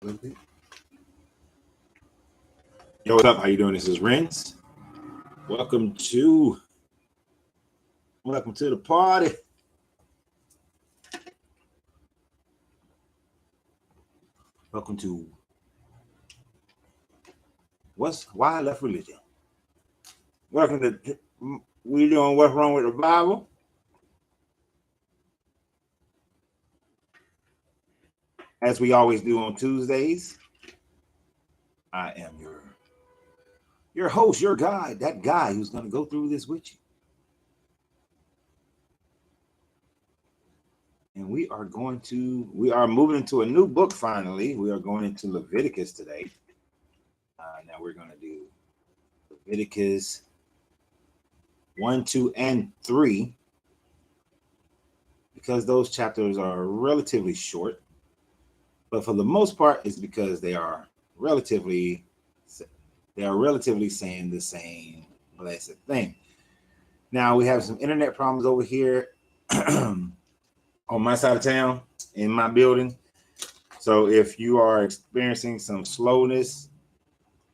Yo, what's up? How you doing? This is Renz. Welcome to the party. Welcome to why I left religion. Welcome to we doing what's wrong with the Bible. As we always do on Tuesdays. I am your host, your guide, that guy who's going to go through this with you. And we are moving into a new book finally. We are going into Leviticus today. Now we're going to do Leviticus 1, 2, and 3 because those chapters are relatively short. But for the most part, it's because they are relatively saying the same blessed thing. Now we have some internet problems over here on my side of town in my building. So if you are experiencing some slowness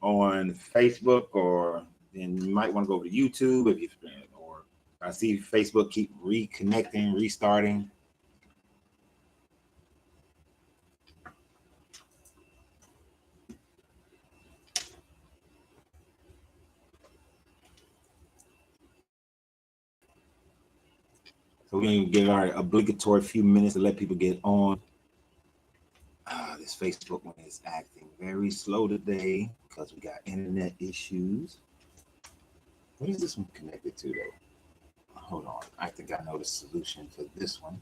on Facebook, or then you might want to go over to YouTube or I see Facebook keep reconnecting, restarting. So we're going to give our obligatory few minutes to let people get on. This Facebook one is acting very slow today because we got internet issues. What is this one connected to, though? Hold on. I think I know the solution for this one.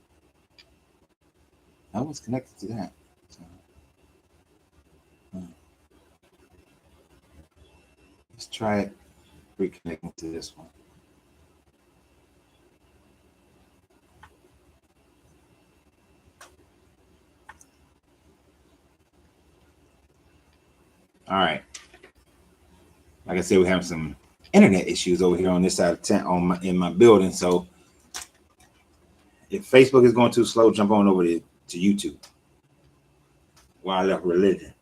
That one's connected to that. So, let's try it reconnecting to this one. All right. Like I said, we have some internet issues over here on this side of town in my building. So if Facebook is going too slow, jump on over to YouTube. Why I left religion,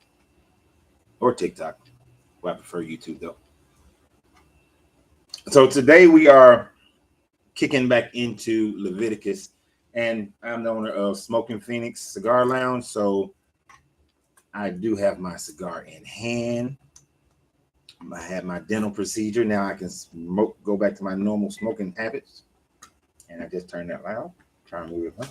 or TikTok. Well, I prefer YouTube though. So today we are kicking back into Leviticus, and I'm the owner of Smoking Phoenix Cigar Lounge. So I do have my cigar in hand. I had my dental procedure. Now I can go back to my normal smoking habits. And I just turned that loud. Trying to move it up.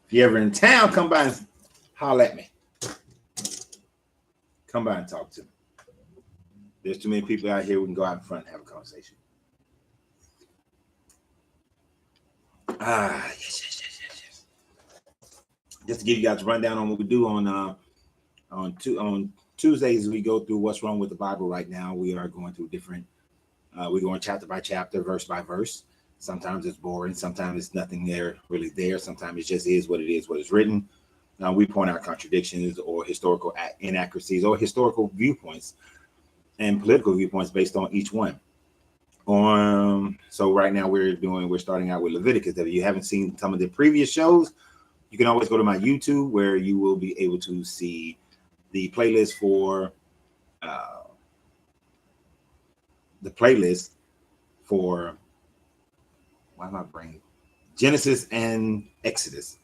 If you're ever in town, come by and holler at me. Come by and talk to me. There's too many people out here. We can go out in front and have a conversation. Yes. Just to give you guys a rundown on what we do on Tuesdays, we go through what's wrong with the Bible right now. We are going through different, we're going chapter by chapter, verse by verse. Sometimes it's boring. Sometimes it's nothing really there. Sometimes it just is what it is, what is written. Now we point out contradictions or historical inaccuracies or historical viewpoints and political viewpoints based on each one. So right now we're starting out with Leviticus. If you haven't seen some of the previous shows, you can always go to my YouTube where you will be able to see the playlist for Genesis and Exodus.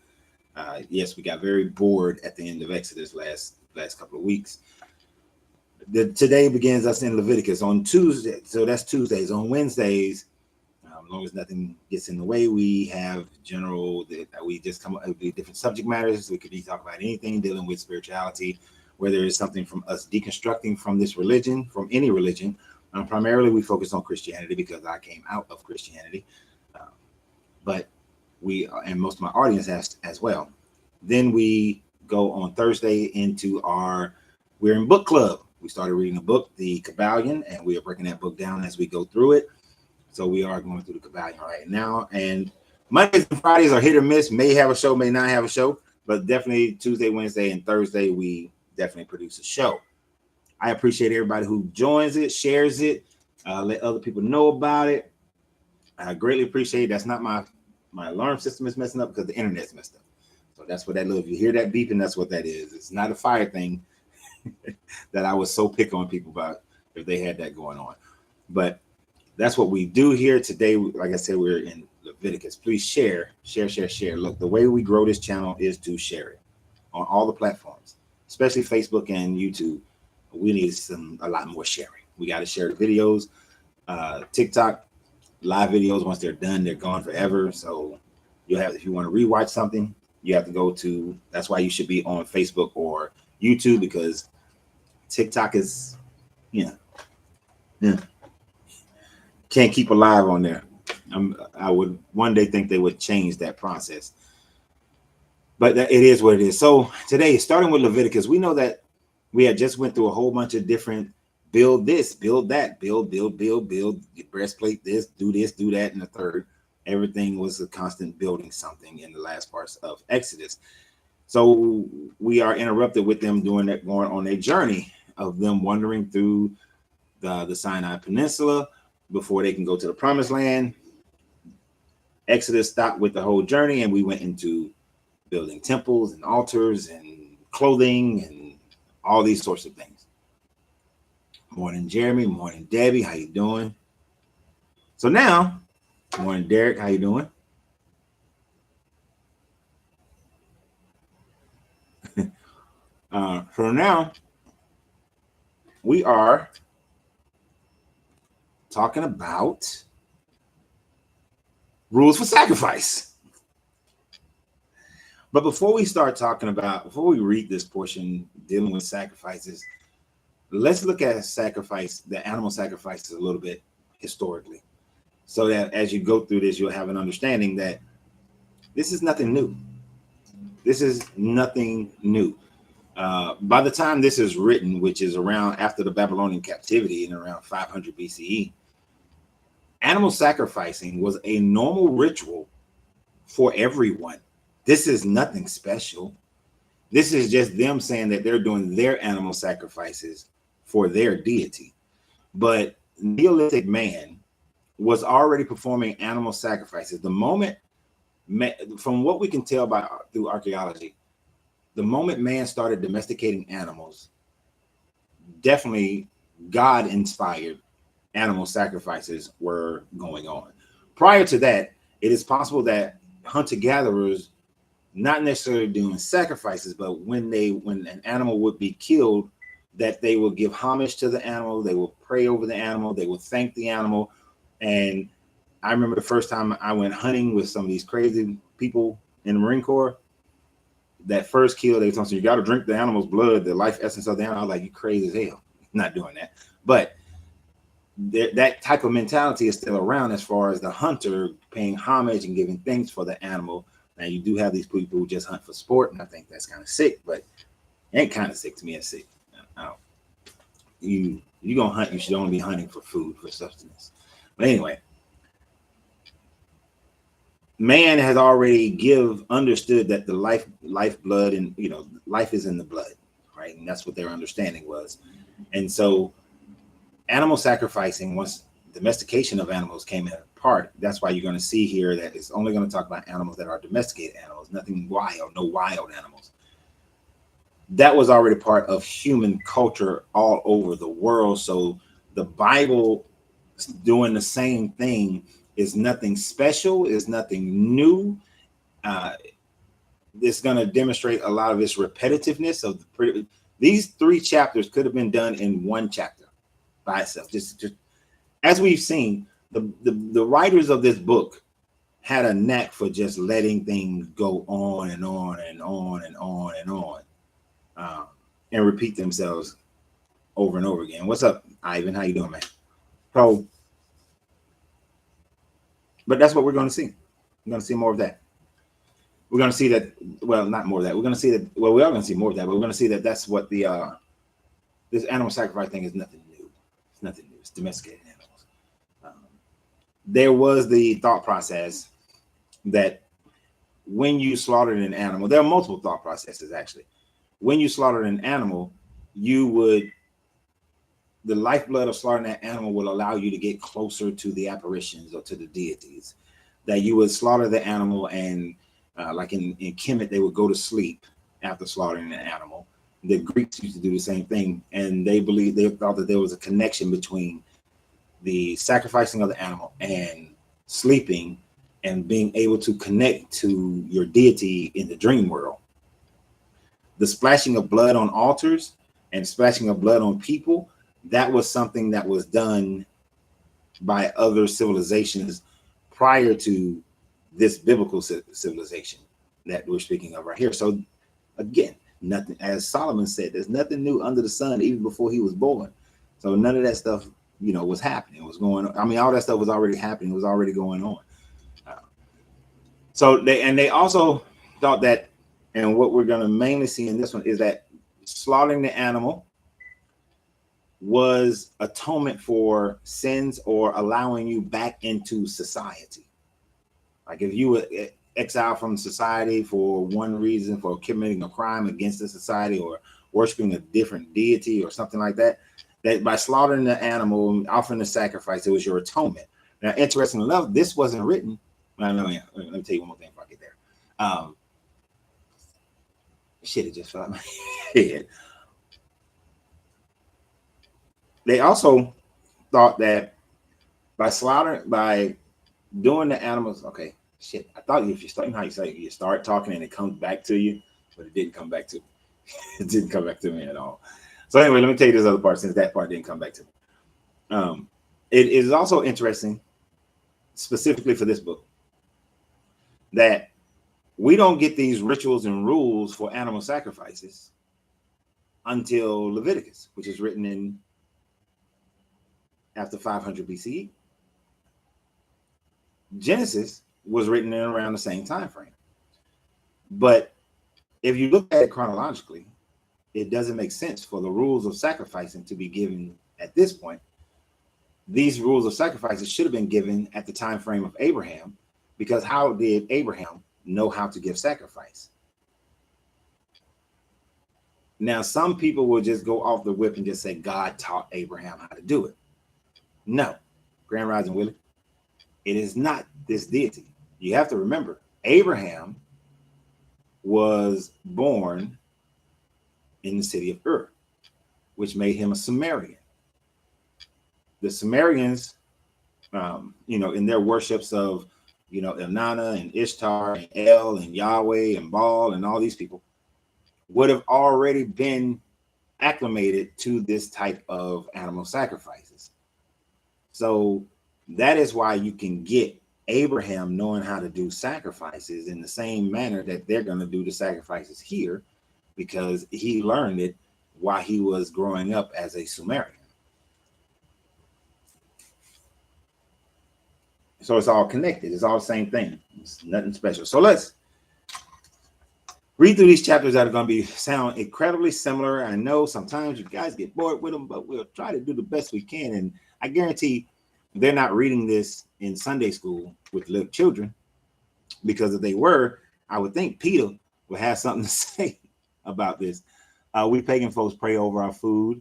Yes, we got very bored at the end of Exodus last couple of weeks. Today begins us in Leviticus on Tuesday. So that's Tuesdays. On Wednesdays, as long as nothing gets in the way, we have we just come up with different subject matters. We could be talking about anything dealing with spirituality, whether it's something from us deconstructing from this religion, from any religion. Primarily, we focus on Christianity because I came out of Christianity. But and most of my audience has as well. Then we go on Thursday into we're in book club. We started reading a book, The Kabbalion, and we are breaking that book down as we go through it. So we are going through the Kabbalion right now. And Mondays and Fridays are hit or miss. May have a show, may not have a show. But definitely Tuesday, Wednesday, and Thursday, we definitely produce a show. I appreciate everybody who joins it, shares it, let other people know about it. I greatly appreciate it. That's not my my alarm system is messing up because the internet's messed up. So that's what that little, if you hear that beeping, that's what that is. It's not a fire thing that I was so pick on people about if they had that going on. But that's what we do here today. Like I said, we're in Leviticus. Please share. Look, the way we grow this channel is to share it on all the platforms, especially Facebook and YouTube. We need a lot more sharing. We got to share the videos. TikTok live videos, once they're done, they're gone forever. So you have, if you want to rewatch something, you have to go to, that's why you should be on Facebook or YouTube, because TikTok is, can't keep alive on there. I would one day think they would change that process, but it is what it is. So today, starting with Leviticus, we know that we had just went through a whole bunch of different build this, build that, build, breastplate this, do that, and the third. Everything was a constant building something in the last parts of Exodus. So we are interrupted with them doing that, going on a journey of them wandering through the Sinai Peninsula before they can go to the Promised Land. Exodus stopped with the whole journey, and we went into building temples and altars and clothing and all these sorts of things. Morning, Jeremy. Morning, Debbie. How you doing? So now, morning, Derek. How you doing? So now we are talking about rules for sacrifice. But before we read this portion dealing with sacrifices, let's look at sacrifice, the animal sacrifices, a little bit historically, so that as you go through this, you'll have an understanding that this is nothing new. This is nothing new. By the time this is written, which is around after the Babylonian captivity in around 500 BCE, animal sacrificing was a normal ritual for everyone. This is nothing special. This is just them saying that they're doing their animal sacrifices for their deity. But Neolithic man was already performing animal sacrifices. The moment, from what we can tell through archaeology, the moment man started domesticating animals, definitely God-inspired animal sacrifices were going on. Prior to that, it is possible that hunter-gatherers, not necessarily doing sacrifices, but when an animal would be killed, that they will give homage to the animal, they will pray over the animal, they will thank the animal. And I remember the first time I went hunting with some of these crazy people in the Marine Corps. That first kill, they told me, you got to drink the animal's blood, the life essence of the animal. I was like, you crazy as hell. Not doing that. But that type of mentality is still around as far as the hunter paying homage and giving thanks for the animal. Now, you do have these people who just hunt for sport, and I think that's kind of sick, but it ain't kind of sick to me. It's sick. You gonna hunt, you should only be hunting for food, for sustenance. But anyway, man has already understood that the lifeblood and life is in the blood, right? And that's what their understanding was. And so animal sacrificing, once domestication of animals came in part, that's why you're going to see here that it's only going to talk about animals that are domesticated animals, nothing wild, no wild animals. That was already part of human culture all over the world. So the Bible doing the same thing is nothing special, is nothing new. It's going to demonstrate a lot of its repetitiveness of these 3 chapters could have been done in 1 chapter by itself. Just as we've seen, the writers of this book had a knack for just letting things go on and on and on and on and on, and repeat themselves over and over again. What's up, Ivan? How you doing, man? So, but that's what we're going to see. We're going to see more of that. We're going to see that. Well, not more of that. We're going to see that. Well, we are going to see more of that. But we're going to see that that's what this animal sacrifice thing is nothing new. It's nothing new. It's domesticated animals. There was the thought process that when you slaughtered an animal, there are multiple thought processes actually. When you slaughtered an animal, the lifeblood of slaughtering that animal will allow you to get closer to the apparitions or to the deities. that you would slaughter the animal, and like in Kemet, they would go to sleep after slaughtering an animal. The Greeks used to do the same thing, and they thought that there was a connection between the sacrificing of the animal and sleeping and being able to connect to your deity in the dream world. The splashing of blood on altars and splashing of blood on people, that was something that was done by other civilizations prior to this biblical civilization that we're speaking of right here. So again, nothing, as Solomon said, there's nothing new under the sun, even before he was born. So none of that stuff, was happening. It was going on. I mean, all that stuff was already happening. It was already going on. So they also thought that, and what we're going to mainly see in this one is that slaughtering the animal was atonement for sins or allowing you back into society. Like if you were exiled from society for one reason, for committing a crime against the society or worshiping a different deity or something like that, that by slaughtering the animal, offering the sacrifice, it was your atonement. Now, interesting enough, this wasn't written. Let me tell you one more thing before I get there. Shit, it just fell out of my head. They also thought that by doing the animals, okay, shit. I thought if you start, how you say, you start talking and it comes back to you, but it didn't come back to me. It didn't come back to me at all. So anyway, let me tell you this other part, since that part didn't come back to me. It is also interesting, specifically for this book, that we don't get these rituals and rules for animal sacrifices until Leviticus, which is written in after 500 BCE. Genesis was written in around the same time frame. But if you look at it chronologically, it doesn't make sense for the rules of sacrificing to be given at this point. These rules of sacrifices should have been given at the time frame of Abraham, because how did Abraham know how to give sacrifice? Now, some people will just go off the whip and just say God taught Abraham how to do it. No, Grand Rising Willie, it is not this deity. You have to remember, Abraham was born in the city of Ur, which made him a Sumerian. The Sumerians, in their worships of, Elnana and Ishtar and El and Yahweh and Baal and all these people, would have already been acclimated to this type of animal sacrifices. So that is why you can get Abraham knowing how to do sacrifices in the same manner that they're going to do the sacrifices here, because he learned it while he was growing up as a Sumerian. So it's all connected. It's all the same thing. It's nothing special. So let's read through these chapters that are going to sound incredibly similar. I know sometimes you guys get bored with them, but we'll try to do the best we can. And I guarantee they're not reading this in Sunday school with little children, because if they were, I would think Peter would have something to say about this. We pagan folks pray over our food,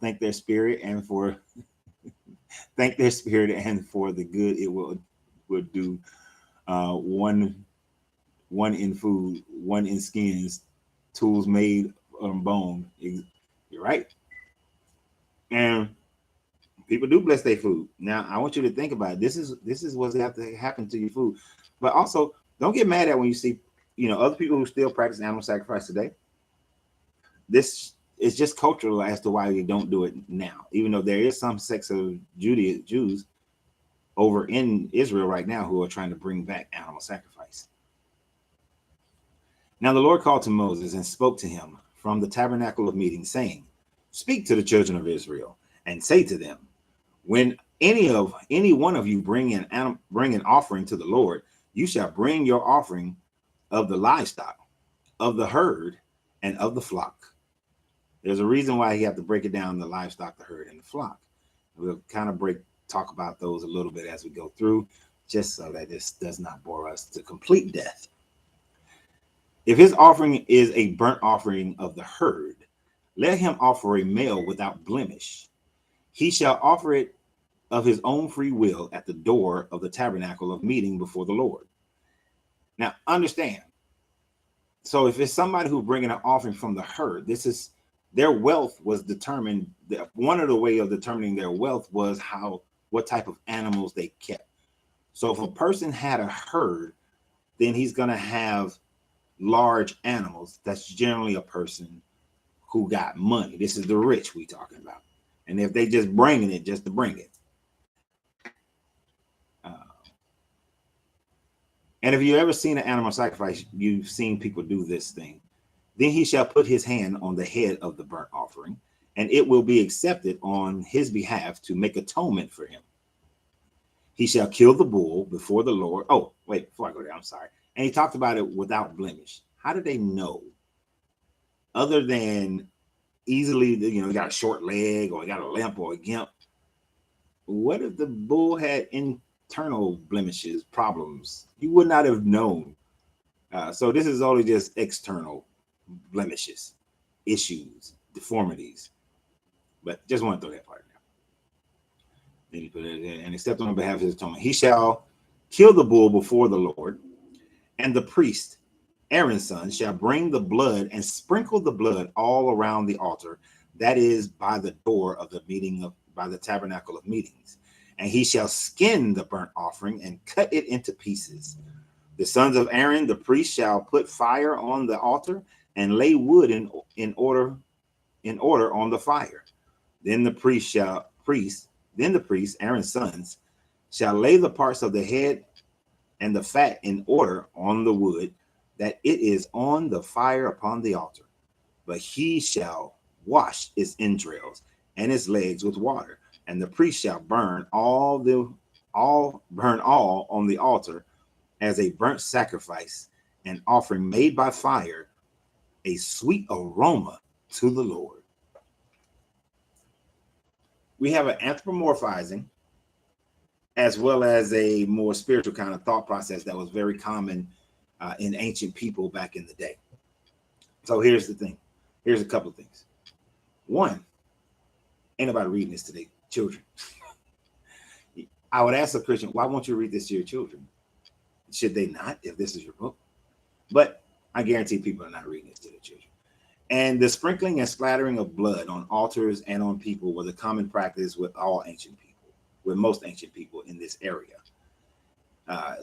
thank their spirit and for the good it will do. One in food, one in skins, tools made on bone. You're right. And people do bless their food. Now, I want you to think about it. This is what's have to happen to your food. But also, don't get mad at when you see, other people who still practice animal sacrifice today. This is just cultural as to why we don't do it now, even though there is some sects of Jews over in Israel right now who are trying to bring back animal sacrifice. Now the Lord called to Moses and spoke to him from the tabernacle of meeting, saying, "Speak to the children of Israel and say to them, when any one of you bring an offering to the Lord, you shall bring your offering of the livestock, of the herd, and of the flock." There's a reason why you have to break it down: the livestock, the herd, and the flock. We'll kind of talk about those a little bit as we go through, just so that this does not bore us to complete death. If his offering is a burnt offering of the herd, let him offer a male without blemish. He shall offer it of his own free will at the door of the tabernacle of meeting before the Lord. Now, understand. So if it's somebody who's bringing an offering from the herd, this is their wealth was determined. One of the way of determining their wealth was what type of animals they kept. So if a person had a herd, then he's going to have large animals. That's generally a person who got money. This is the rich we talking about. And if they just bringing it just to bring it. And if you ever seen an animal sacrifice, you've seen people do this thing. Then he shall put his hand on the head of the burnt offering, and it will be accepted on his behalf to make atonement for him. He shall kill the bull before the Lord. Oh, wait, before I go there, I'm sorry. And he talked about it without blemish. How do they know? Other than easily, he got a short leg or he got a limp or a gimp. What if the bull had internal blemishes, problems? You would not have known. So this is only just external blemishes, issues, deformities. But just want to throw that part in there. Then he put it in, and except on behalf of his atonement, he shall kill the bull before the Lord, and the priest, Aaron's son, shall bring the blood and sprinkle the blood all around the altar, that is by the door of the meeting by the tabernacle of meetings. And he shall skin the burnt offering and cut it into pieces. The sons of Aaron, the priest, shall put fire on the altar and lay wood in order on the fire. Then the priest, Aaron's sons, shall lay the parts of the head and the fat in order on the wood, that it is on the fire upon the altar. But he shall wash its entrails and its legs with water, and the priest shall burn all on the altar as a burnt sacrifice, an offering made by fire, a sweet aroma to the Lord. We have an anthropomorphizing as well as a more spiritual kind of thought process that was very common in ancient people back in the day. So here's the thing. Here's a couple of things. One, ain't nobody reading this to their children. I would ask a Christian, why won't you read this to your children? Should they not, if this is your book? But I guarantee people are not reading this to their children. And the sprinkling and splattering of blood on altars and on people was a common practice with all ancient people, with most ancient people in this area.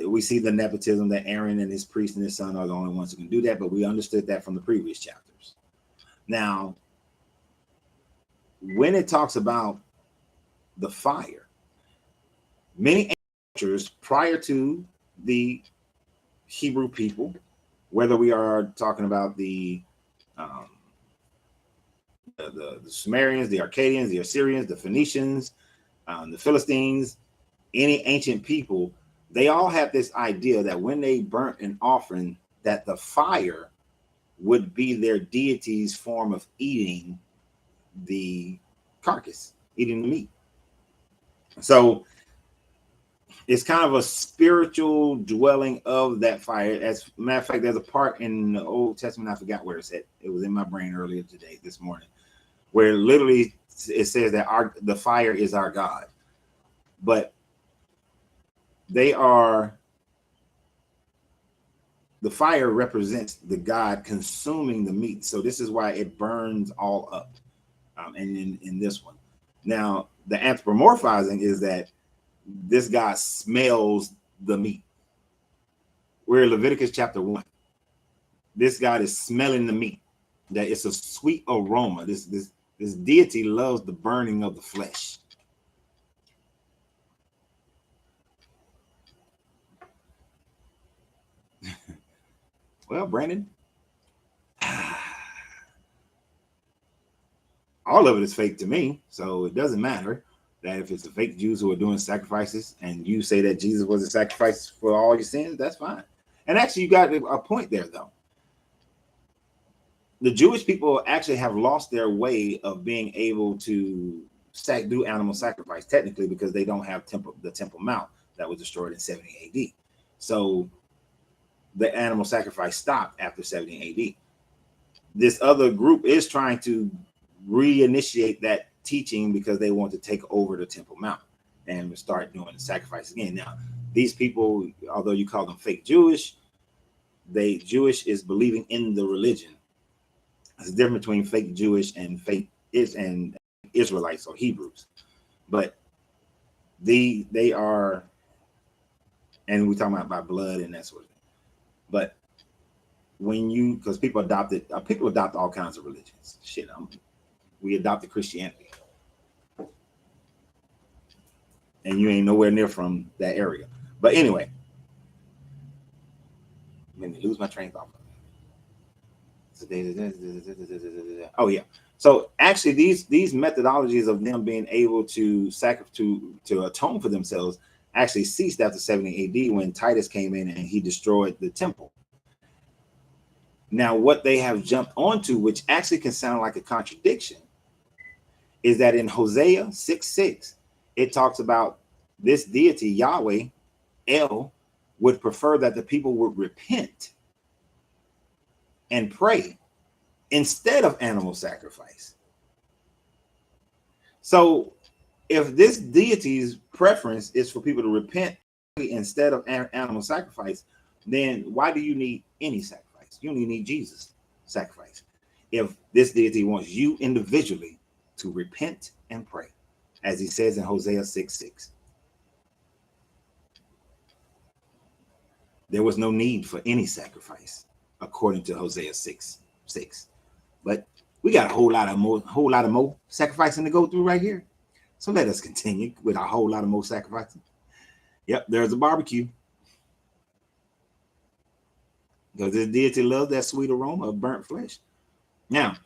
We see the nepotism that Aaron and his priest and his son are the only ones who can do that, but we understood that from the previous chapters. Now, when it talks about the fire, many cultures prior to the Hebrew people, whether we are talking about the Sumerians, the Akkadians, the Assyrians, the Phoenicians, the Philistines, any ancient people, they all had this idea that when they burnt an offering, that the fire would be their deity's form of eating the carcass, eating the meat. So it's kind of a spiritual dwelling of that fire. As a matter of fact, there's a part in the Old Testament, I forgot where it's at. It was in my brain earlier today, this morning, where literally it says that the fire is our God. But the fire represents the God consuming the meat. So this is why it burns all up. And in this one. Now, the anthropomorphizing is that this God smells the meat. We're in Leviticus chapter 1. This God is smelling the meat, that it's a sweet aroma. This deity loves the burning of the flesh. Well, Brandon, all of it is fake to me, so it doesn't matter that if it's the fake Jews who are doing sacrifices and you say that Jesus was a sacrifice for all your sins, that's fine. And actually, you got a point there, though. The Jewish people actually have lost their way of being able to do animal sacrifice, technically, because they don't have the Temple Mount that was destroyed in 70 AD. So the animal sacrifice stopped after 70 AD. This other group is trying to reinitiate that teaching because they want to take over the Temple Mount. and start doing the sacrifice again. Now, these people, although you call them fake Jewish, Jewish is believing in the religion. There's a difference between fake Jewish and fake and Israelites or Hebrews. But they are, and we're talking about blood and that sort of thing. But because people adopt all kinds of religions. Shit, we adopted Christianity, and you ain't nowhere near from that area. But anyway, made me lose my train of thought. Oh yeah. So actually, these methodologies of them being able to atone for themselves actually ceased after 70 AD when Titus came in and he destroyed the temple. Now, what they have jumped onto, which actually can sound like a contradiction, is that in Hosea 6:6, it talks about this deity, Yahweh, El, would prefer that the people would repent and pray instead of animal sacrifice. So if this deity's preference is for people to repent instead of animal sacrifice, then why do you need any sacrifice? You only need Jesus' sacrifice. If this deity wants you individually to repent and pray, as he says in Hosea 6:6. There was no need for any sacrifice, according to Hosea 6:6. But we got a whole lot of more sacrificing to go through right here. So let us continue with a whole lot of more sacrificing. Yep, there's a barbecue. Because this deity loves that sweet aroma of burnt flesh. Now,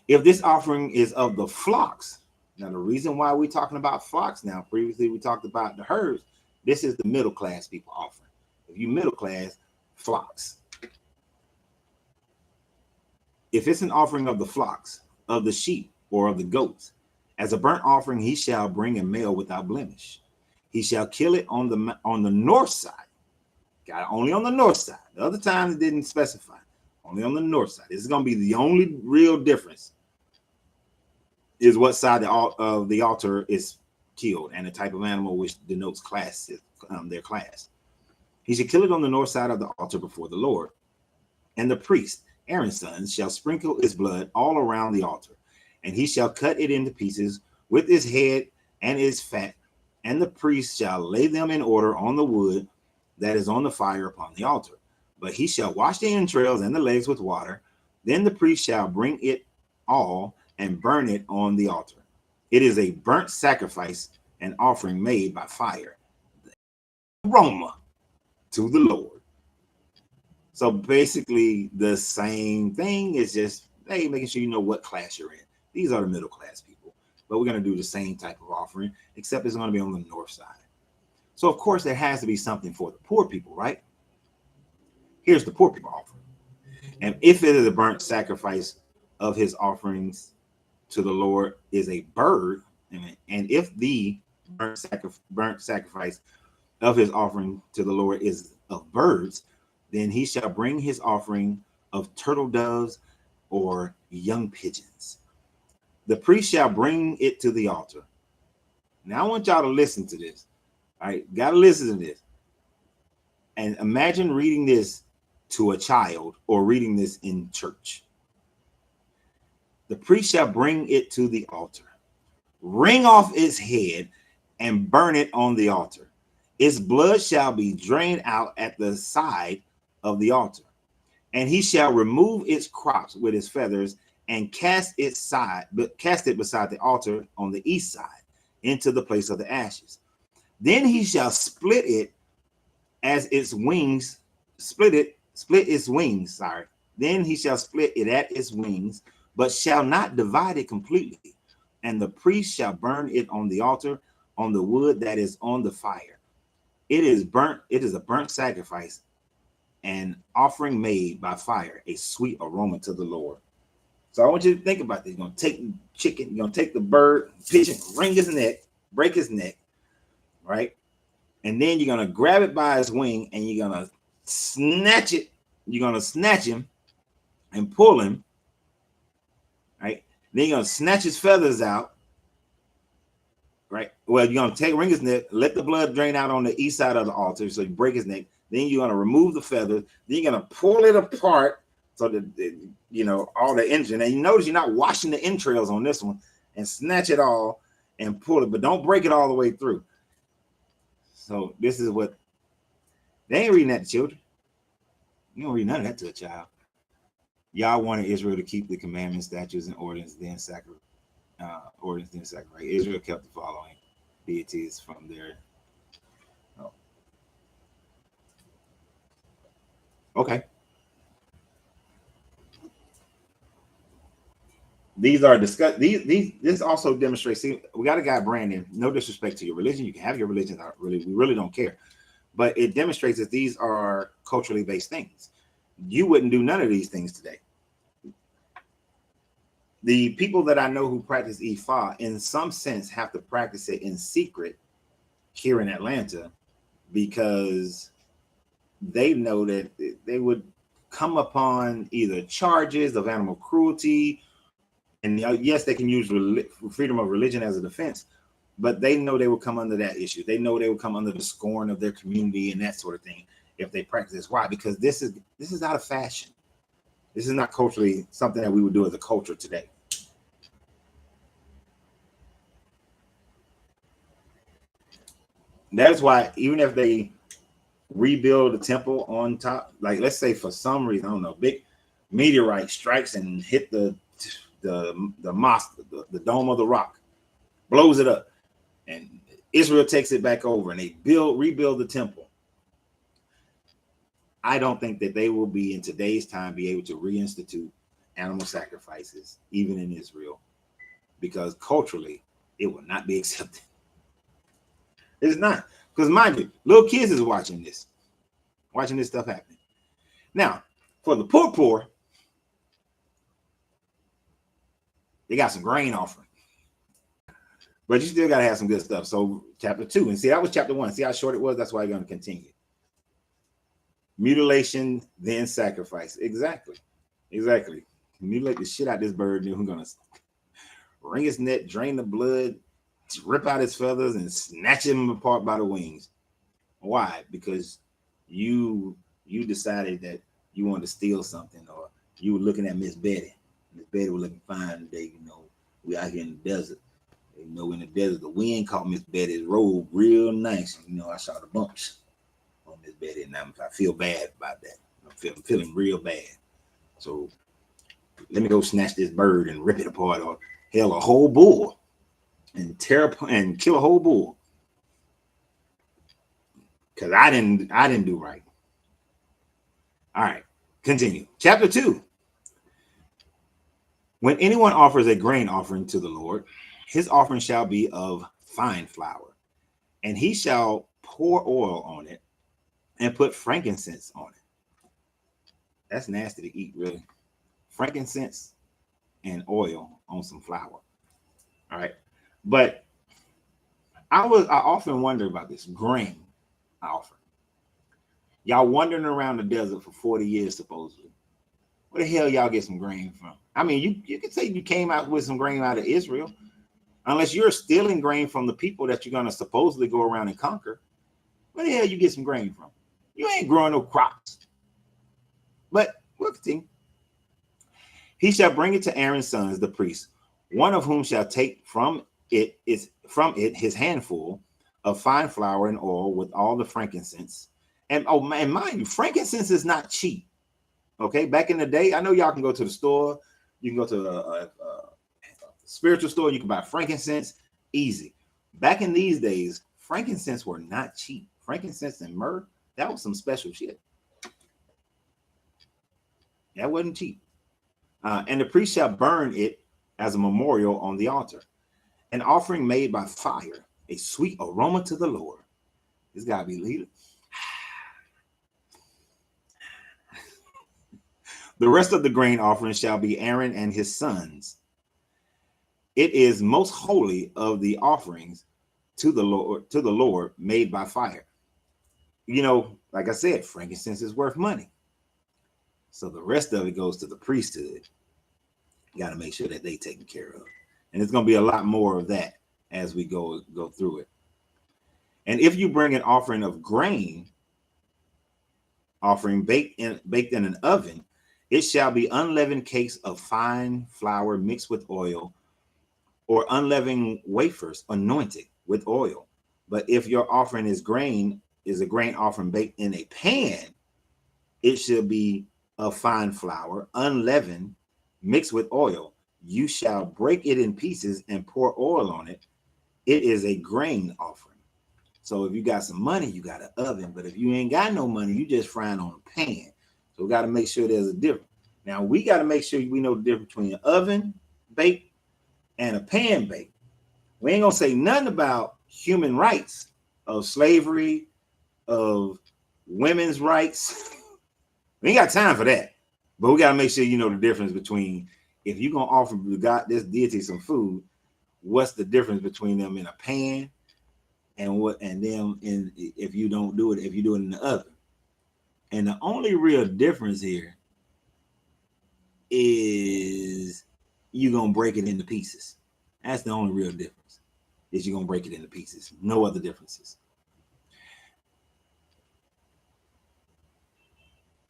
if this offering is of the flocks, now the reason why we're talking about flocks now, previously we talked about the herds, this is the middle class people offering. If you middle class, flocks. If it's an offering of the flocks, of the sheep, or of the goats, as a burnt offering, he shall bring a male without blemish. He shall kill it on the north side. Got it only on the north side. The other times it didn't specify. Only on the north side. This is going to be the only real difference, is what side of the altar is killed and the type of animal which denotes class, their class. He should kill it on the north side of the altar before the Lord. And the priest, Aaron's sons, shall sprinkle its blood all around the altar. And he shall cut it into pieces with its head and its fat. And the priest shall lay them in order on the wood that is on the fire upon the altar. But he shall wash the entrails and the legs with water. Then the priest shall bring it all and burn it on the altar. It is a burnt sacrifice, an offering made by fire, the aroma to the Lord. So basically the same thing. Is just, hey, making sure you know what class you're in. These are the middle class people, but we're going to do the same type of offering, except it's going to be on the north side. So of course there has to be something for the poor people, right? Here's the poor people offering. And if it is a burnt sacrifice of his offerings to the Lord is a bird, and if the burnt sacrifice of his offering to the Lord is of birds, then he shall bring his offering of turtle doves or young pigeons. The priest shall bring it to the altar. Now I want y'all to listen to this. All right, gotta listen to this. And imagine reading this to a child or reading this in church. The priest shall bring it to the altar, wring off its head, and burn it on the altar. Its blood shall be drained out at the side of the altar, and he shall remove its crops with his feathers and cast it beside the altar on the east side into the place of the ashes. Then he shall split it as its wings, split its wings. Then he shall split it at its wings, but shall not divide it completely. And the priest shall burn it on the altar on the wood that is on the fire. It is a burnt sacrifice, an offering made by fire, a sweet aroma to the Lord. So I want you to think about this. You're going to take the chicken, you're going to take the bird, pigeon, wring his neck, break his neck, right? And then you're going to grab it by his wing and you're going to snatch it. You're going to snatch him and pull him, right? Then you're going to snatch his feathers out right? Well, you're gonna wring his neck, let the blood drain out on the east side of the altar, so you break his neck. Then you're gonna remove the feathers. Then you're gonna pull it apart so that all the engine. And you notice you're not washing the entrails on this one, and snatch it all and pull it, but don't break it all the way through. So this is what they ain't reading that to children. You don't read none of that to a child. Y'all wanted Israel to keep the commandments, statutes, and ordinances, then sacrifice. Israel kept the following deities from their. Oh. Okay. These are discussed. This also demonstrates. See, we got a guy, Brandon. No disrespect to your religion. You can have your religion. We really don't care. But it demonstrates that these are culturally based things. You wouldn't do none of these things today. The people that I know who practice Ifa, in some sense, have to practice it in secret here in Atlanta because they know that they would come upon either charges of animal cruelty, and yes, they can use freedom of religion as a defense, but they know they will come under that issue. They know they will come under the scorn of their community and that sort of thing if they practice this. Why? Because this is out of fashion. This is not culturally something that we would do as a culture today. That's why even if they rebuild the temple on top, like let's say for some reason, I don't know, big meteorite strikes and hit the mosque, the dome of the rock, blows it up, and Israel takes it back over and they rebuild the temple. I don't think that they will in today's time be able to reinstitute animal sacrifices, even in Israel, because culturally it will not be accepted. It's not, because mind you, little kids is watching this stuff happening. Now, for the poor, they got some grain offering, but you still got to have some good stuff. So chapter 2, and see, that was chapter 1. See how short it was? That's why you're going to continue. Mutilation, then sacrifice. Exactly. Mutilate the shit out of this bird, and we're going to wring his neck, drain the blood, rip out his feathers, and snatch him apart by the wings. Why? Because you decided that you wanted to steal something, or you were looking at Miss Betty. Miss Betty was looking fine today. We out here in the desert. In the desert, the wind caught Miss Betty's robe real nice. I saw the bumps on Miss Betty, and I feel bad about that. I'm feeling real bad. So let me go snatch this bird and rip it apart, or hell, a whole bull, and kill a whole bull. Because I didn't do right. All right, continue. Chapter 2. When anyone offers a grain offering to the Lord, his offering shall be of fine flour, and he shall pour oil on it and put frankincense on it. That's nasty to eat, really. Frankincense and oil on some flour. All right. But I often wonder about this grain offering. Y'all wandering around the desert for 40 years, supposedly. Where the hell y'all get some grain from? I mean, you could say you came out with some grain out of Israel, unless you're stealing grain from the people that you're going to supposedly go around and conquer. Where the hell you get some grain from? You ain't growing no crops. But we'll continue. He shall bring it to Aaron's sons, the priests, one of whom shall take from it his handful of fine flour and oil with all the frankincense. And mind you, frankincense is not cheap. Okay, back in the day, I know y'all can go to the store. You can go to a spiritual store. You can buy frankincense easy. Back in these days, frankincense were not cheap. Frankincense and myrrh, that was some special shit. That wasn't cheap. And the priest shall burn it as a memorial on the altar, an offering made by fire, a sweet aroma to the Lord. This gotta be leader. The rest of the grain offering shall be Aaron and his sons. It is most holy of the offerings to the Lord made by fire. Like I said, frankincense is worth money. So the rest of it goes to the priesthood. You got to make sure that they taken care of. And it's going to be a lot more of that as we go through it. And if you bring an offering of grain, offering baked in an oven, it shall be unleavened cakes of fine flour mixed with oil, or unleavened wafers anointed with oil. But if your offering is a grain offering baked in a pan, it should be of fine flour, unleavened, mixed with oil. You shall break it in pieces and pour oil on it. It is a grain offering. So if you got some money, you got an oven. But if you ain't got no money, you just frying on a pan. So we got to make sure there's a difference. Now we got to make sure we know the difference between an oven baked and a pan baked. We ain't gonna say nothing about human rights, of slavery, of women's rights. We ain't got time for that. But we got to make sure you know the difference between, if you're going to offer God, this deity, some food, what's the difference between them in a pan and them if you don't do it, if you do it in the oven. And the only real difference here is you're going to break it into pieces. That's the only real difference, is you're going to break it into pieces. No other differences.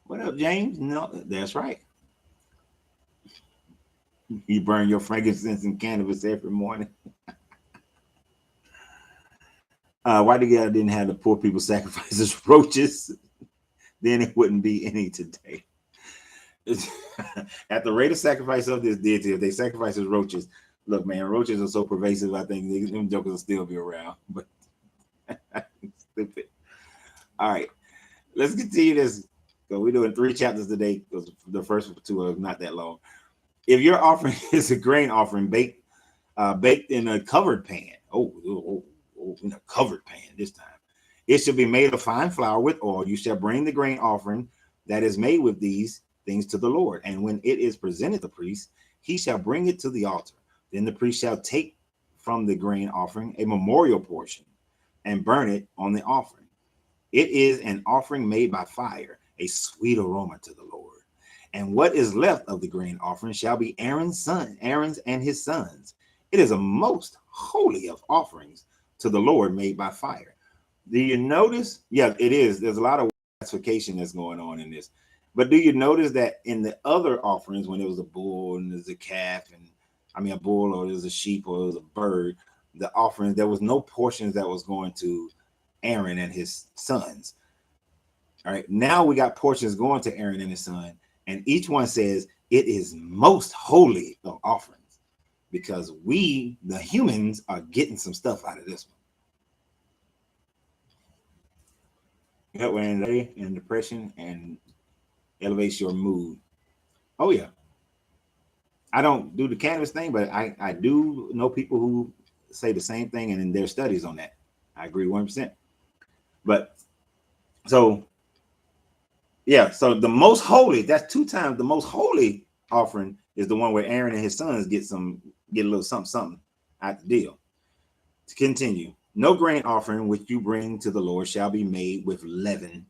What up, James? No, that's right. You burn your frankincense and cannabis every morning. Why the God didn't have the poor people sacrifices roaches? Then it wouldn't be any today. At the rate of sacrifice of this deity, if they sacrifice as roaches, look, man, roaches are so pervasive. I think them jokers will still be around. But stupid. All right, let's continue this. So we're doing 3 chapters today because the first 2 are not that long. If your offering is a grain offering baked in a covered pan, in a covered pan this time, it should be made of fine flour with oil. You shall bring the grain offering that is made with these things to the Lord. And when it is presented to the priest, he shall bring it to the altar. Then the priest shall take from the grain offering a memorial portion and burn it on the offering. It is an offering made by fire, a sweet aroma to the Lord. And what is left of the grain offering shall be Aaron's and his sons. It is a most holy of offerings to the Lord, made by fire. Do you notice? Yeah, it is. There's a lot of classification that's going on in this. But do you notice that in the other offerings, when it was a bull and there's a calf, a bull, or there's a sheep, or there's a bird, the offering, there was no portions that was going to Aaron and his sons. All right, now we got portions going to Aaron and his son, and each one says it is most holy of offerings, because we, the humans, are getting some stuff out of this one. Help with anxiety and depression and elevates your mood. Oh yeah. I don't do the cannabis thing, but I do know people who say the same thing, and in their studies on that, I agree 100%. But so yeah, so the most holy, that's 2 times the most holy offering is the one where Aaron and his sons get a little something out the deal. To continue, no grain offering which you bring to the Lord shall be made with leaven,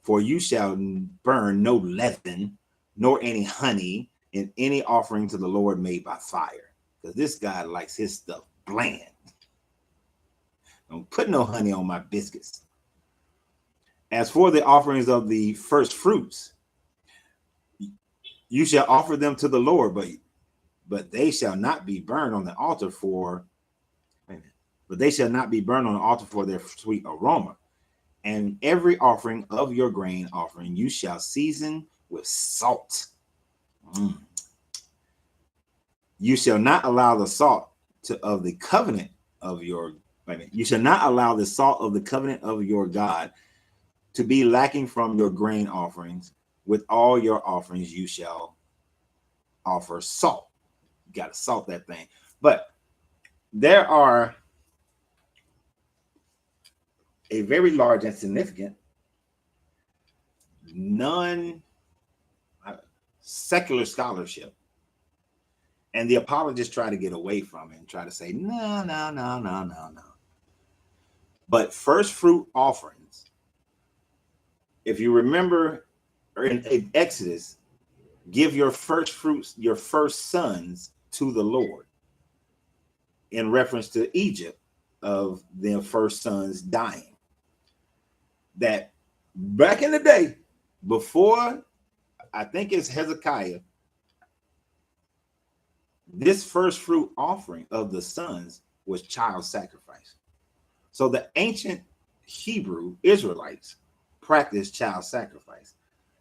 for you shall burn no leaven, nor any honey in any offering to the Lord made by fire. Because this guy likes his stuff bland. Don't put no honey on my biscuits. As for the offerings of the first fruits, you shall offer them to the Lord, but they shall not be burned on the altar for their sweet aroma. And every offering of your grain offering you shall season with salt. You shall not allow the salt of the covenant of your God to be lacking from your grain offerings. With all your offerings you shall offer salt. You got to salt that thing. But there are a very large and significant non-secular scholarship, and the apologists try to get away from it and try to say no. But first fruit offerings, if you remember in Exodus, give your first fruits, your first sons to the Lord. in reference to Egypt of their first sons dying. That back in the day, before I think it's Hezekiah, this first fruit offering of the sons was child sacrifice. So the ancient Hebrew Israelites practiced child sacrifice.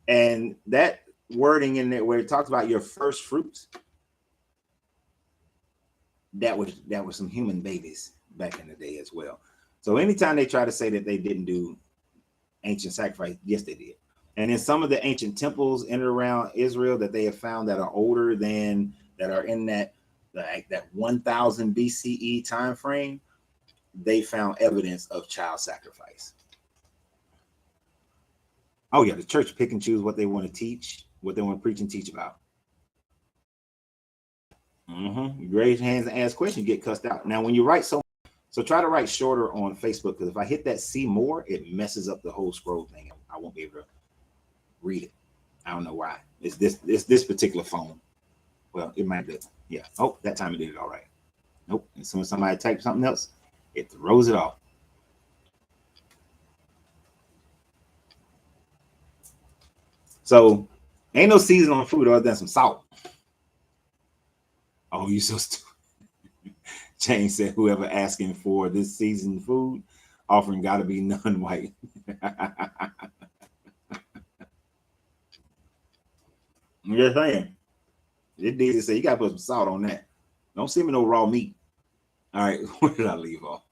And that wording in there where it talks about your first fruits, that was some human babies back in the day as well. So anytime they try to say that they didn't do ancient sacrifice, yes, they did. And in some of the ancient temples in and around Israel that they have found that are older than, that are in that 1000 BCE time frame, they found evidence of child sacrifice. Oh yeah, the church pick and choose what they want to teach, what they want to preach and teach about. You raise hands and ask questions, you get cussed out. Now, when you write so try to write shorter on Facebook, because if I hit that see more, it messes up the whole scroll thing. I won't be able to read it. I don't know why. It's this particular phone. Well, it might be. Yeah. Oh, that time it did it all right. Nope. As soon as somebody types something else, it throws it off. So ain't no season on food other than some salt. Oh, you so stupid. James said, whoever asking for this seasoned food offering got to be non-white. I'm just saying. It did say you got to put some salt on that. Don't send me no raw meat. All right, where did I leave off?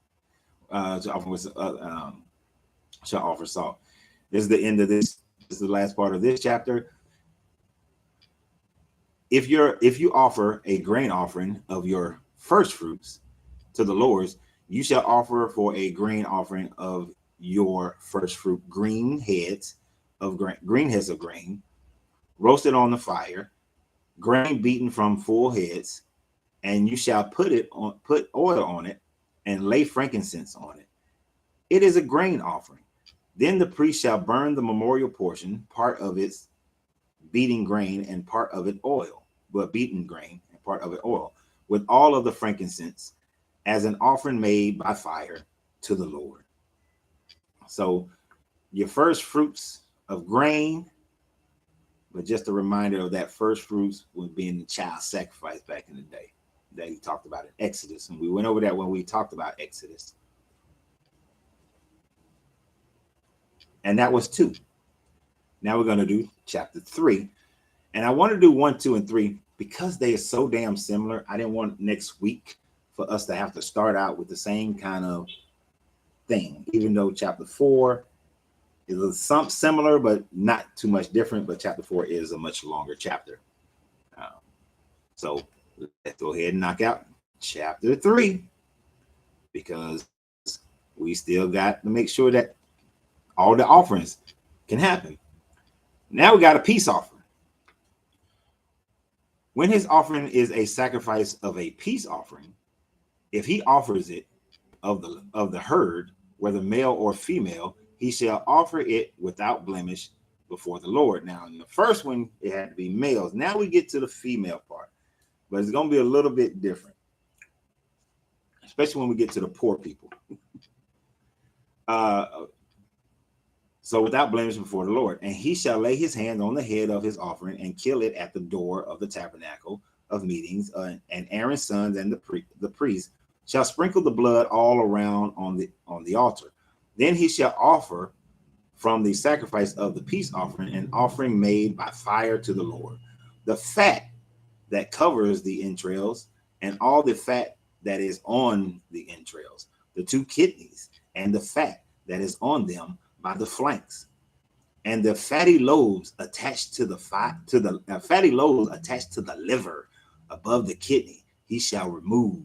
Shall offer salt. This is the end of this. This is the last part of this chapter. If you offer a grain offering of your first fruits to the Lord, you shall offer for a grain offering of your first fruit green heads of grain, roasted on the fire, grain beaten from full heads, and you shall put oil on it and lay frankincense on it. It is a grain offering. Then the priest shall burn the memorial portion, part of its beating grain and part of it oil, but beaten grain and part of it oil, with all of the frankincense, as an offering made by fire to the Lord. So your first fruits of grain, but just a reminder of that first fruits was being the child sacrifice back in the day that he talked about in Exodus. And we went over that when we talked about Exodus. And that was 2. Now we're going to do chapter 3. And I want to do 1, 2, and 3 because they are so damn similar. I didn't want next week for us to have to start out with the same kind of thing, even though chapter 4 is something similar, but not too much different. But chapter 4 is a much longer chapter. So let's go ahead and knock out chapter 3 because we still got to make sure that all the offerings can happen. Now we got a peace offering. When his offering is a sacrifice of a peace offering, if he offers it of the herd, whether male or female, he shall offer it without blemish before the Lord. Now, in the first one, it had to be males. Now we get to the female part, but it's going to be a little bit different, especially when we get to the poor people. So without blemish before the Lord, and he shall lay his hand on the head of his offering and kill it at the door of the tabernacle of meetings, and Aaron's sons and the priest shall sprinkle the blood all around on the altar. Then he shall offer from the sacrifice of the peace offering an offering made by fire to the Lord. The fat that covers the entrails and all the fat that is on the entrails, the 2 kidneys and the fat that is on them by the flanks, and the fatty lobes attached to the fatty lobes attached to the liver above the kidney, he shall remove,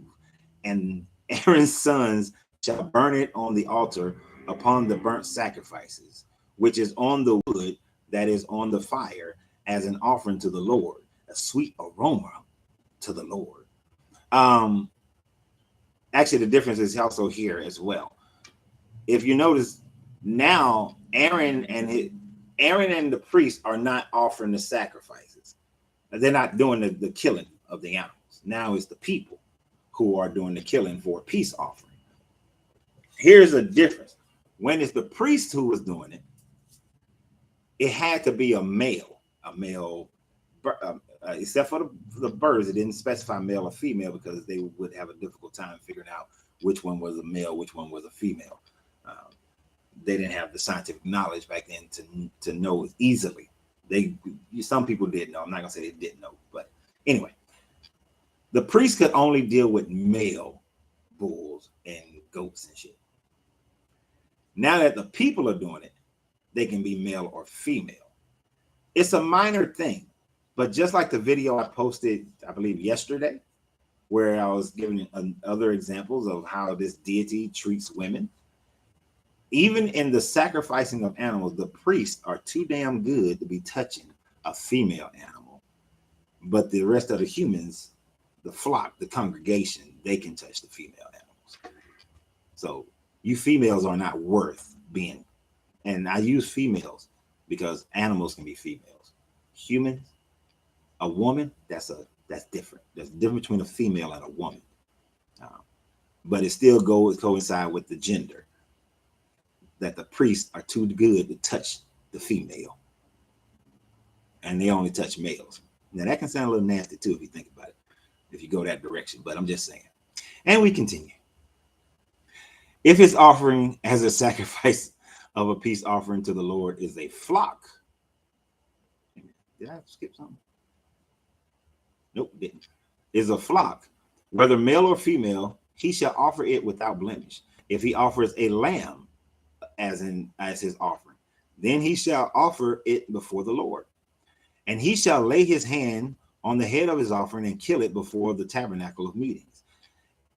and Aaron's sons shall burn it on the altar upon the burnt sacrifices, which is on the wood that is on the fire, as an offering to the Lord, a sweet aroma to the Lord. Actually, the difference is also here as well. If you notice, now Aaron and the priest are not offering the sacrifices. They're not doing the killing of the animals. Now it's the people who are doing the killing for a peace offering. Here's a difference. When it's the priest who was doing it, it had to be a male, except for the birds. It didn't specify male or female because they would have a difficult time figuring out which one was a male, which one was a female. They didn't have the scientific knowledge back then to know easily. Some people did know. I'm not gonna say they didn't know, but anyway, the priest could only deal with male bulls and goats and shit. Now that the people are doing it, they can be male or female. It's a minor thing, but just like the video I posted, I believe yesterday, where I was giving other examples of how this deity treats women, even in the sacrificing of animals, the priests are too damn good to be touching a female animal. But the rest of the humans, the flock, the congregation, they can touch the female animals. So you females are not worth being. And I use females because animals can be females. Humans, a woman, that's different. There's a difference between a female and a woman. But it still coincide with the gender, that the priests are too good to touch the female. And they only touch males. Now that can sound a little nasty too if you think about it, if you go that direction, but I'm just saying. And we continue. If his offering as a sacrifice of a peace offering to the Lord is a flock. Did I skip something? Nope, didn't. Is a flock, whether male or female, he shall offer it without blemish. If he offers a lamb as his offering, then he shall offer it before the Lord. And he shall lay his hand on the head of his offering and kill it before the tabernacle of meetings.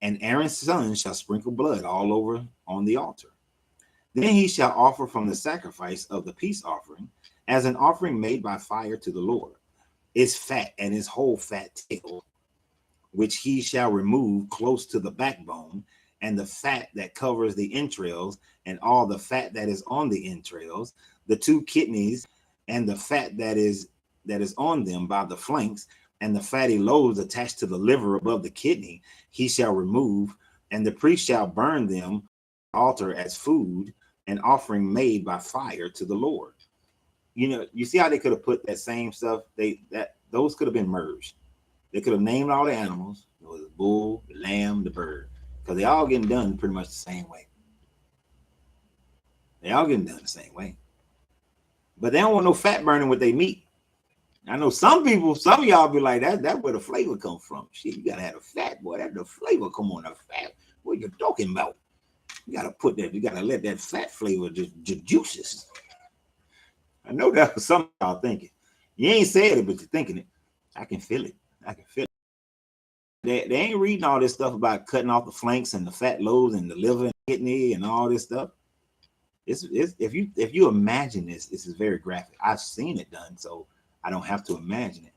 And Aaron's son shall sprinkle blood all over on the altar. Then he shall offer from the sacrifice of the peace offering as an offering made by fire to the Lord, its fat and its whole fat tail, which he shall remove close to the backbone, and the fat that covers the entrails, and all the fat that is on the entrails, the two kidneys, and the fat that is on them by the flanks, and the fatty lobes attached to the liver above the kidney, he shall remove, and the priest shall burn them on the altar as food, an offering made by fire to the Lord. You see how they could have put that same stuff? Those could have been merged. They could have named all the animals. It was the bull, the lamb, the bird, because they all getting done pretty much the same way. They all getting done the same way. But they don't want no fat burning with their meat. I know some of y'all be like, that's where the flavor come from. Shit, you gotta have the fat, boy. That's the flavor come on the fat. What are you talking about? You gotta let that fat flavor just juices. I know that's what some of y'all thinking. You ain't said it, but you're thinking it. I can feel it. They ain't reading all this stuff about cutting off the flanks and the fat lobes and the liver and kidney and all this stuff. If you imagine this is very graphic. I've seen it done, so I don't have to imagine it.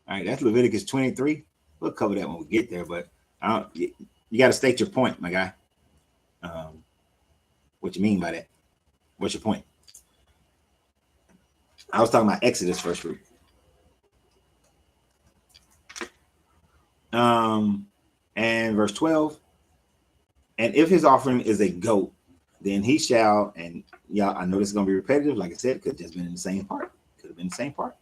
All right, that's Leviticus 23. We'll cover that when we get there, but you got to state your point, my guy. What you mean by that? What's your point? I was talking about Exodus first week. And verse 12. And if his offering is a goat, then he shall, and y'all, I know this is going to be repetitive. Like I said, it could have just been in the same part. Could have been the same part.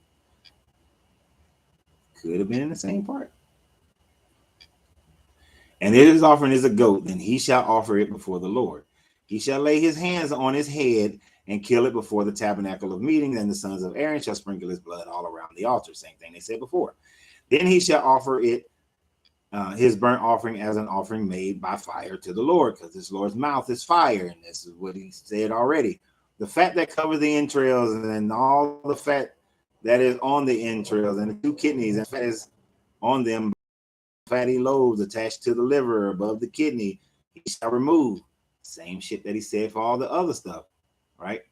And if his offering is a goat, then he shall offer it before the Lord. He shall lay his hands on his head and kill it before the tabernacle of meeting, and the sons of Aaron shall sprinkle his blood all around the altar. Same thing they said before. Then he shall offer it, his burnt offering, as an offering made by fire to the Lord, because this Lord's mouth is fire, and this is what he said already. The fat that covers the entrails, and then all the fat that is on the entrails, and the two kidneys, and fat is on them, fatty lobes attached to the liver above the kidney, he shall remove. Same shit that he said for all the other stuff, right?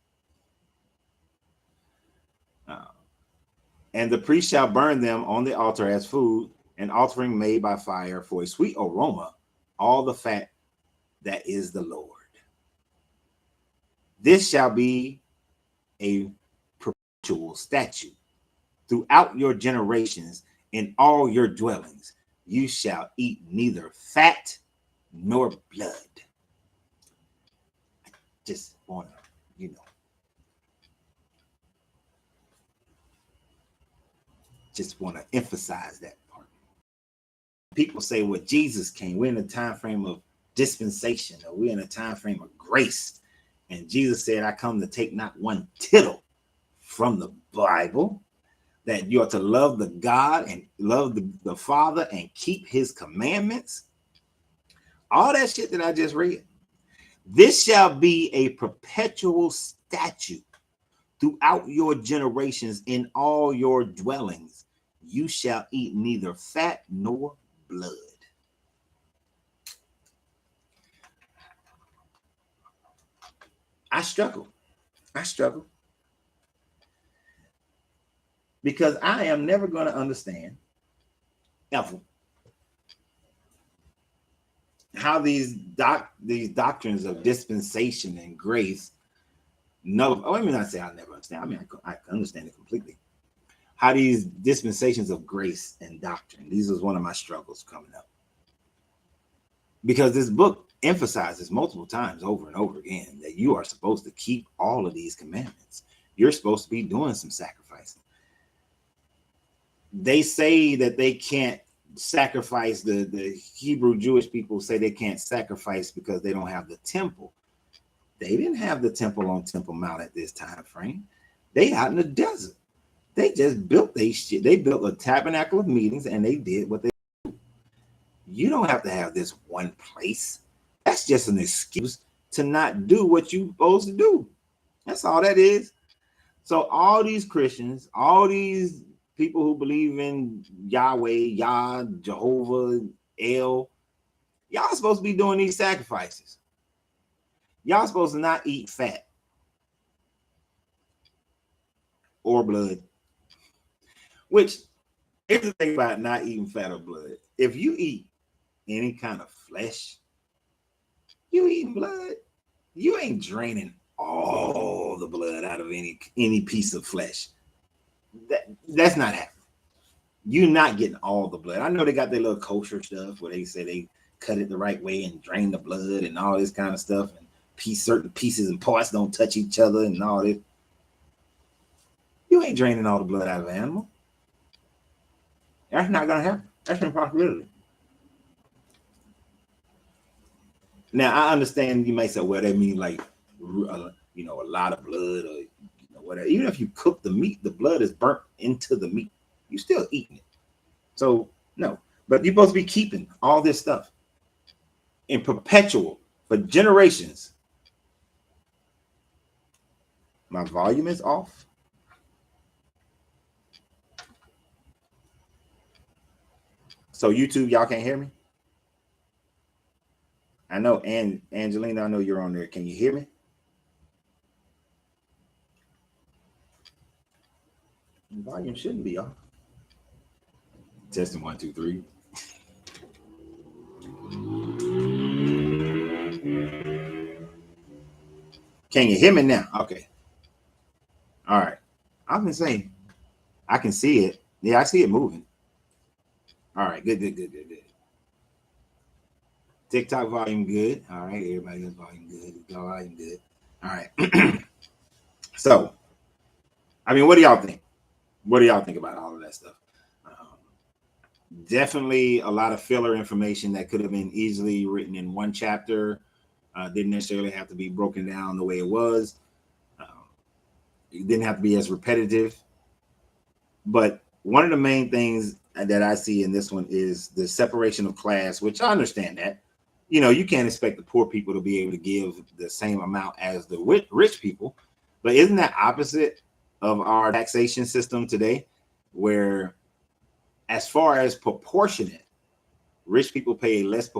And the priest shall burn them on the altar as food, an offering made by fire for a sweet aroma, all the fat that is the Lord. This shall be a perpetual statute throughout your generations in all your dwellings. You shall eat neither fat nor blood. I just want to, just want to emphasize that part. People say, well, Jesus came. We're in a time frame of dispensation, or we're in a time frame of grace. And Jesus said, I come to take not one tittle from the Bible, that you are to love the God and love the Father and keep his commandments. All that shit that I just read. This shall be a perpetual statute throughout your generations in all your dwellings. You shall eat neither fat nor blood. I struggle. Because I am never going to understand ever how these doctrines of dispensation and grace let me not say I never understand. I mean, I understand it completely. How these dispensations of grace and doctrine, these is one of my struggles coming up. Because this book emphasizes multiple times over and over again that you are supposed to keep all of these commandments. You're supposed to be doing some sacrificing. They say that they can't sacrifice, the Hebrew Jewish people say they can't sacrifice because they don't have the temple. They didn't have the temple on Temple Mount at this time frame. They out in the desert. They just built shit. They built a tabernacle of meetings and they did what they do. You don't have to have this one place. That's just an excuse to not do what you're supposed to do. That's all that is. So all these Christians, all these people who believe in Yahweh, Yah, Jehovah, El, y'all supposed to be doing these sacrifices. Y'all supposed to not eat fat or blood. Which, here's the thing about not eating fat or blood. If you eat any kind of flesh, you eating blood, you ain't draining all the blood out of any piece of flesh. That's not happening. You're not getting all the blood. I know they got their little kosher stuff where they say they cut it the right way and drain the blood and all this kind of stuff, and certain pieces and parts don't touch each other and all this. You ain't draining all the blood out of an animal. That's not gonna happen. That's an impossibility. Now I understand you may say, well, that means like a lot of blood or whatever. Even if you cook the meat, the blood is burnt into the meat. You're still eating it. So no, but you're supposed to be keeping all this stuff in perpetual for generations. My volume is off. So YouTube, y'all can't hear me? I know, and Angelina, I know you're on there. Can you hear me? The volume shouldn't be off. Testing 1, 2, 3. Can you hear me now? Okay. All right. I've been saying I can see it. Yeah, I see it moving. All right. Good. TikTok volume good. All right. Everybody else volume good. Volume good. All right. So, I mean, what do y'all think? What do y'all think about all of that stuff? Definitely a lot of filler information that could have been easily written in one chapter. Didn't necessarily have to be broken down the way it was. It didn't have to be as repetitive. But one of the main things that I see in this one is the separation of class, which I understand that. You can't expect the poor people to be able to give the same amount as the rich people. But isn't that opposite of our taxation system today, where as far as proportionate, rich people pay less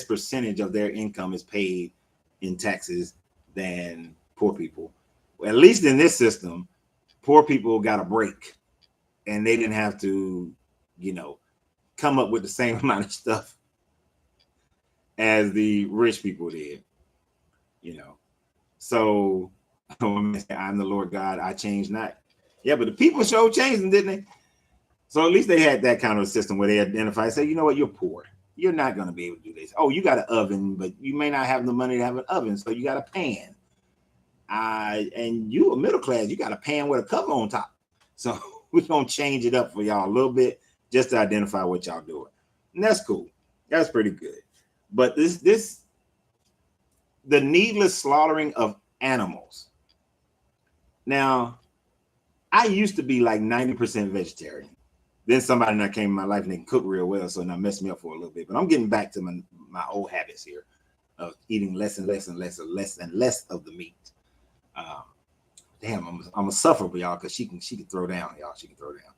percentage of their income is paid in taxes than poor people. At least in this system, poor people got a break. and they didn't have to, come up with the same amount of stuff as the rich people did, So I'm the Lord God, I change not. Yeah, but the people showed changing, didn't they? So at least they had that kind of a system where they identify, say, you know what, you're poor. You're not going to be able to do this. Oh, you got an oven, but you may not have the money to have an oven, so you got a pan. And you a middle class, you got a pan with a cover on top. So we're going to change it up for y'all a little bit just to identify what y'all doing. And that's cool. That's pretty good. But the needless slaughtering of animals. Now, I used to be like 90% vegetarian. Then somebody that came in my life and they can cook real well, so now messed me up for a little bit. But I'm getting back to my old habits here of eating less and less and less and less and less of the meat. Damn, I'm gonna suffer for y'all because she can throw down, y'all. She can throw down.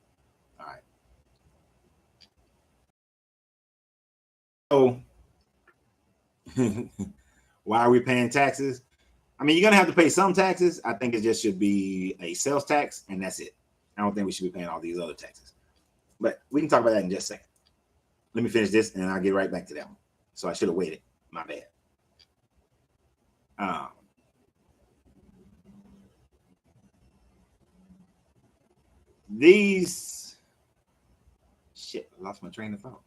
All right. So why are we paying taxes? I mean, you're gonna have to pay some taxes. I think it just should be a sales tax, and that's it. I don't think we should be paying all these other taxes. But we can talk about that in just a second. Let me finish this, and I'll get right back to that one. So I should have waited. My bad. I lost my train of thought.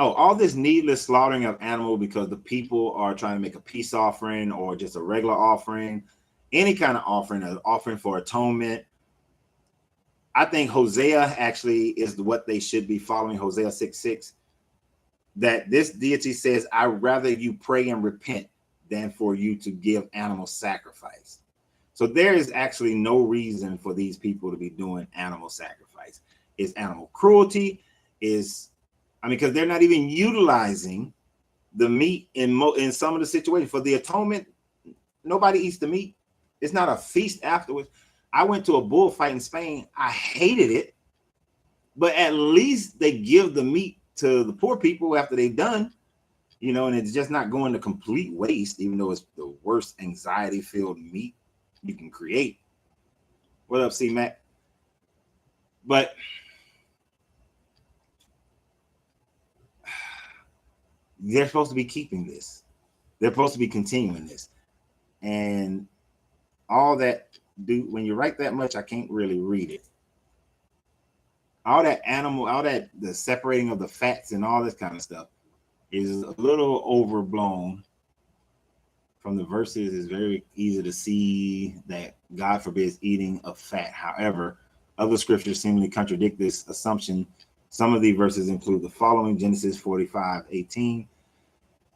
Oh, all this needless slaughtering of animal because the people are trying to make a peace offering or just a regular offering, any kind of offering, an offering for atonement. I think Hosea actually is what they should be following, Hosea 6:6, that this deity says, I'd rather you pray and repent than for you to give animal sacrifice. So there is actually no reason for these people to be doing animal sacrifice. It's animal cruelty, because they're not even utilizing the meat in some of the situations. For the atonement, nobody eats the meat. It's not a feast afterwards. I went to a bullfight in Spain. I hated it, but at least they give the meat to the poor people after they've done, and it's just not going to complete waste, even though it's the worst anxiety-filled meat you can create. What up, C-Mac? But they're supposed to be keeping this. They're supposed to be continuing this. And all that, when you write that much, I can't really read it. All that the separating of the fats and all this kind of stuff is a little overblown. From the verses, it's very easy to see that God forbids eating of fat. However, other scriptures seemingly contradict this assumption. Some of the verses include the following: Genesis 45:18,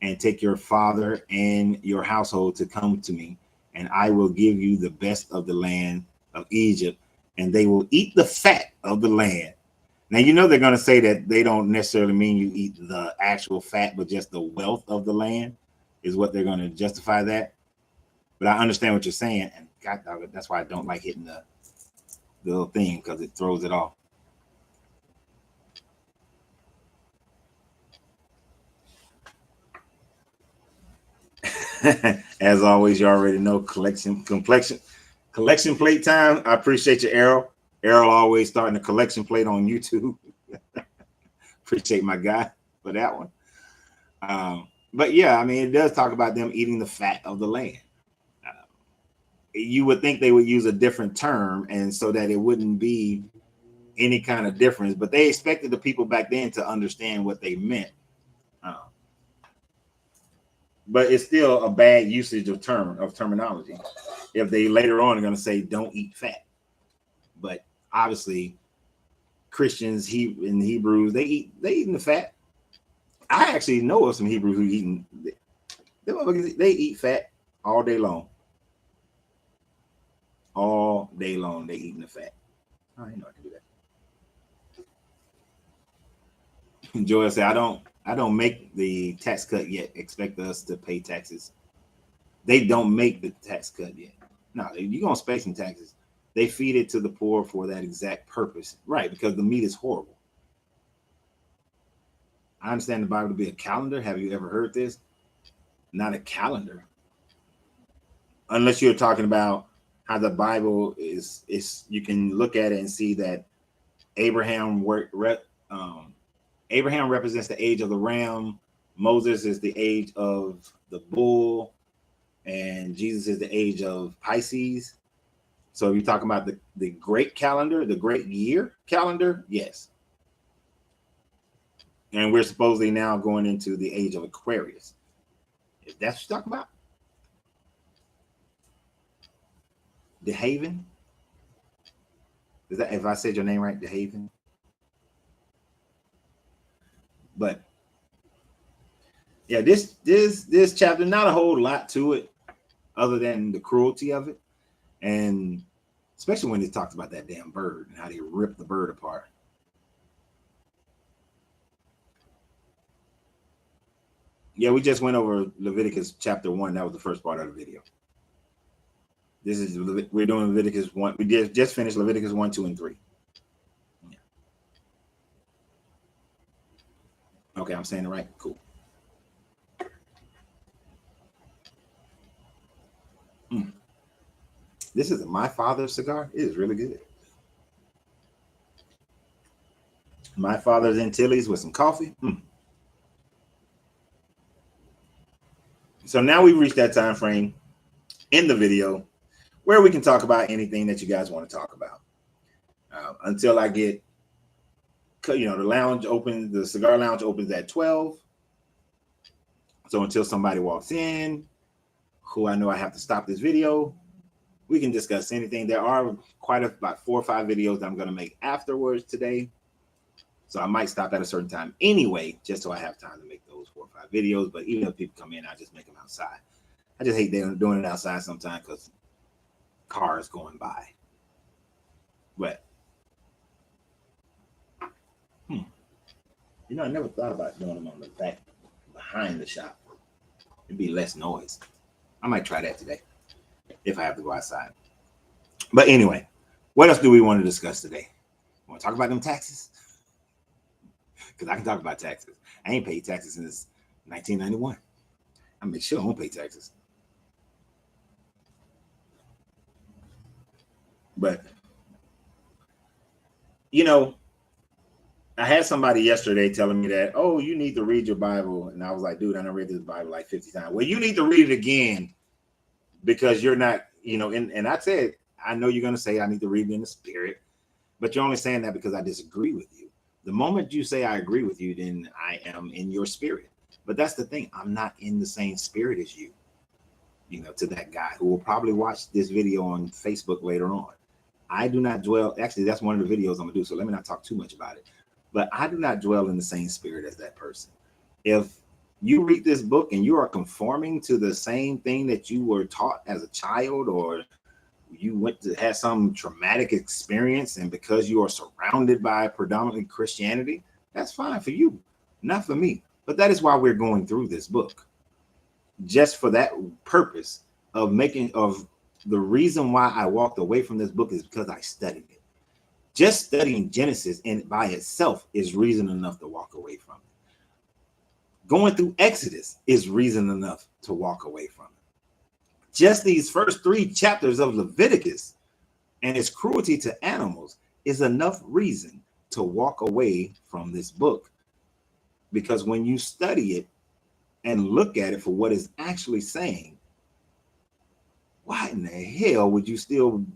and take your father and your household to come to me, and I will give you the best of the land of Egypt, and they will eat the fat of the land. Now, they're going to say that they don't necessarily mean you eat the actual fat, but just the wealth of the land is what they're going to justify that. But I understand what you're saying, and God dog it, that's why I don't like hitting the little thing, because it throws it off. As always, you already know, collection plate time. I appreciate you, Errol. Errol always starting a collection plate on YouTube. Appreciate my guy for that one. But yeah, it does talk about them eating the fat of the land. You would think they would use a different term, and so that it wouldn't be any kind of difference, but they expected the people back then to understand what they meant. But it's still a bad usage of terminology if they later on are going to say don't eat fat. But obviously Christians, Hebrews, they eating the fat. I actually know of some Hebrews who they eat fat all day long. All day long they eating the fat. I know I can do that. Joel said, I don't make the tax cut yet. Expect us to pay taxes. They don't make the tax cut yet. No, you're gonna pay some taxes. They feed it to the poor for that exact purpose, right? Because the meat is horrible. I understand the Bible to be a calendar. Have you ever heard this? Not a calendar. Unless you're talking about how the Bible is you can look at it and see that Abraham Abraham represents the age of the ram. Moses is the age of the bull, and Jesus is the age of Pisces. So if you're talking about the great calendar, the great year calendar, yes. And we're supposedly now going into the age of Aquarius. If that's what you're talking about. DeHaven? Is that, if I said your name right, DeHaven? But yeah, this chapter, not a whole lot to it other than the cruelty of it. And especially when it talks about that damn bird and how they rip the bird apart. Yeah, we just went over Leviticus chapter 1. That was the first part of the video. This is, we're doing Leviticus 1. We just finished Leviticus 1, 2, and 3. Yeah. Okay, I'm saying it right. Cool. This is my father's cigar. It is really good. My father's Antilles with some coffee. So now we've reached that time frame in the video where we can talk about anything that you guys want to talk about. Until I get, the lounge opens, the cigar lounge opens at 12. So until somebody walks in, who I know I have to stop this video, we can discuss anything. There are about 4 or 5 videos that I'm going to make afterwards today. So I might stop at a certain time anyway, just so I have time to make those 4 or 5 videos. But even if people come in, I just make them outside. I just hate doing it outside sometimes because cars going by. But I never thought about doing them on the back behind the shop. It'd be less noise. I might try that today if I have to go outside. But anyway, what else do we want to discuss today? Want to talk about them taxes? Because I can talk about taxes. I ain't paid taxes since 1991. I make sure I don't pay taxes. But, I had somebody yesterday telling me that, oh, you need to read your Bible. And I was like, dude, I done read this Bible like 50 times. Well, you need to read it again because you're not, and I said, I know you're going to say I need to read it in the spirit, but you're only saying that because I disagree with you. The moment you say I agree with you, then I am in your spirit. But that's the thing. I'm not in the same spirit as you, to that guy who will probably watch this video on Facebook later on. I do not dwell. Actually, that's one of the videos I'm going to do. So let me not talk too much about it. But I do not dwell in the same spirit as that person. If you read this book and you are conforming to the same thing that you were taught as a child, or you went to have some traumatic experience, and because you are surrounded by predominantly Christianity, that's fine for you, not for me. But that is why we're going through this book, just for that purpose of the reason why I walked away from this book is because I studied it. Just studying Genesis by itself is reason enough to walk away from it. Going through Exodus is reason enough to walk away from it. Just these first 3 chapters of Leviticus and its cruelty to animals is enough reason to walk away from this book. Because when you study it and look at it for what it's actually saying, why in the hell would you still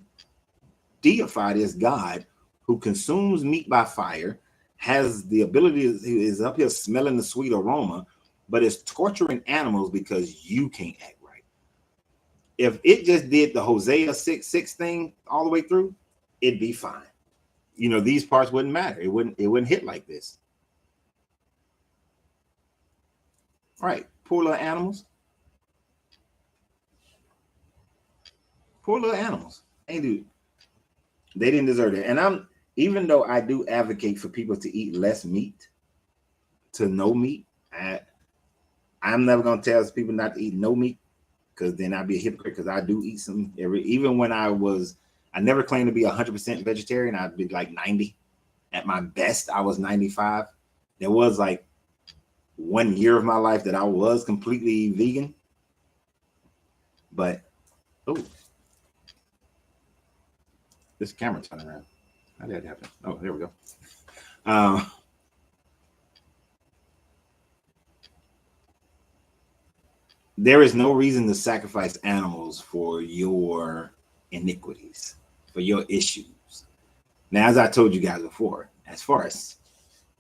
deify this God who consumes meat by fire, has the ability, is up here smelling the sweet aroma, but is torturing animals because you can't act right? If it just did the Hosea 6:6 thing all the way through, it'd be fine. These parts wouldn't matter. It wouldn't hit like this. All right, poor little animals. Poor little animals. They didn't deserve it. And even though I do advocate for people to eat less meat, to no meat, I'm never going to tell people not to eat no meat, because then I'd be a hypocrite, because I do eat some even when I never claimed to be 100% vegetarian. I'd be like 90. At my best, I was 95. There was like 1 year of my life that I was completely vegan. But, this camera turning around. How did that happen? Oh, there we go. Um, there is no reason to sacrifice animals for your iniquities, for your issues. Now, as I told you guys before, as far as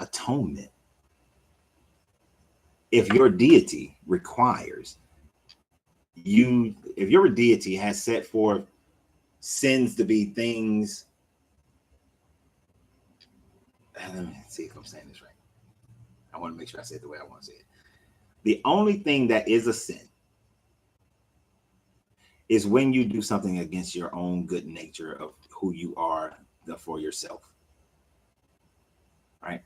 atonement, if your deity requires you, if your deity has set forth sins to be things, let me see if I'm saying this right. I want to make sure I say it the way I want to say it. The only thing that is a sin is when you do something against your own good nature of who you are for yourself. Right?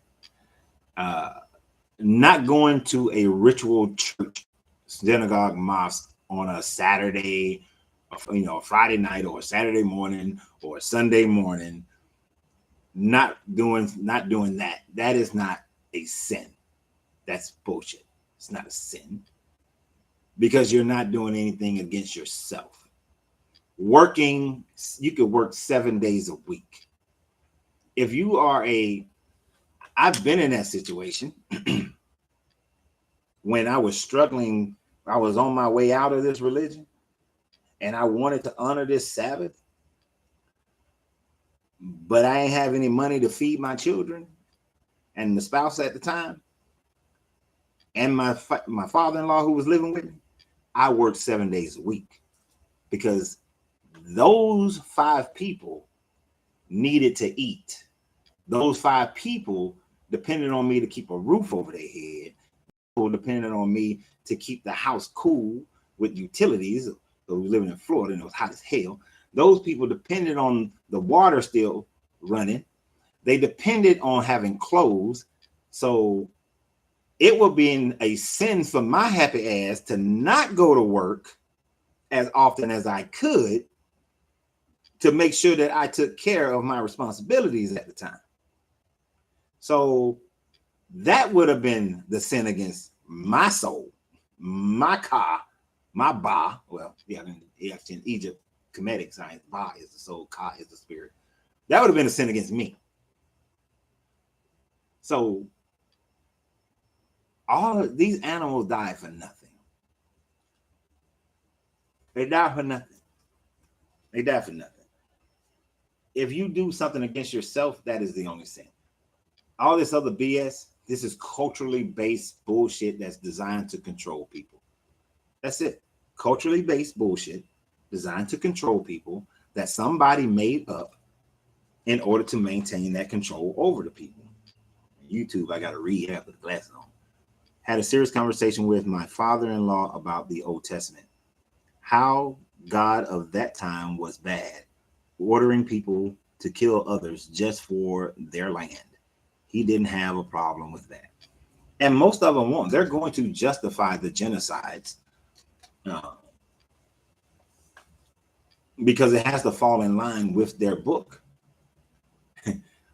Not going to a ritual church, synagogue, mosque on a Saturday, a Friday night or a Saturday morning or a Sunday morning, not doing that. That is not a sin. That's bullshit. It's not a sin because you're not doing anything against yourself. Working, you could work 7 days a week. If you are I've been in that situation when I was struggling, I was on my way out of this religion and I wanted to honor this Sabbath, but I ain't have any money to feed my children and the spouse at the time and my father-in-law who was living with me. I worked 7 days a week because those 5 people needed to eat. Those 5 people depended on me to keep a roof over their head, depended on me to keep the house cool with utilities. So we living in Florida and it was hot as hell. Those people depended on the water still running. They depended on having clothes. So it would be a sin for my happy ass to not go to work as often as I could to make sure that I took care of my responsibilities at the time. So that would have been the sin against my soul, my ka, my ba. Well, yeah, in Egypt, hermetic science, ba is the soul, ka is the spirit. That would have been a sin against me. So all of these animals died for nothing. They died for nothing. They died for nothing. If you do something against yourself, that is the only sin. All this other BS, this is culturally based bullshit that's designed to control people. That's it. Culturally based bullshit designed to control people that somebody made up in order to maintain that control over the people. YouTube, I got to read after the glasses on. Had a serious conversation with my father-in-law about the Old Testament. How God of that time was bad, ordering people to kill others just for their land. He didn't have a problem with that. And most of them won't. They're going to justify the genocides because it has to fall in line with their book.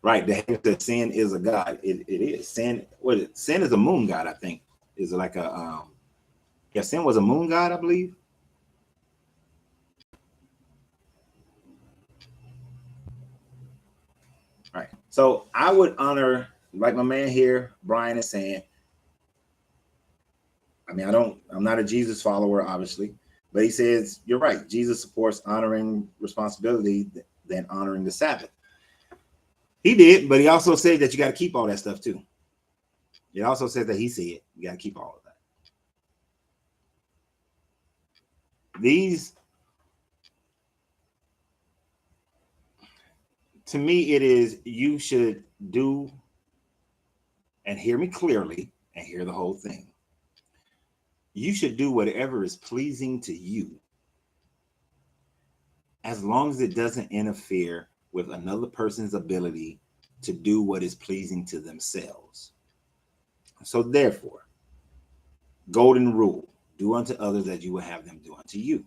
Right? The sin is a god. It is. Sin, what is it? Sin is a moon god, I think. Is it like a sin was a moon god, I believe. Right. So I would honor, like my man here, Brian, is saying. I mean, I'm not a Jesus follower, obviously, but he says, you're right. Jesus supports honoring responsibility than honoring the Sabbath. He did, but he also said that you got to keep all that stuff too. It also says that he said you got to keep all of that. These, to me, it is you should do, and hear me clearly and hear the whole thing. You should do whatever is pleasing to you, as long as it doesn't interfere with another person's ability to do what is pleasing to themselves. So therefore, golden rule, do unto others as you will have them do unto you.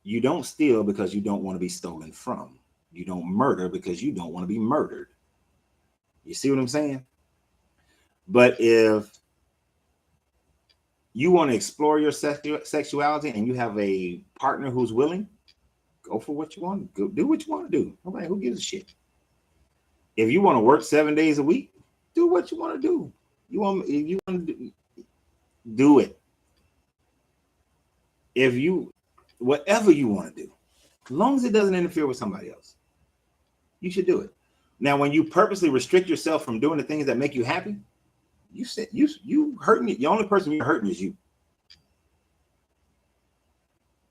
You don't steal because you don't want to be stolen from. You don't murder because you don't want to be murdered. You see what I'm saying? But if you want to explore your sexuality and you have a partner who's willing, Go for what you want. Go do what you want to do. Nobody who gives a shit. If you want to work 7 days a week, do what you want to do. If you want to do it. If you whatever you want to do, as long as it doesn't interfere with somebody else, you should do it. Now, when you purposely restrict yourself from doing the things that make you happy, you said you hurting it. The only person you're hurting is you.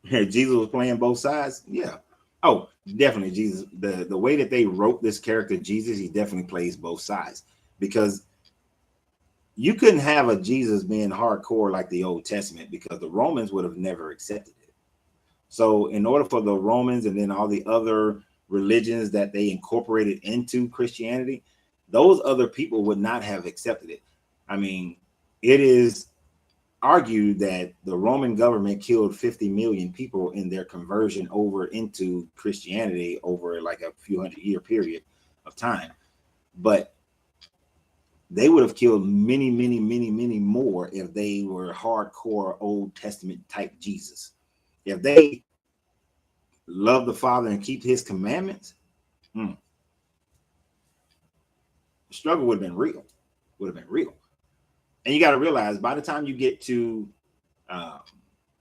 Jesus was playing both sides. Yeah. Oh, definitely. Jesus, the way that they wrote this character, Jesus, he definitely plays both sides, because you couldn't have a Jesus being hardcore like the Old Testament, because the Romans would have never accepted it. So in order for the Romans and then all the other religions that they incorporated into Christianity, those other people would not have accepted it. I mean, it is argued that the Roman government killed 50 million people in their conversion over into Christianity over like a few 100-year period of time. But they would have killed many, many, many, many more if they were hardcore Old Testament type Jesus. If they love the Father and keep his commandments, the struggle would have been real. And you got to realize, by the time you get to Theodosius,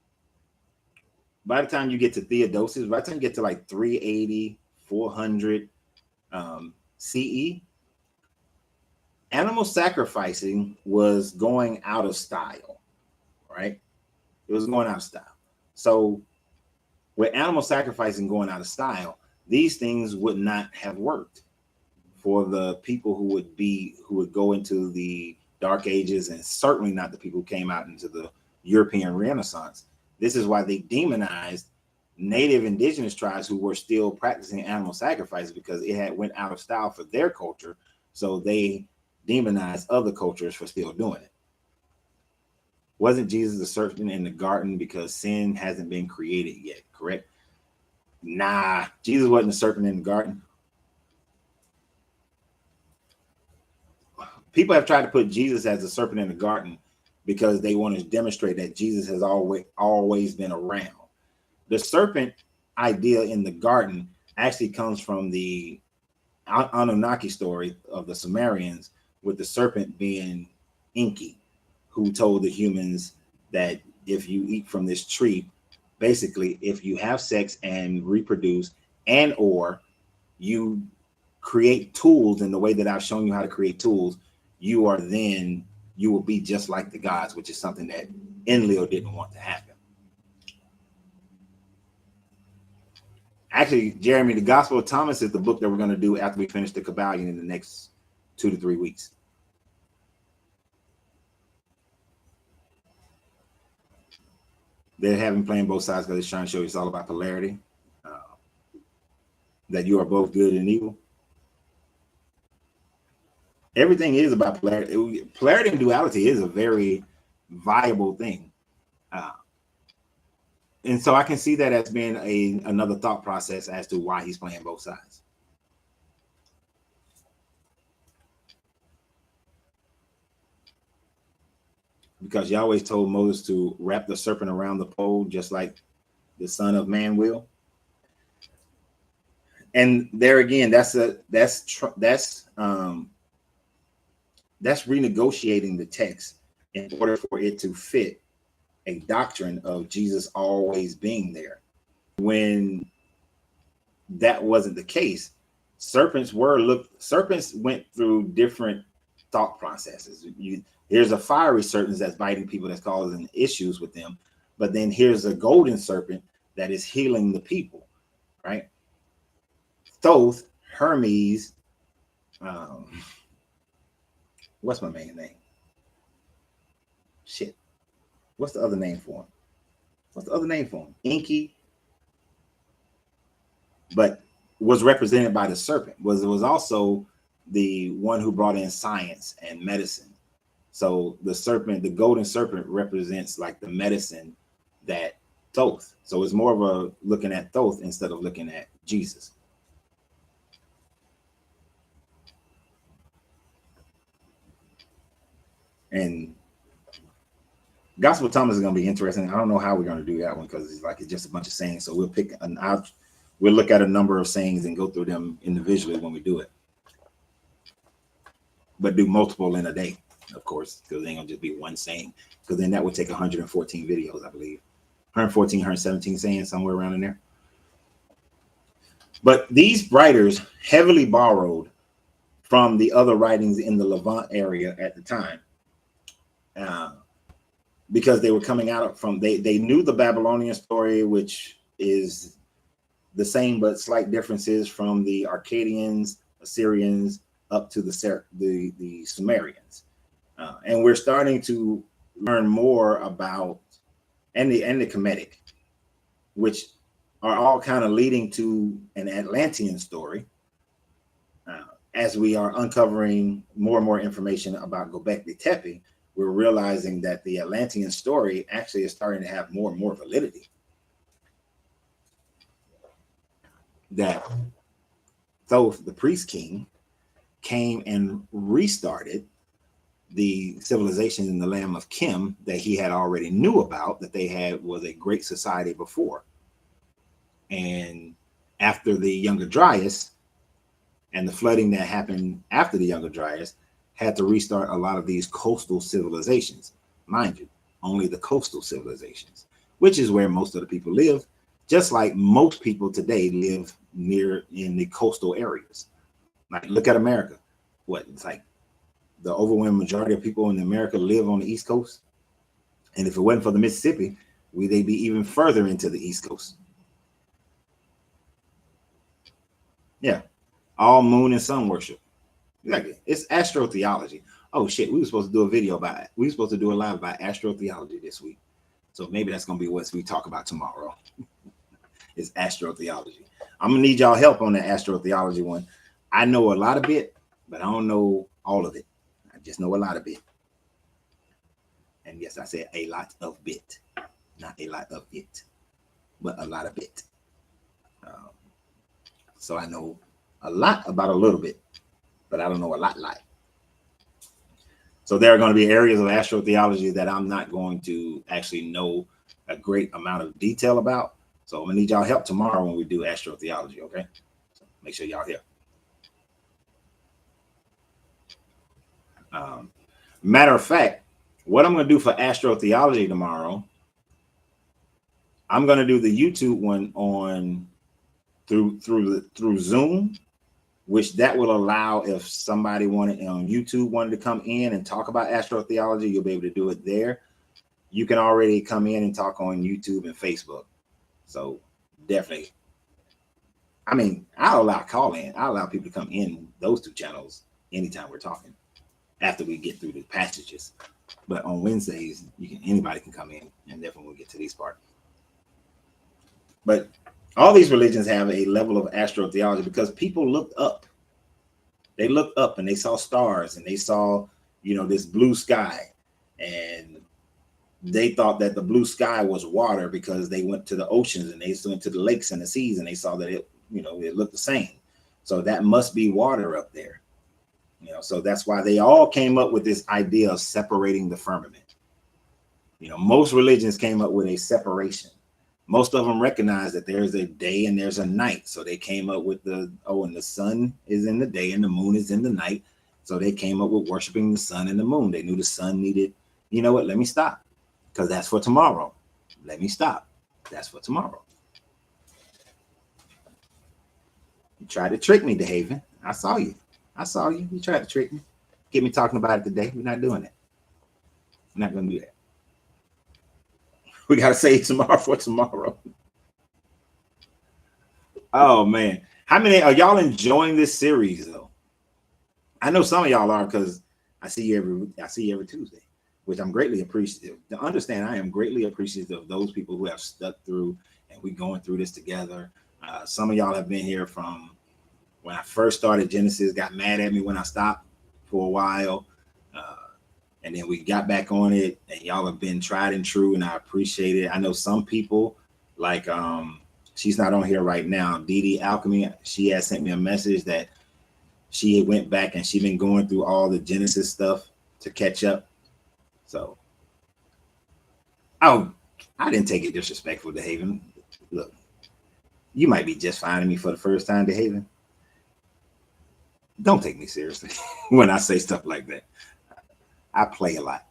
by the time you get to like 380, 400 CE, animal sacrificing was going out of style, right? It was going out of style. So with animal sacrificing going out of style, these things would not have worked for the people who would go into the Dark Ages, and certainly not the people who came out into the European Renaissance. This is why they demonized native indigenous tribes who were still practicing animal sacrifice, because it had went out of style for their culture. So they demonized other cultures for still doing it. Wasn't Jesus the serpent in the garden because sin hasn't been created yet? Correct? Nah, Jesus wasn't the serpent in the garden. People have tried to put Jesus as the serpent in the garden because they want to demonstrate that Jesus has always been around. The serpent idea in the garden actually comes from the Anunnaki story of the Sumerians, with the serpent being Enki, who told the humans that if you eat from this tree, basically, if you have sex and reproduce, and or you create tools in the way that I've shown you how to create tools, you will be just like the gods, which is something that Enlil didn't want to happen. Actually, Jeremy, the Gospel of Thomas is the book that we're going to do after we finish the Kabbalion in the next 2 to 3 weeks. They're having playing both sides because it's trying to show you it's all about polarity, that you are both good and evil. Everything is about polarity. Polarity and duality is a very viable thing. And so I can see that as being another thought process as to why he's playing both sides. Because Yahweh told Moses to wrap the serpent around the pole, just like the Son of Man will. And there again, that's renegotiating the text in order for it to fit a doctrine of Jesus always being there. When that wasn't the case, serpents went through different thought processes. Here's a fiery serpent that's biting people, that's causing issues with them, but then here's a golden serpent that is healing the people, right? Thoth, Hermes, what's my main name? Shit. What's the other name for him? Enki. But was represented by the serpent. Was also the one who brought in science and medicine. So the serpent, the golden serpent, represents like the medicine that Thoth. So it's more of a looking at Thoth instead of looking at Jesus. And Gospel of Thomas is going to be interesting. I don't know how we're going to do that one because it's just a bunch of sayings. So we'll pick we'll look at a number of sayings and go through them individually when we do it. But do multiple in a day, of course, because it ain't gonna just be one saying, because then that would take 114 videos, I believe. 114, 117 sayings, somewhere around in there. But these writers heavily borrowed from the other writings in the Levant area at the time, because they were coming out from, they knew the Babylonian story, which is the same but slight differences from the Akkadians, Assyrians, up to the Sumerians. And we're starting to learn more about, and the Kemetic, which are all kind of leading to an Atlantean story, as we are uncovering more and more information about Göbekli Tepe. We're realizing that the Atlantean story actually is starting to have more and more validity. That Thoth, the priest king, came and restarted the civilization in the land of Kim that he had already knew about, that they had was a great society before. And after the Younger Dryas and the flooding that happened after the Younger Dryas, had to restart a lot of these coastal civilizations. Mind you, only the coastal civilizations, which is where most of the people live, just like most people today live near in the coastal areas. Like, look at America. What, it's like the overwhelming majority of people in America live on the East Coast. And if it wasn't for the Mississippi, they'd be even further into the East Coast. Yeah, all moon and sun worship. Exactly. It's astrotheology. Oh shit, we were supposed to do a video about it. We were supposed to do a live about astrotheology this week. So maybe that's gonna be what we talk about tomorrow. It's astrotheology. I'm gonna need y'all help on the astrotheology one. I know a lot of it, but I don't know all of it. I just know a lot of it. And yes, I said a lot of bit, not a lot of it, but a lot of it. So I know a lot about a little bit, but I don't know a lot. So there are going to be areas of astrotheology that I'm not going to actually know a great amount of detail about. So I'm gonna need y'all help tomorrow when we do astrotheology, okay? So make sure y'all here. Matter of fact, what I'm gonna do for astrotheology tomorrow, I'm gonna do the YouTube one on through Zoom, which that will allow, if somebody wanted on YouTube wanted to come in and talk about astrotheology, you'll be able to do it there. You can already come in and talk on YouTube and Facebook. So definitely, I mean, I'll allow call in. I'll allow people to come in those two channels anytime we're talking after we get through the passages. But on Wednesdays, anybody can come in, and definitely we'll get to these parts. But all these religions have a level of astrotheology because people looked up. They looked up and they saw stars and they saw, this blue sky, and they thought that the blue sky was water because they went to the oceans and they went to the lakes and the seas and they saw that it looked the same. So that must be water up there. So that's why they all came up with this idea of separating the firmament. Most religions came up with a separation. Most of them recognize that there's a day and there's a night. So they came up with and the sun is in the day and the moon is in the night. So they came up with worshiping the sun and the moon. They knew the sun needed, let me stop, because that's for tomorrow. Let me stop. That's for tomorrow. You tried to trick me, DeHaven. I saw you. You tried to trick me. Get me talking about it today. We're not doing it. We're not going to do that. We got to save tomorrow for tomorrow. Oh, man. How many are y'all enjoying this series, though? I know some of y'all are, because I see you every Tuesday, which I'm greatly appreciative. To understand, I am greatly appreciative of those people who have stuck through, and we're going through this together. Some of y'all have been here from when I first started Genesis, got mad at me when I stopped for a while. And then we got back on it, and y'all have been tried and true, and I appreciate it. I know some people, like she's not on here right now, Dee Alchemy, she has sent me a message that she went back and she's been going through all the Genesis stuff to catch up. So, I didn't take it disrespectful to Haven. Look, You might be just finding me for the first time, DeHaven. Don't take me seriously when I say stuff like that. I play a lot.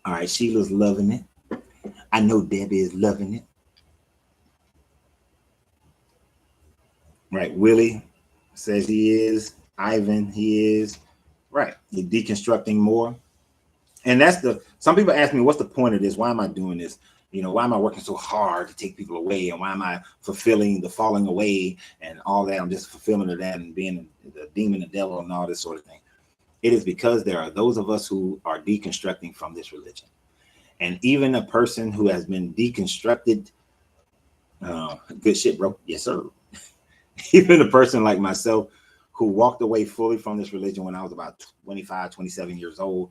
All right, Sheila's loving it. I know Debbie is loving it. Right, Willie says he is. Ivan, he is. Right, you're deconstructing more. And that's some people ask me, what's the point of this? Why am I doing this? You know, why am I working so hard to take people away? And why am I fulfilling the falling away and all that? I'm just fulfilling that and being the demon, the devil, and all this sort of thing. It is because there are those of us who are deconstructing from this religion. And even a person who has been deconstructed, good shit, bro. Yes, sir. Even a person like myself who walked away fully from this religion when I was about 25, 27 years old,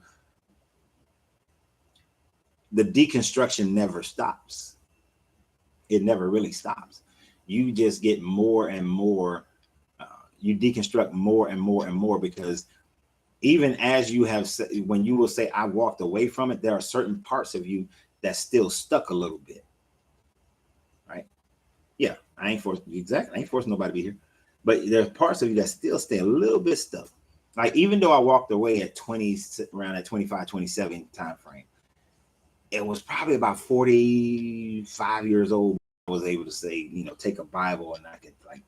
the deconstruction never stops. It never really stops. You just get more and more, you deconstruct more and more and more, because even as you have said, when you will say, I walked away from it, there are certain parts of you that's still stuck a little bit. Right? Yeah, I ain't forcing nobody to be here. But there's parts of you that still stay a little bit stuck. Like, even though I walked away at 20, around that 25, 27 time frame, it was probably about 45 years old. I was able to say, you know, take a Bible and I could like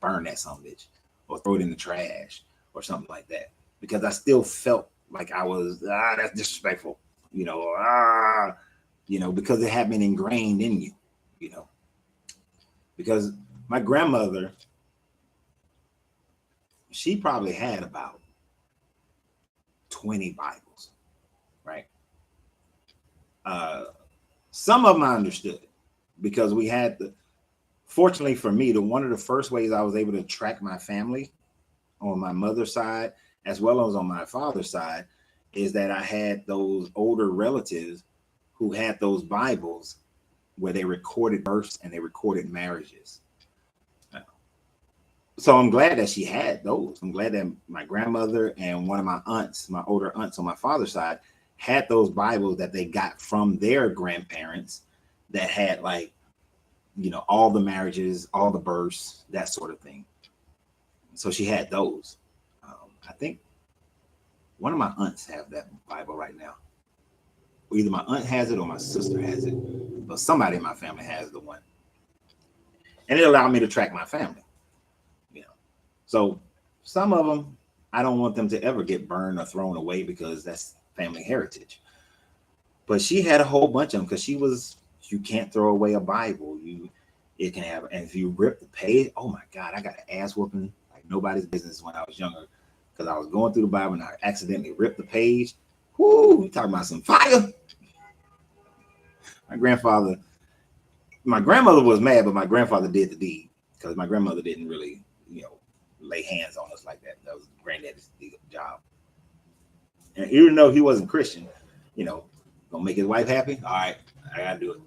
burn that son of a bitch or throw it in the trash or something like that. Because I still felt like I was, that's disrespectful, you know, because it had been ingrained in you, you know. Because my grandmother, she probably had about 20 Bibles, right? Some of them I understood because we had fortunately for me, one of the first ways I was able to track my family on my mother's side, as well as on my father's side, is that I had those older relatives who had those Bibles where they recorded births and they recorded marriages. So I'm glad that she had those. I'm glad that my grandmother and one of my aunts, my older aunts on my father's side, had those Bibles that they got from their grandparents that had, like, you know, all the marriages, all the births, that sort of thing. So she had those. I think one of my aunts have that Bible right now. Either my aunt has it or my sister has it, but somebody in my family has the one. And it allowed me to track my family, you know. So some of them, I don't want them to ever get burned or thrown away because that's family heritage. But she had a whole bunch of them because you can't throw away a Bible. It can have, and if you rip the page, oh my God, I got an ass whooping like nobody's business when I was younger because I was going through the Bible and I accidentally ripped the page. Whoo, you talking about some fire? My grandmother was mad, but my grandfather did the deed because my grandmother didn't really, you know, lay hands on us like that. That was granddaddy's job. And even though he wasn't Christian, you know, gonna make his wife happy. All right, I gotta do it.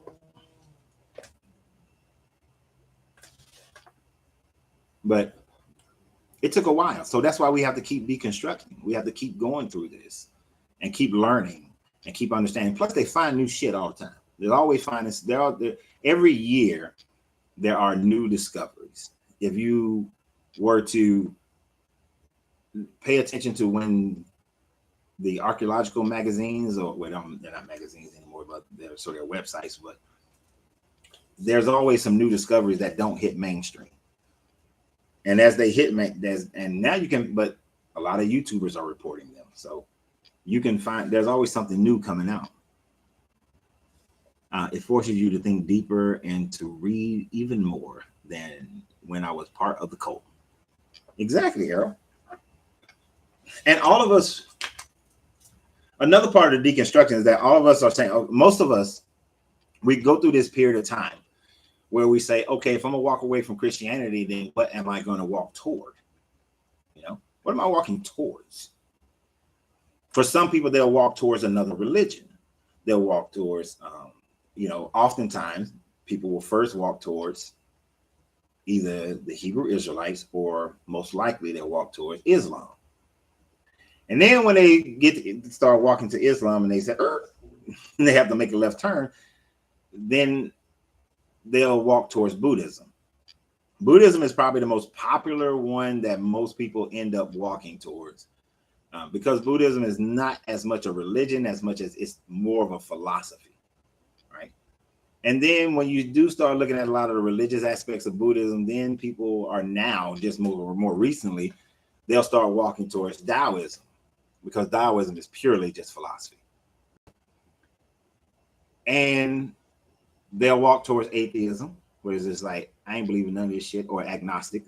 But it took a while. So that's why we have to keep deconstructing. We have to keep going through this and keep learning and keep understanding. Plus, they find new shit all the time. They're always finding every year there are new discoveries. If you were to pay attention to when the archaeological magazines, or they're not magazines anymore, but they're sort of websites, but there's always some new discoveries that don't hit mainstream. And as they hit, and now you can, but a lot of YouTubers are reporting them. So you can find, there's always something new coming out. It forces you to think deeper and to read even more than when I was part of the cult. Exactly, Errol. And all of us, another part of the deconstruction is that all of us are saying, most of us, we go through this period of time where we say, okay, if I'm gonna walk away from Christianity, then what am I going to walk toward? You know, what am I walking towards? For some people, they'll walk towards another religion. They'll walk towards, you know, oftentimes people will first walk towards either the Hebrew Israelites, or most likely they'll walk towards Islam. And then when they start walking to Islam and they say, and they have to make a left turn, then they'll walk towards Buddhism. Buddhism is probably the most popular one that most people end up walking towards, because Buddhism is not as much a religion as much as it's more of a philosophy, right? And then when you do start looking at a lot of the religious aspects of Buddhism, then people are now, just more recently, they'll start walking towards Taoism, because Taoism is purely just philosophy. And they'll walk towards atheism, where it's just like, I ain't believing none of this shit, or agnostic.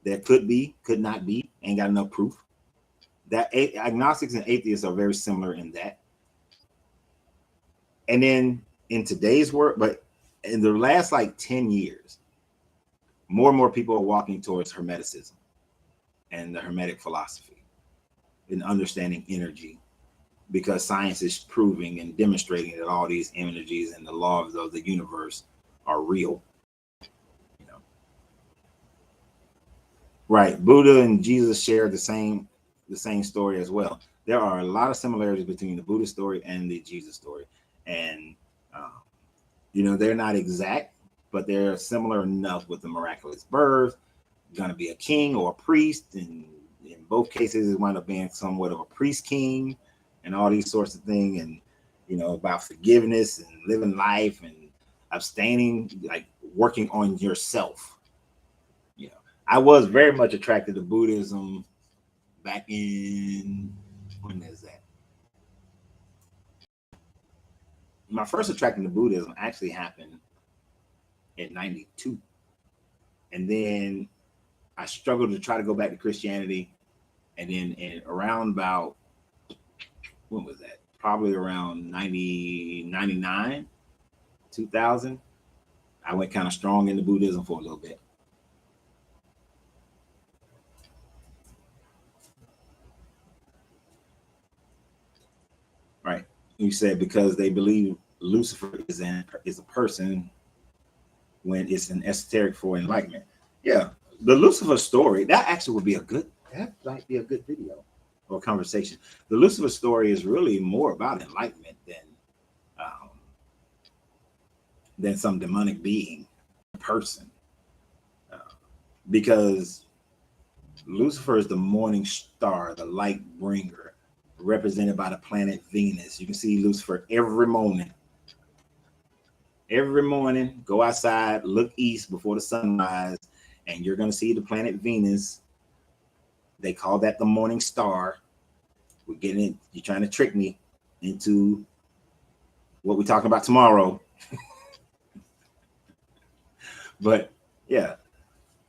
There could be, could not be, ain't got enough proof. That agnostics and atheists are very similar in that. And then in today's world, but in the last like 10 years, more and more people are walking towards hermeticism and the hermetic philosophy and understanding energy, because science is proving and demonstrating that all these energies and the laws of the universe are real. You know, right? Buddha and Jesus share the same story as well. There are a lot of similarities between the Buddha story and the Jesus story, and you know, they're not exact, but they're similar enough with the miraculous birth, going to be a king or a priest, and in both cases it wound up being somewhat of a priest king, and all these sorts of things, and you know, about forgiveness and living life and abstaining, like working on yourself. You know, I was very much attracted to Buddhism back in, when is that? My first attraction to Buddhism actually happened in 92. And then I struggled to try to go back to Christianity. And then around about, when was that? Probably around 99, 2000. I went kind of strong into Buddhism for a little bit. Right. You said because they believe Lucifer is a person, when it's an esoteric for enlightenment. Yeah, the Lucifer story, that actually would be that might be a good video or conversation. The Lucifer story is really more about enlightenment than some demonic being person, because Lucifer is the morning star, the light bringer, represented by the planet Venus. You can see Lucifer every morning. Every morning, go outside, look east before the sunrise, and you're going to see the planet Venus. They call that the morning star. We're getting it. You're trying to trick me into what we're talking about tomorrow. But yeah,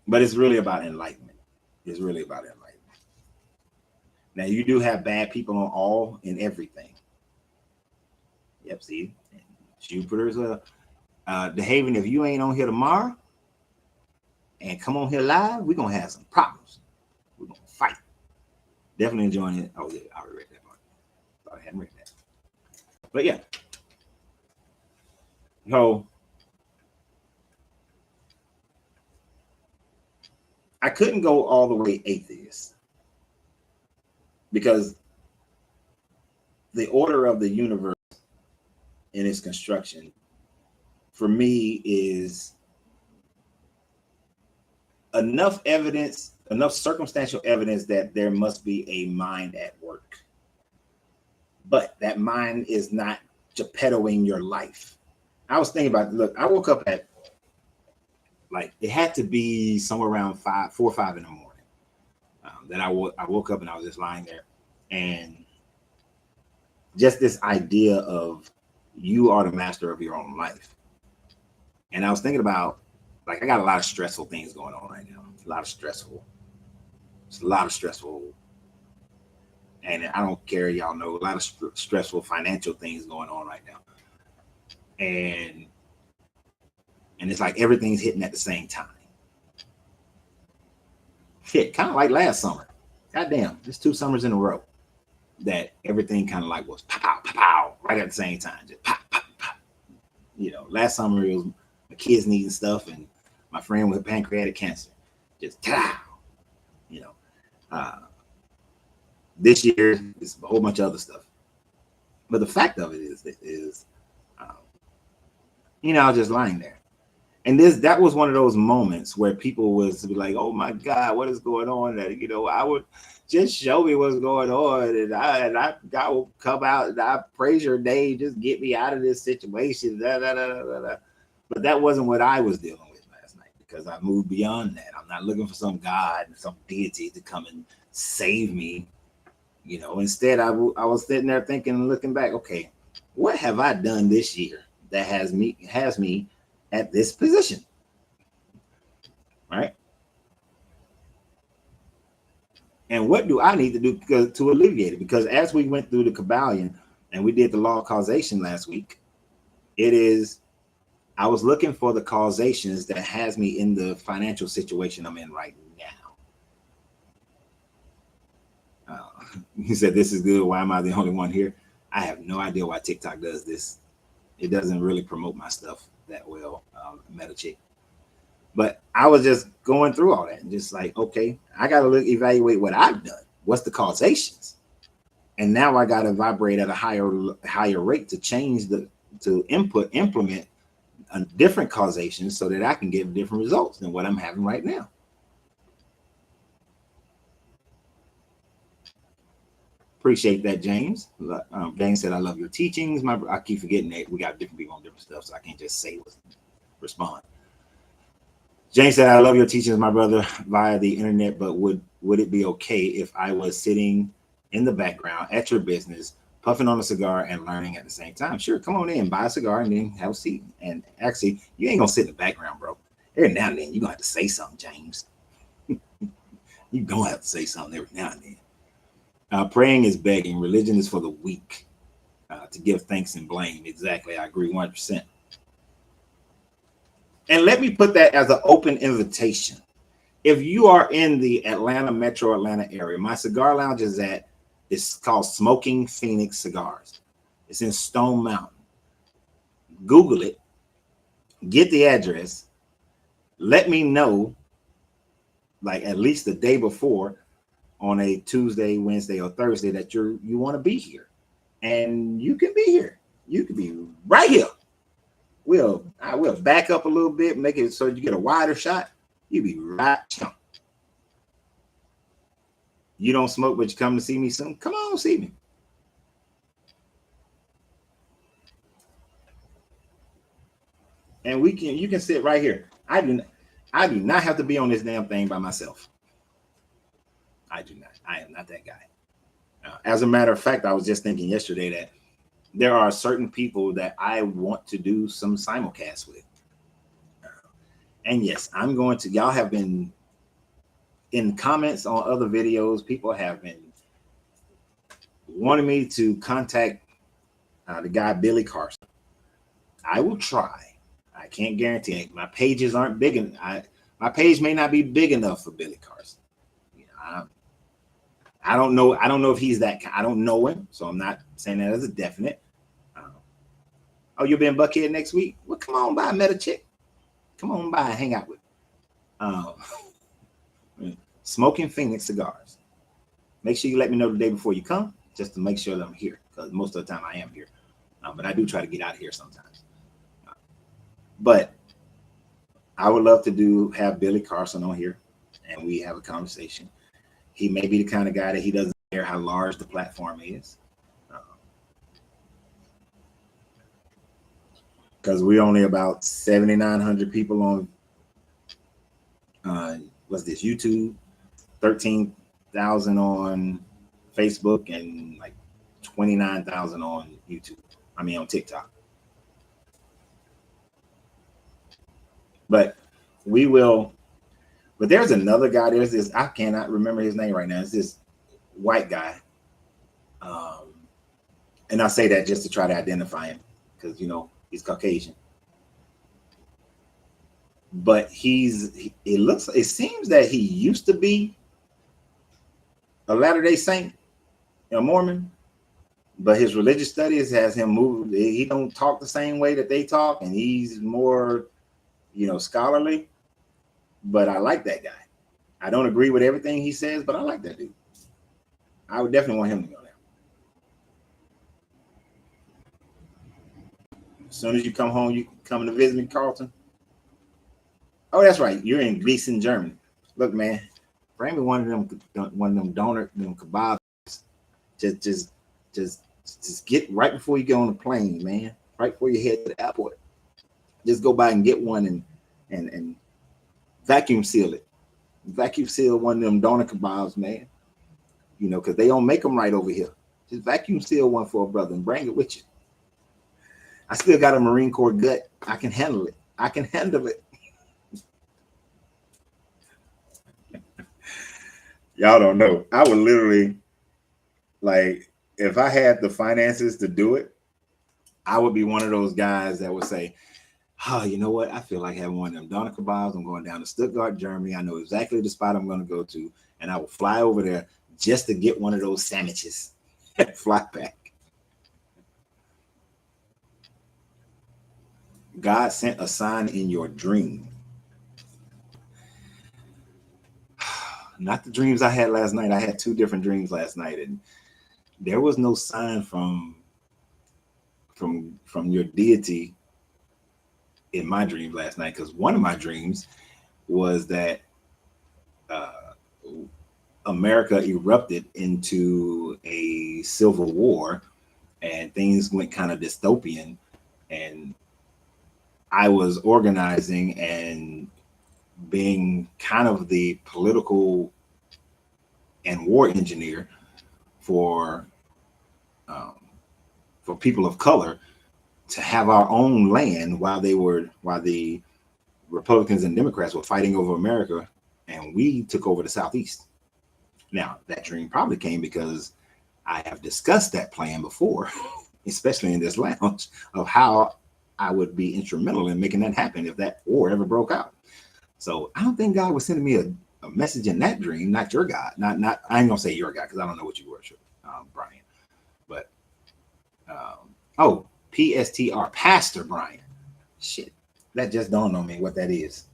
but it's really about enlightenment. It's really about enlightenment. Now, you do have bad people on all and everything. Yep, see, Jupiter's the Haven. If you ain't on here tomorrow and come on here live, we're going to have some problems. We're going to fight. Definitely enjoying it. Oh, yeah, I already read that part. Thought I hadn't read that. But yeah. So, I couldn't go all the way atheist, because the order of the universe in its construction, for me, is enough evidence, enough circumstantial evidence that there must be a mind at work. But that mind is not Geppettoing your life. I was thinking about, look, I woke up at, like, it had to be somewhere around 4 or 5 in the morning. That I woke up and I was just lying there, and just this idea of you are the master of your own life. And I was thinking about, like, I got a lot of stressful things going on right now. It's a lot of stressful, and I don't care, y'all know, a lot of stressful financial things going on right now. And it's like everything's hitting at the same time. Shit, kind of like last summer. Goddamn, there's 2 summers in a row that everything kind of like was pow, pow, pow, right at the same time. Just pop, pop, pop. You know, last summer it was my kids needing stuff and my friend with pancreatic cancer. Just ta. You know, this year is a whole bunch of other stuff. But the fact of it is you know, I was just lying there. And that was one of those moments where people was be like, "Oh my God, what is going on?" That I would just show me what's going on, and I will come out and I praise your name, just get me out of this situation. Da, da, da, da, da. But that wasn't what I was dealing with last night, because I moved beyond that. I'm not looking for some God, some deity to come and save me. Instead, I was sitting there thinking and looking back. Okay, what have I done this year that has me at this position, right? And what do I need to do to alleviate it? Because as we went through the Kabbalion and we did the law of causation last week, I was looking for the causations that has me in the financial situation I'm in right now. He said, "This is good. Why am I the only one here?" I have no idea why TikTok does this. It doesn't really promote my stuff that well, MetaChick. But I was just going through all that and just like, okay, I got to evaluate what I've done. What's the causations? And now I got to vibrate at a higher rate to implement a different causation so that I can get different results than what I'm having right now. Appreciate that, James. James said, "I love your teachings." I keep forgetting that we got different people on different stuff, so I can't just say respond. James said, "I love your teachings, my brother, via the internet, but would it be okay if I was sitting in the background at your business, puffing on a cigar and learning at the same time?" Sure, come on in, buy a cigar, and then have a seat. And actually, you ain't gonna sit in the background, bro. Every now and then, you're gonna have to say something, James. You're gonna have to say something every now and then. Praying is begging. Religion is for the weak. To give thanks and blame. Exactly, I agree 100%. And let me put that as an open invitation. If you are in the metro Atlanta area, my cigar lounge it's called Smoking Phoenix Cigars. It's in Stone Mountain. Google it, get the address, let me know, like at least the day before on a Tuesday, Wednesday, or Thursday that you want to be here. And you can be here. You can be right here. I will back up a little bit, make it so you get a wider shot. You be right here. You don't smoke, but you come to see me soon. Come on, see me. And you can sit right here. I do not have to be on this damn thing by myself. I do not. I am not that guy. As a matter of fact, I was just thinking yesterday that there are certain people that I want to do some simulcast with. And yes, y'all have been in comments on other videos. People have been wanting me to contact the guy, Billy CarSpa. I will try. I can't guarantee it. My pages aren't big enough. My page may not be big enough for Billy CarSpa. I don't know. I don't know if he's that. I don't know him, so I'm not saying that as a definite. Oh, you'll be in Buckhead next week? Well, come on by, MetaChick. Come on by, hang out with. Smoking Phoenix Cigars. Make sure you let me know the day before you come, just to make sure that I'm here, because most of the time I am here. But I do try to get out of here sometimes. But I would love to have Billy Carson on here, and we have a conversation. He may be the kind of guy that he doesn't care how large the platform is, because we're only about 7,900 people on what's this, YouTube, 13,000 on Facebook, and like 29,000 on YouTube. I mean, on TikTok. But there's another guy. There's this, I cannot remember his name right now. It's this white guy. And I say that just to try to identify him, because, he's Caucasian. But it seems that he used to be a Latter-day Saint, a Mormon, but his religious studies has him moved. He don't talk the same way that they talk, and he's more, scholarly. But I like that guy. I don't agree with everything he says, but I like that dude. I would definitely want him to go there. As soon as you come home, you coming to visit me, Carlton? Oh, that's right. You're in Gießen, Germany. Look, man, bring me one of them donor, them kebabs. Just get right before you get on the plane, man. Right before you head to the airport. Just go by and get one and vacuum seal it. Vacuum seal one of them doner kebabs, man. You know, because they don't make them right over here. Just vacuum seal one for a brother and bring it with you. I still got a Marine Corps gut. I can handle it. I can handle it. Y'all don't know. I would literally, like, if I had the finances to do it, I would be one of those guys that would say, oh, you know what? I feel like having one of them doner kebabs. I'm going down to Stuttgart, Germany. I know exactly the spot I'm going to go to. And I will fly over there just to get one of those sandwiches and fly back. God sent a sign in your dream. Not the dreams I had last night. I had 2 different dreams last night, and there was no sign from your deity in my dream last night, because one of my dreams was that America erupted into a civil war and things went kind of dystopian, and I was organizing and being kind of the political and war engineer for people of color to have our own land while the Republicans and Democrats were fighting over America, and we took over the Southeast. Now, that dream probably came because I have discussed that plan before, especially in this lounge, of how I would be instrumental in making that happen if that war ever broke out. So I don't think God was sending me a message in that dream, not your God. Not I ain't gonna say your God because I don't know what you worship, Brian. But PSTR, Pastor Brian. Shit, that just dawned on me what that is.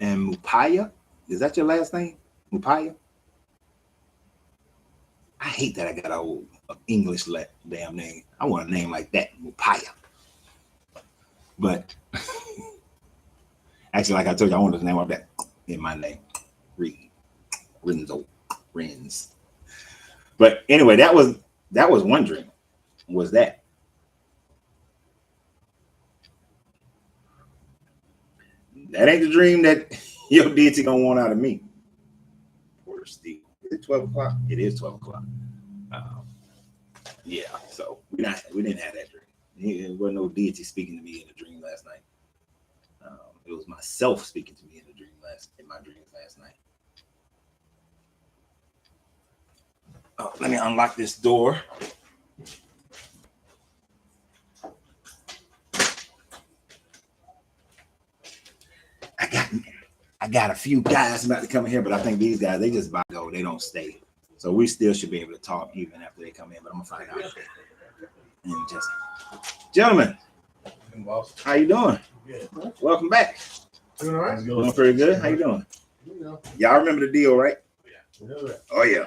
And Mupaya, is that your last name? Mupaya? I hate that I got an old English damn name. I want a name like that, Mupaya. But actually, like I told you, I wanted to name up that in my name. Larenzo, Renz. But anyway, that was one dream. Was that? That ain't the dream that your deity gonna want out of me. Poor Steve. Is it 12 o'clock? It is 12 o'clock. Yeah, so we didn't have that dream. There was no deity speaking to me in a dream last night. It was myself speaking to me in my dreams last night. Oh, let me unlock this door. I got a few guys about to come in here, but I think these guys, they just about to go. They don't stay. So we still should be able to talk even after they come in, but I'm gonna find out. And just, gentlemen, how you doing? Good. Welcome back. Doing all right? Doing pretty good. How you doing? Y'all remember the deal, right? Yeah. Oh yeah.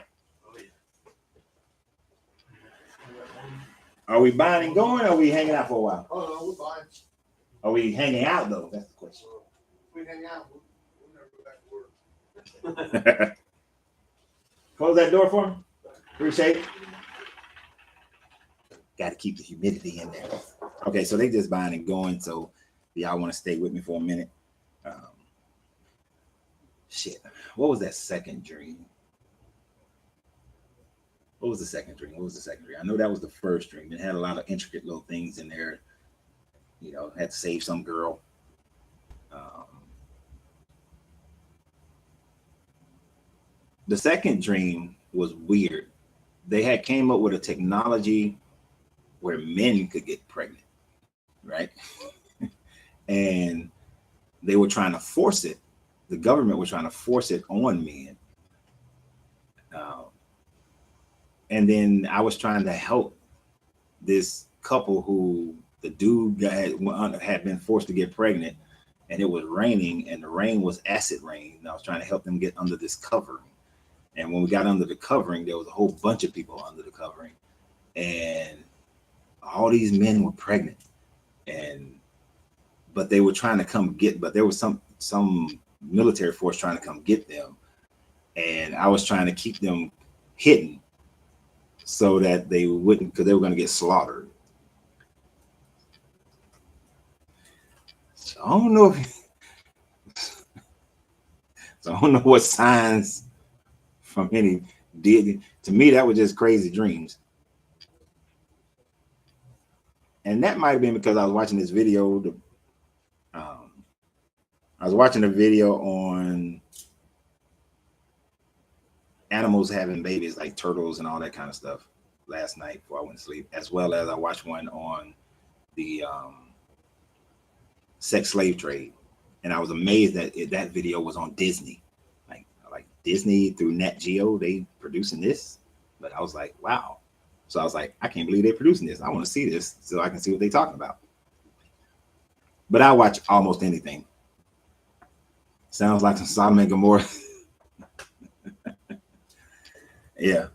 Are we buying and going, or are we hanging out for a while? Oh no, we're fine. Are we hanging out though? That's the question. If we hang out, we'll never go back to work. Close that door for me. Appreciate it. Got to keep the humidity in there. Okay, so they just buying and going. So y'all want to stay with me for a minute? Shit. What was that second dream? What was the second dream? I know that was the first dream. It had a lot of intricate little things in there. You know, had to save some girl. The second dream was weird. They had came up with a technology where men could get pregnant, right? And they were trying to force it. The government was trying to force it on men. And then I was trying to help this couple who the dude had been forced to get pregnant, and it was raining, and the rain was acid rain. And I was trying to help them get under this covering. And when we got under the covering, there was a whole bunch of people under the covering, and all these men were pregnant. And but they were trying to come get. But there was some military force trying to come get them, and I was trying to keep them hidden so that they wouldn't, because they were going to get slaughtered. So I don't know if, so I don't know what signs from any did. To me, that was just crazy dreams. And that might have been because I was watching this video. I was watching a video on animals having babies, like turtles and all that kind of stuff, last night before I went to sleep, as well as I watched one on the sex slave trade. And I was amazed that that video was on Disney. Like Disney through Nat Geo, they producing this. But I was like, wow. So I was like, I can't believe they're producing this. I want to see this so I can see what they're talking about. But I watch almost anything. Sounds like some Sodom and Gomorrah. Yeah.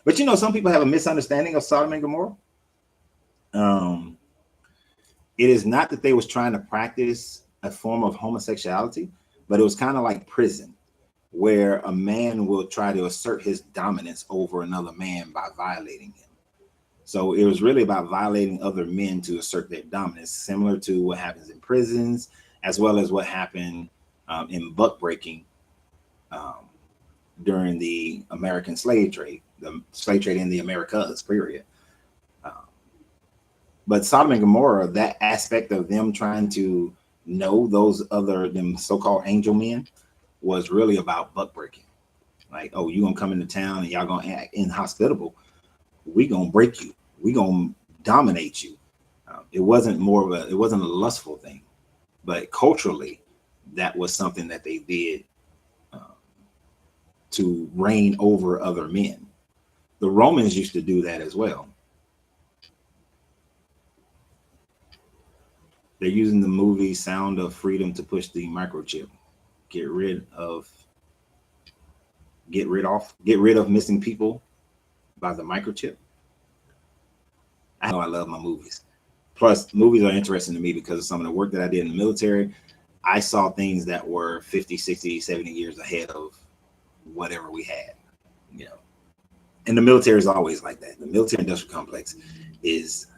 But you know, some people have a misunderstanding of Sodom and Gomorrah. It is not that they was trying to practice a form of homosexuality, but it was kind of like prison, where a man will try to assert his dominance over another man by violating him. So it was really about violating other men to assert their dominance, similar to what happens in prisons, as well as what happened in buck breaking during the American slave trade, the slave trade in the Americas, period. But Sodom and Gomorrah, that aspect of them trying to know those other, them so-called angel men, was really about buck breaking. Like, oh, you gonna come into town and y'all gonna act inhospitable. We gonna break you. We gonna dominate you. It wasn't it wasn't a lustful thing, but culturally, that was something that they did to reign over other men. The Romans used to do that as well. They're using the movie Sound of Freedom to push the microchip. Get rid of missing people by the microchip. I know I love my movies. Plus, movies are interesting to me because of some of the work that I did in the military. I saw things that were 50, 60, 70 years ahead of whatever we had, you know. And the military is always like that. The military industrial complex is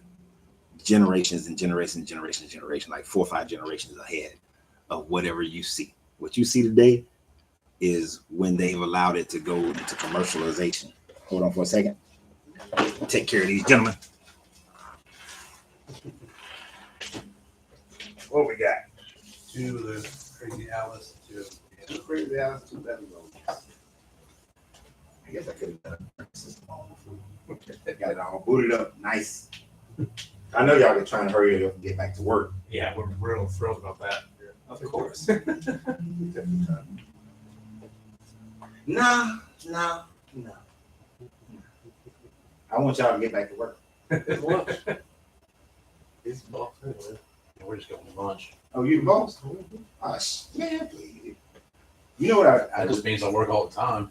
generations and generations, like 4 or 5 generations ahead of whatever you see. What you see today is when they've allowed it to go into commercialization. Hold on for a second. Take care of these gentlemen. What we got? 2 of the Crazy Alice, 2 Crazy Alice, 2 better rolls. I guess I could have done a system on the food. Got it all booted up, nice. I know y'all are trying to hurry up and get back to work. Yeah, we're real thrilled about that. Of course. No. I want y'all to get back to work. It's boss anyway. We're just going to lunch. Oh, you the boss? Man, please. You know what That just means I work all the time.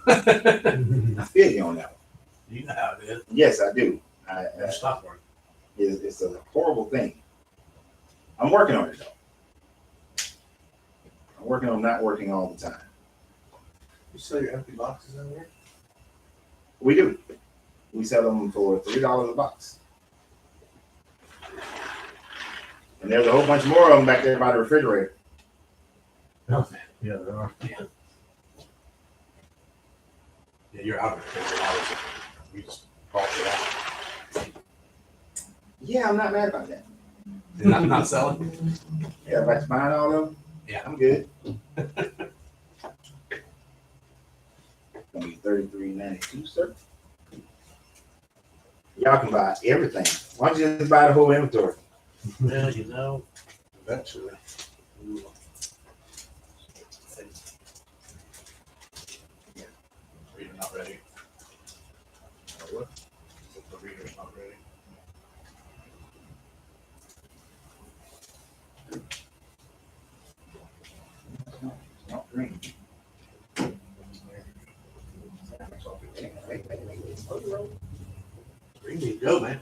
I feel you on that one. You know how it is. Yes, I do. Never stop working. It's a horrible thing. I'm working on it though. I'm working on not working all the time. You sell your empty boxes in here? We do. We sell them for $3 a box. And there's a whole bunch more of them back there by the refrigerator. Yeah, there are. Yeah, you're out of it. We just bought it out. Yeah, I'm not mad about that. Not selling? Yeah, if I find all of them, Yeah. I'm good. Gonna be $33.92, sir. Y'all can buy everything. Why don't you just buy the whole inventory? Well, you know, Eventually. reader not ready. What? The reader's not ready. It's not green. Green mean go, man.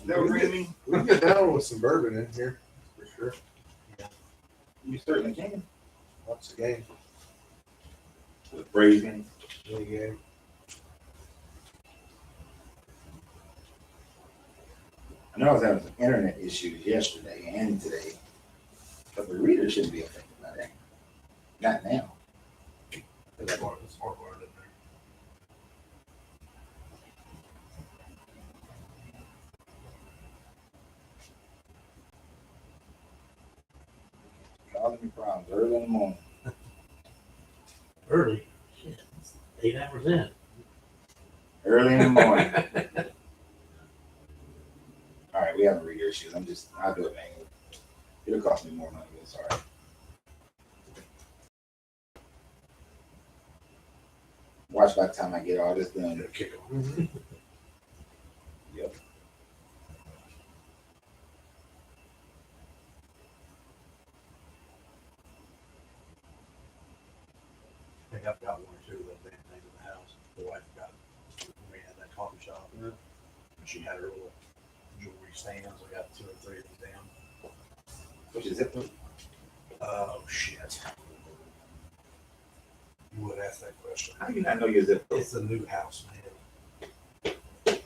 That was green. We can get down with some bourbon in here. Sure. You certainly can. What's the game? With Braves games. Any game? I know I was having some internet issues yesterday and today, but the reader shouldn't be affected by that. Not now. It's hard wired in there. Causing me problems early in the morning. Early. Shit, it's 8 hours in. Early in the morning. All right, we have a reader issue. I'll do it manually. It'll cost me more money, but it's all right. Watch by the time I get all this done. It'll kick them. Yep. I think I've got one or two of those damn things in the house. The wife got it when we had that coffee shop. Yeah. And she had her little jewelry stands. I got 2 or 3 of them down. Which is it? Oh, shit. You would ask that question. How do you not know your zip code? It's a new house, man.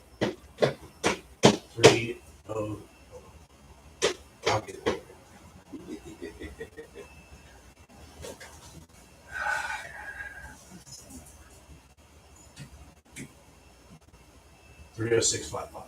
3 oh. I'll get it. Three 30655.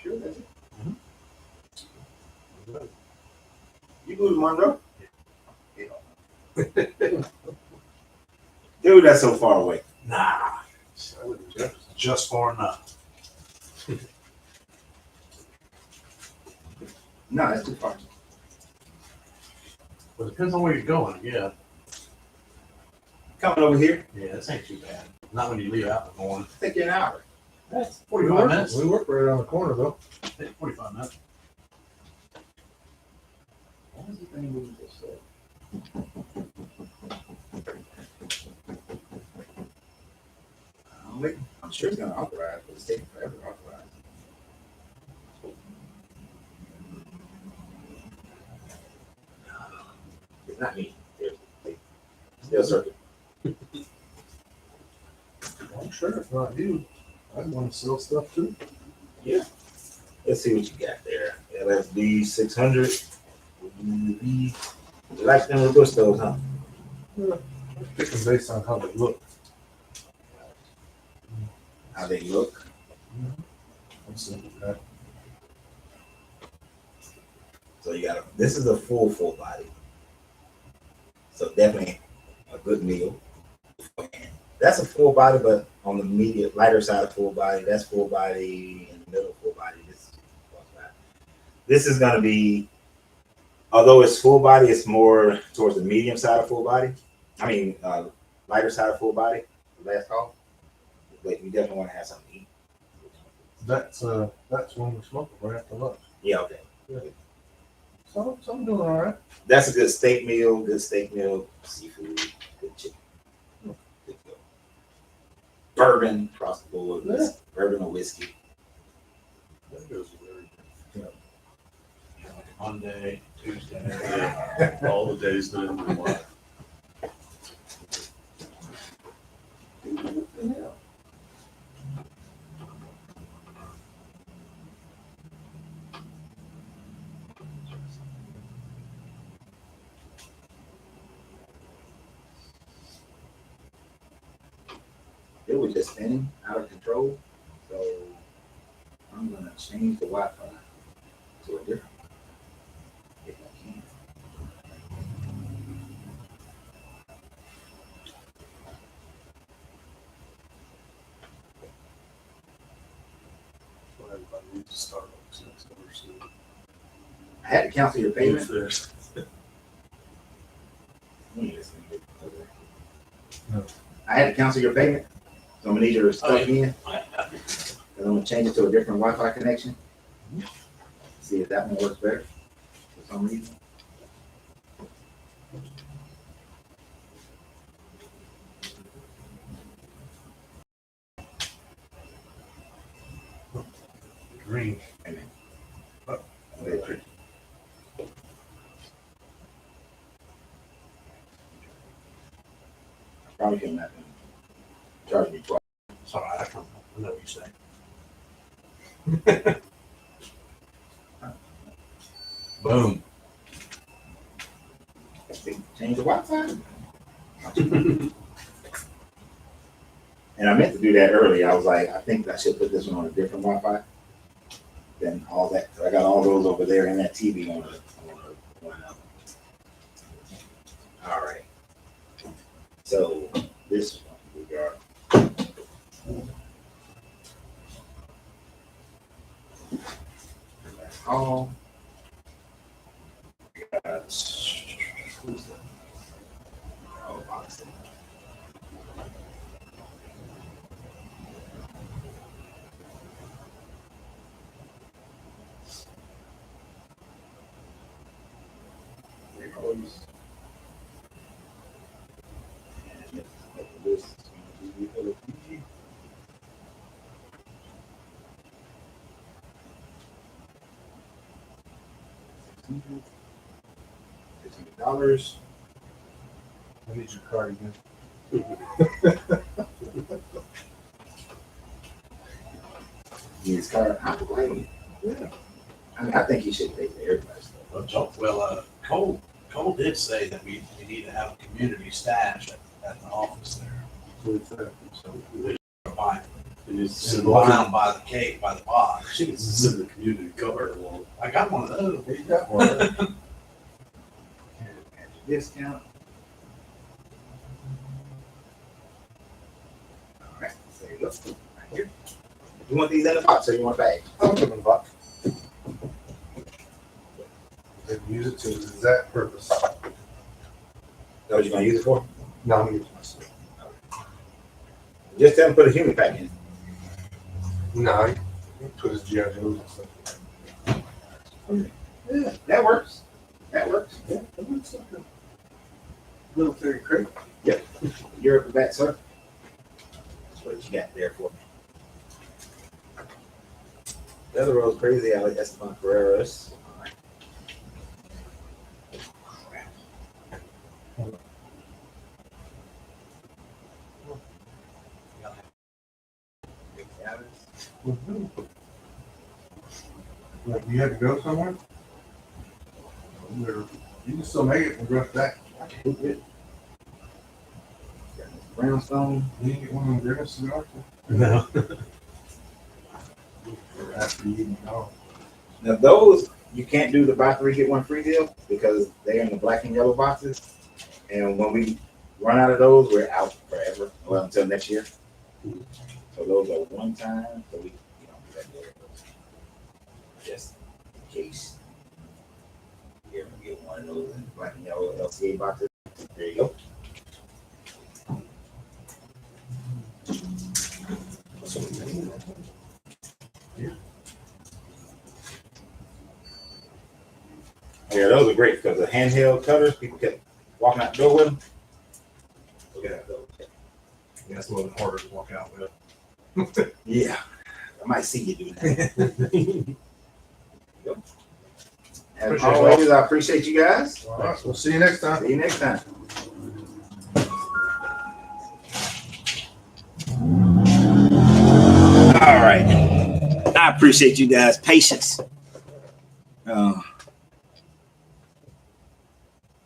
Sure, that's it. Mm-hmm. You moved to Monroe? Dude, that's so far away. Nah, just far enough. No, that's too far. Well, it depends on where you're going. Yeah, Coming over here, yeah, this ain't too bad. Not when you leave out in the morning. take you an hour. That's We 45 work, minutes. we work right around the corner though. 45 minutes. Why is this thing moving so slow? I'm sure it's gonna authorize, but it's taking forever to authorize. It's not me. Still circuit. I'm sure it's not you. I'd want to sell stuff too. Yeah. Let's see what you got there. LSD 600. You like them little stoves, huh? Yeah. I'm picking based on how they look. How they look. I'm simple with that. So you got this is a full body. So definitely a good meal. That's a full body, but on the medium, lighter side of full body. That's full body. In the middle, full body. This is going to be, although it's full body, it's more towards the medium side of full body. I mean, lighter side of full body. Last call. But you definitely want to have something to eat. That's when we smoke it right after lunch. Yeah, okay. So I'm doing all right. That's a good steak meal. Good steak meal. Seafood. Good chicken. Good to go. Bourbon across the board. Yeah. Bourbon or whiskey. That goes very good. Monday, Tuesday. All the days that in my life. It was just spinning out of control. So I'm gonna change the Wi-Fi to a different. If I can. Well, everybody needs Starbucks next door, so I had to cancel your payment. there's I had to cancel your payment. I'm gonna need you to stuff in. I- I'm gonna change it to a different Wi-Fi connection. See if that one works better for some reason. Green. Okay. Probably can not charge me twice. Sorry, I don't know. I know what you're saying. Boom. Change the Wi-Fi. And I meant to do that earlier. I was like, I think I should put this one on a different Wi-Fi than all that. So I got all those over there and that TV on one of them. All right. So this one we got. That's all. We got. Who's that? Oh, box. Records. And this is going to be for the PG. $15. I need your card again. His card. I don't blame him. Yeah. I mean, I think he should pay for everybody's stuff. Well, Cole did say that we need to have a community stash at the office there. What's that? So we should buy, And it's sit send around by the cake, by the box. the community card along. I got one of those. You got one. Discount. All right, so you look right here. You want these in the box or you want a bag? I'll put them in the box. Then use it to the exact purpose. Is that what you're gonna use it for? No, I'm gonna use it myself. Just tell him to put a human pack in. No, he put his G.I. Joes and stuff. Yeah, that works. That works. Yeah, that looks like a military crate. You're up to bat, sir. That's what you got there for me. The other road's crazy. I like Esteban Carreras. All right. Big Dallas. Like, do you have to go somewhere? Or you can still make it and rush back. Who did? Got this Brownstone. You can get one of them Grimace cigars. No. Or after you eat them all. Now those you can't do the buy three get one free deal because they're in the black and yellow boxes, and when we run out of those, we're out forever. Well, until next year. So those are one time. So we do that there. Just in case you ever get one of those in black and yellow LCA boxes. There you go. Yeah, those are great because the handheld cutters, people kept walking out the door with them. Look at those. Yeah, that's a little harder to walk out with. Yeah, I might see you do that. As Appreciate it. always, I appreciate you guys. All right, we'll see you next time. See you next time. All right. I appreciate you guys' patience.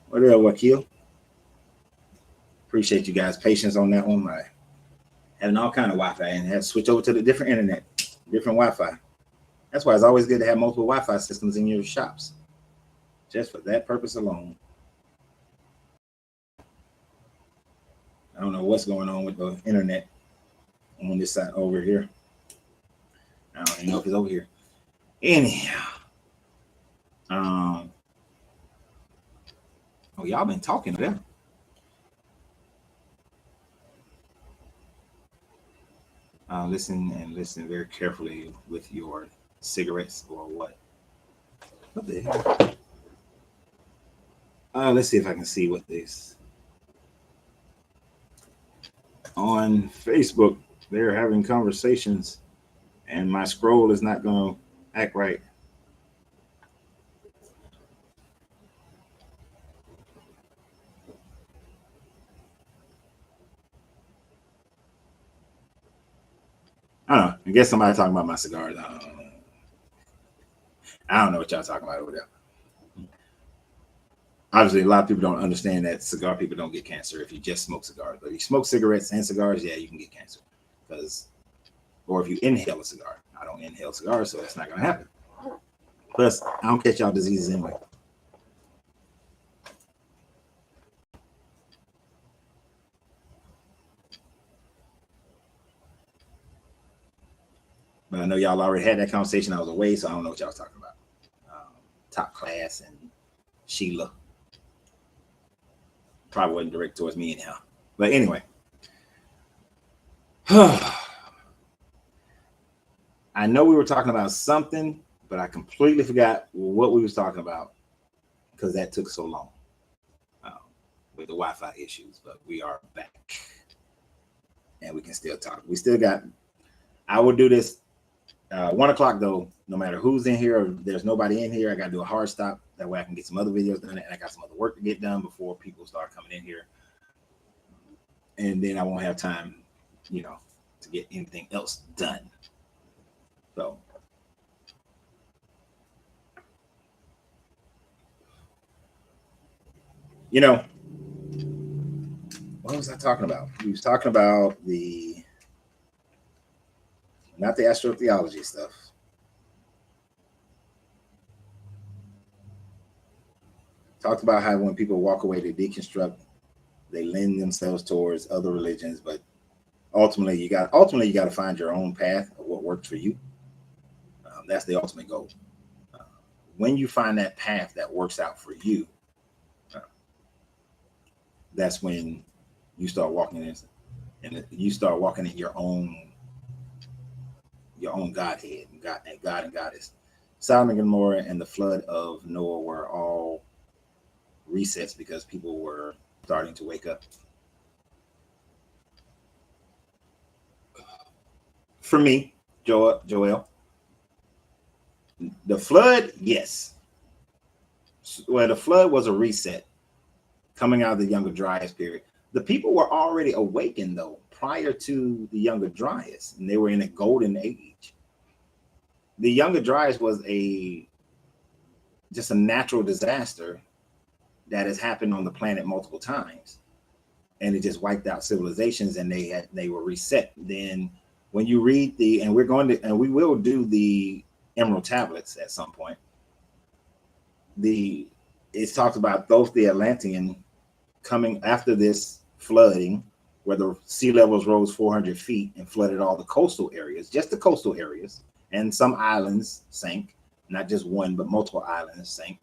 What else, Wakil? Appreciate you guys' patience on that one. I having all kind of Wi-Fi and had to switch over to the different internet, different Wi-Fi. That's why it's always good to have multiple Wi-Fi systems in your shops, just for that purpose alone. I don't know what's going on with the internet on this side over here. I don't even know if it's over here. Anyhow, oh, y'all been talking to them. Listen very carefully with your cigarettes or what. What the hell? Let's see if I can see what this. On Facebook, they're having conversations, and my scroll is not going to act right. I don't know. I guess somebody talking about my cigars. I don't know what y'all talking about over there. Obviously, a lot of people don't understand that cigar people don't get cancer if you just smoke cigars. But if you smoke cigarettes and cigars, yeah, you can get cancer. Or if you inhale a cigar. I don't inhale cigars, so that's not going to happen. Plus, I don't catch y'all diseases anyway. But I know y'all already had that conversation. I was away, so I don't know what y'all was talking about. Top Class and Sheila. Probably wasn't direct towards me anyhow. But anyway. I know we were talking about something, but I completely forgot what we was talking about because that took so long with the Wi-Fi issues. But we are back. And we can still talk. We still got, I will do this 1 o'clock though, no matter who's in here or there's nobody in here. I got to do a hard stop. That way I can get some other videos done and I got some other work to get done before people start coming in here. And then I won't have time, to get anything else done. So, what was I talking about? We was talking about not the astrotheology stuff. Talked about how when people walk away to deconstruct, they lend themselves towards other religions, but ultimately you got to find your own path of what works for you. That's the ultimate goal. When you find that path that works out for you, that's when you start walking in, and you start walking in your own Godhead, God and Goddess. Sodom and Gomorrah and the flood of Noah were all resets because people were starting to wake up. For me, Joel, the flood, yes. Well, the flood was a reset coming out of the Younger Dryas period. The people were already awakened, though, prior to the Younger Dryas, and they were in a golden age. The Younger Dryas was just a natural disaster that has happened on the planet multiple times, and it just wiped out civilizations, and they were reset. Then when you read we will do the Emerald Tablets at some point. It's talked about both the Atlantean coming after this flooding, where the sea levels rose 400 feet and flooded all the coastal areas, just the coastal areas, and some islands sank, not just one, but multiple islands sank.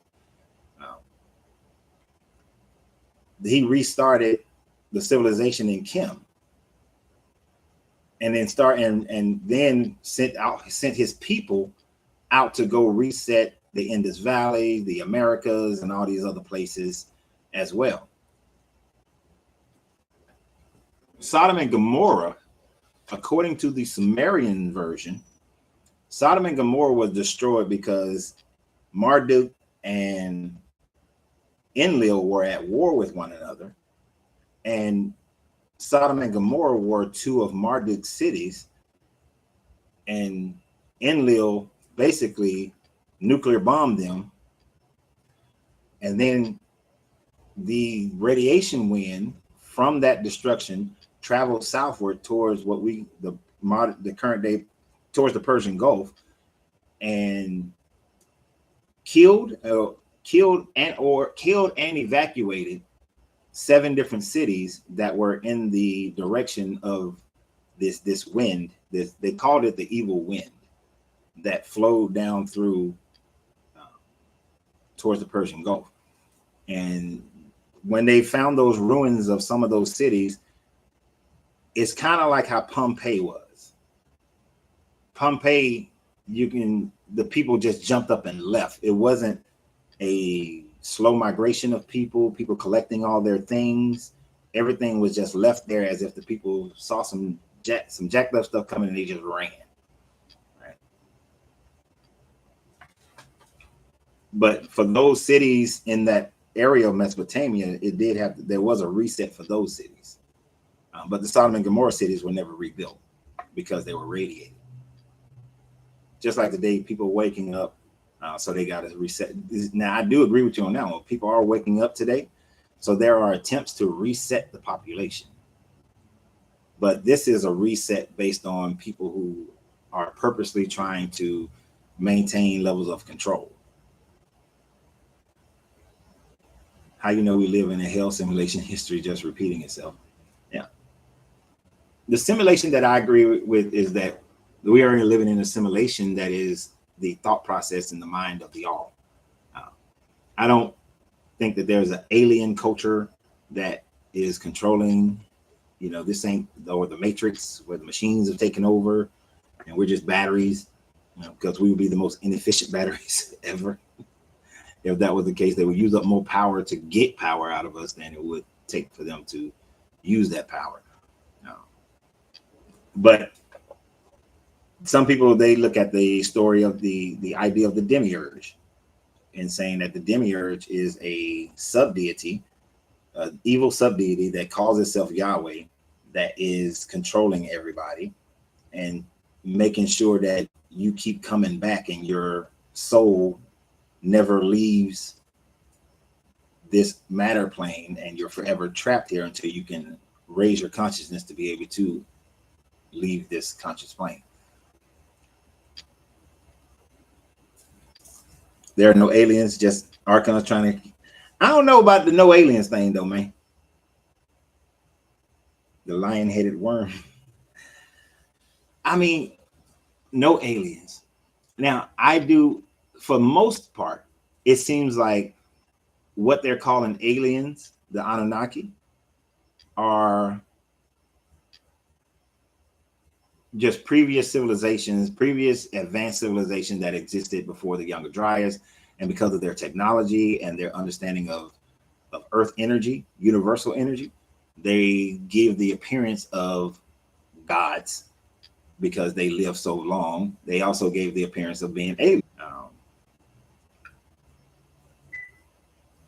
He restarted the civilization in Kim, and then sent his people out to go reset the Indus Valley, the Americas, and all these other places as well. Sodom and Gomorrah, according to the Sumerian version, Sodom and Gomorrah was destroyed because Marduk and Enlil were at war with one another, and Sodom and Gomorrah were two of Marduk's cities, and Enlil basically nuclear bombed them, and then the radiation wind from that destruction traveled southward towards the current day, towards the Persian Gulf, and killed and evacuated 7 different cities that were in the direction of this wind. They called it the evil wind that flowed down through towards the Persian Gulf. And when they found those ruins of some of those cities, it's kind of like how Pompeii was. Pompeii, the people just jumped up and left. It wasn't a slow migration of people collecting all their things. Everything was just left there as if the people saw some jacked up stuff coming and they just ran. Right. But for those cities in that area of Mesopotamia, there was a reset for those cities. But the Sodom and Gomorrah cities were never rebuilt because they were radiated. Just like today, people waking up, so they got to reset. Now, I do agree with you on that one. People are waking up today, so there are attempts to reset the population. But this is a reset based on people who are purposely trying to maintain levels of control. How you know we live in a hell simulation, history just repeating itself. Yeah. The simulation that I agree with is that we are living in a simulation that is the thought process in the mind of the all. I don't think that there's an alien culture that is controlling, this ain't, or the Matrix where the machines have taken over and we're just batteries, because we would be the most inefficient batteries ever. If that was the case, they would use up more power to get power out of us than it would take for them to use that power. But some people, they look at the story of the idea of the demiurge and saying that the demiurge is a sub-deity, an evil sub-deity that calls itself Yahweh, that is controlling everybody and making sure that you keep coming back and your soul never leaves this matter plane and you're forever trapped here until you can raise your consciousness to be able to leave this conscious plane. There are no aliens, just archons trying to. I don't know about the no aliens thing though, man. The lion-headed worm. I mean, no aliens. Now, I do, for the most part, it seems like what they're calling aliens, the Anunnaki, are just previous civilizations, previous advanced civilizations that existed before the Younger Dryas, and because of their technology and their understanding of Earth energy, universal energy, they give the appearance of gods because they live so long. They also gave the appearance of being aliens.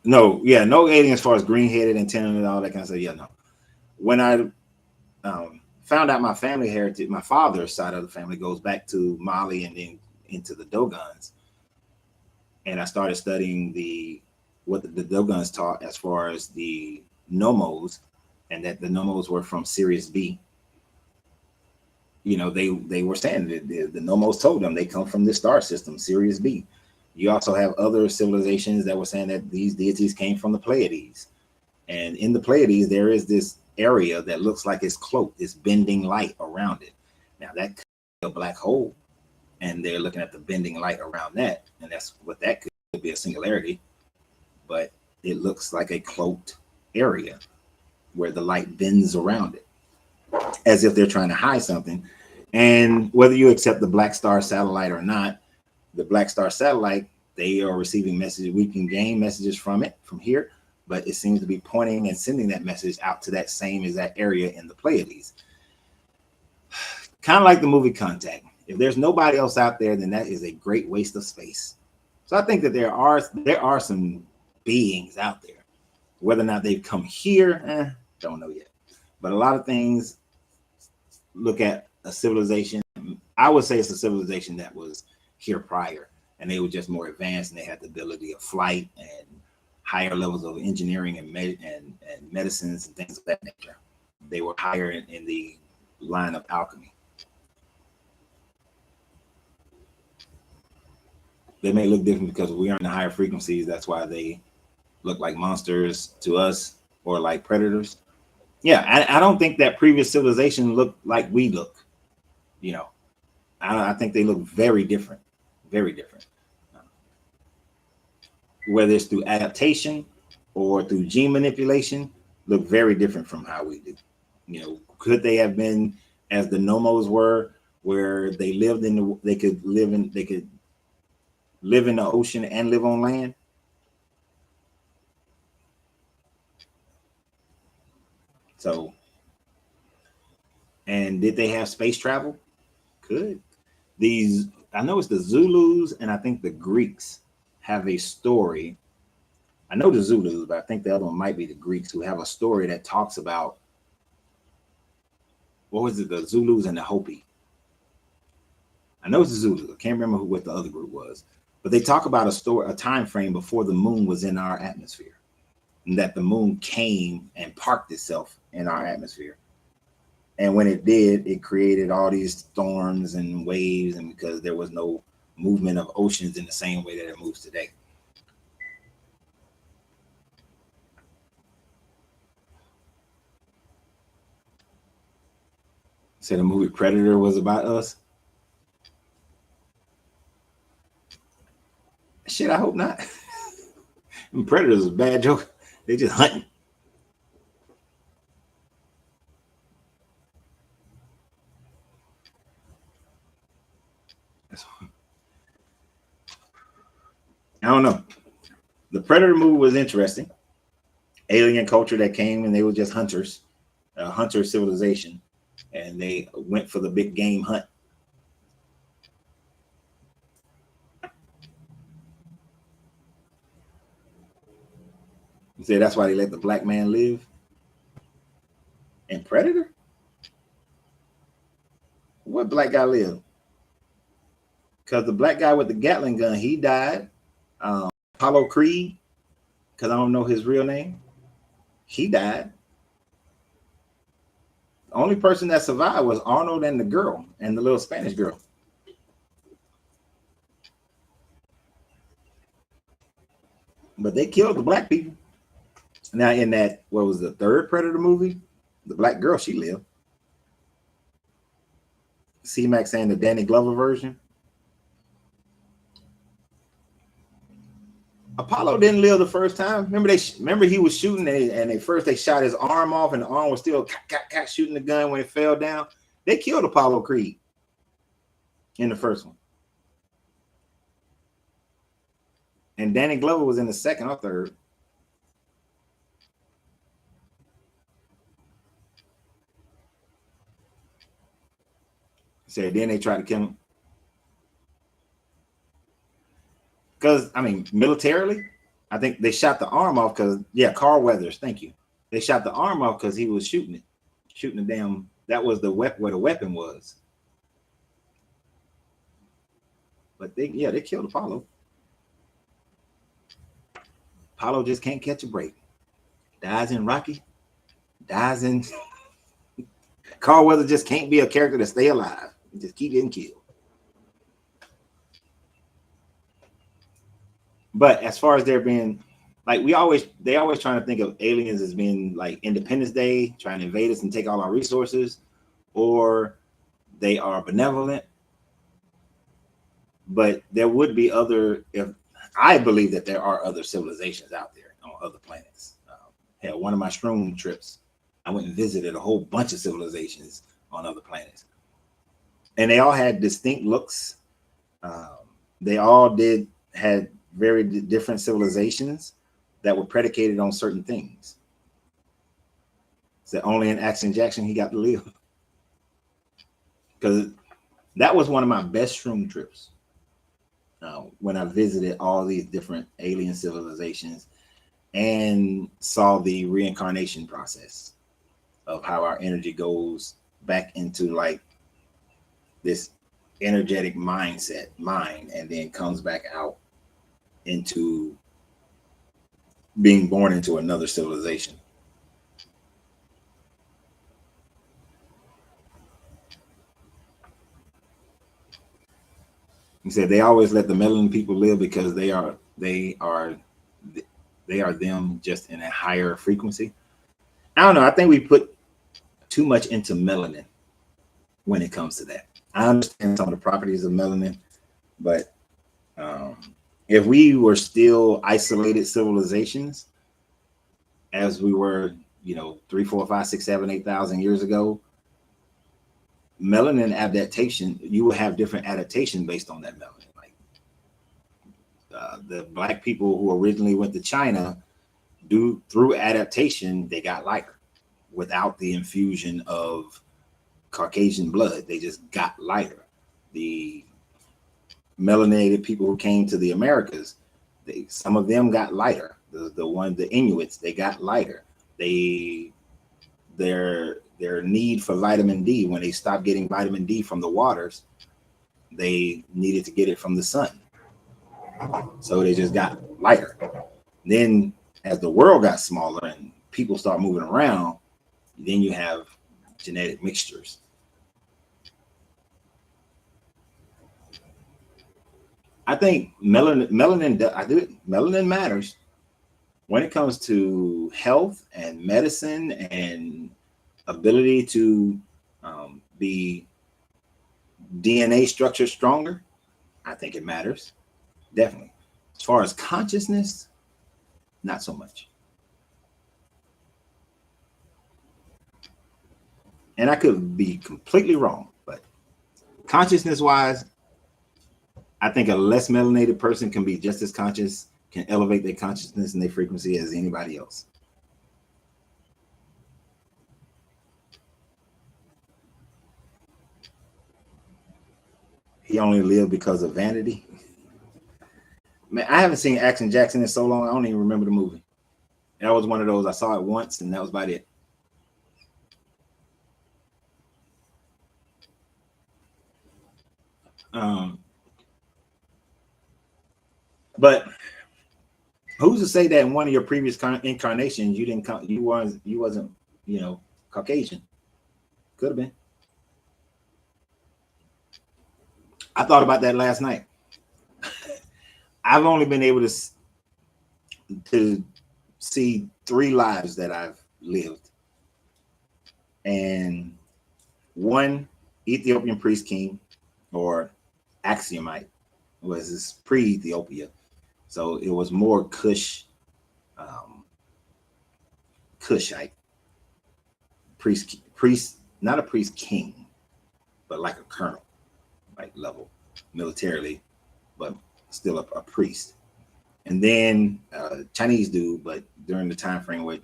No aliens as far as green-headed antenna and all that kind of stuff. Yeah, no. When I found out my family heritage, my father's side of the family goes back to Mali and then into the Dogons. And I started studying what the Dogons taught as far as the Nomos, and that the Nomos were from Sirius B. They were saying that the Nomos told them they come from this star system, Sirius B. You also have other civilizations that were saying that these deities came from the Pleiades. And in the Pleiades, there is this area that looks like it's cloaked, this bending light around it. Now that could be a black hole, and they're looking at the bending light around that, and that's what that could be, a singularity. But it looks like a cloaked area where the light bends around it, as if they're trying to hide something. And whether you accept the Black Star satellite or not, the Black Star satellite, they are receiving messages. We can gain messages from it from here, but it seems to be pointing and sending that message out to that same exact area in the Pleiades. Kind of like the movie Contact. If there's nobody else out there, then that is a great waste of space. So I think that there are some beings out there. Whether or not they've come here, don't know yet. But a lot of things look at a civilization. I would say it's a civilization that was here prior, and they were just more advanced, and they had the ability of flight and higher levels of engineering and medicines and things of that nature. They were higher in the line of alchemy. They may look different because we are in the higher frequencies. That's why they look like monsters to us or like predators. Yeah, I don't think that previous civilization looked like we look. I think they look very different, very different. Whether it's through adaptation or through gene manipulation, look very different from how we do. Could they have been as the Nomos were where they lived in the, they could live in the ocean and live on land? So, and did they have space travel? Could. These, I know it's the Zulus and I think the Greeks have a story. I know the Zulus, but I think the other one might be the Greeks, who have a story that talks about, what was it, the Zulus and the Hopi. I know it's the Zulus. I can't remember what the other group was, but they talk about a time frame before the moon was in our atmosphere, and that the moon came and parked itself in our atmosphere. And when it did, it created all these storms and waves, and because there was no movement of oceans in the same way that it moves today. So the movie Predator was about us? Shit, I hope not. Predators is a bad joke. They just hunting. I don't know. The Predator movie was interesting. Alien culture that came and they were just hunters, a hunter civilization, and they went for the big game hunt. You say that's why they let the black man live? And Predator? What black guy lived? Because the black guy with the Gatling gun, he died. Apollo Creed, because I don't know his real name, he died. The only person that survived was Arnold and the girl, and the little Spanish girl. But they killed the black people. Now in that, what was the third Predator movie? The black girl, she lived. C-Max saying the Danny Glover version. Apollo didn't live the first time. Remember he was shooting and they shot his arm off and the arm was still shooting the gun when it fell down. They killed Apollo Creed in the first one. And Danny Glover was in the second or third. So then they tried to kill him. Because, I mean, militarily, I think they shot the arm off because, yeah, Carl Weathers, thank you. They shot the arm off because he was shooting the damn, that was the weapon, where the weapon was. But they killed Apollo. Apollo just can't catch a break. Dies in Rocky, dies in... Carl Weathers just can't be a character that stay alive. He just keep getting killed. But as far as there being, like, they always trying to think of aliens as being like Independence Day, trying to invade us and take all our resources, or they are benevolent. But there would be I believe that there are other civilizations out there on other planets. Hell, one of my shroom trips, I went and visited a whole bunch of civilizations on other planets. And they all had distinct looks. They all had very different civilizations that were predicated on certain things. So only in Action Jackson he got to live. Because that was one of my best shroom trips. When I visited all these different alien civilizations and saw the reincarnation process of how our energy goes back into like this energetic mind, and then comes back out into being born into another civilization. He said they always let the melanin people live because they are them just in a higher frequency. I don't know. I think we put too much into melanin when it comes to that. I understand some of the properties of melanin, but if we were still isolated civilizations as we were, 3, 4, 5, 6, 7, 8,000 years ago, melanin adaptation, you will have different adaptation based on that melanin. Like the black people who originally went to China, through adaptation, they got lighter without the infusion of Caucasian blood. They just got lighter. The melanated people who came to the Americas, some of them got lighter. The Inuits, they got lighter. Their need for vitamin D, when they stopped getting vitamin D from the waters, they needed to get it from the sun. So they just got lighter. Then as the world got smaller and people start moving around, then you have genetic mixtures. I think melanin matters when it comes to health and medicine and ability to be DNA structure stronger. I think it matters, definitely. As far as consciousness, not so much. And I could be completely wrong, but consciousness-wise, I think a less melanated person can be just as conscious, can elevate their consciousness and their frequency as anybody else. He only lived because of vanity. Man, I haven't seen Action Jackson in so long, I don't even remember the movie. That was one of those, I saw it once and that was about it. But who's to say that in one of your previous incarnations you wasn't Caucasian? Could have been. I thought about that last night. I've only been able to see 3 lives that I've lived, and one Ethiopian priest king or Axiomite was this pre-Ethiopia. So it was more Kushite priest, not a priest king, but like a colonel, like level militarily, but still a priest. And then Chinese dude, but during the time frame where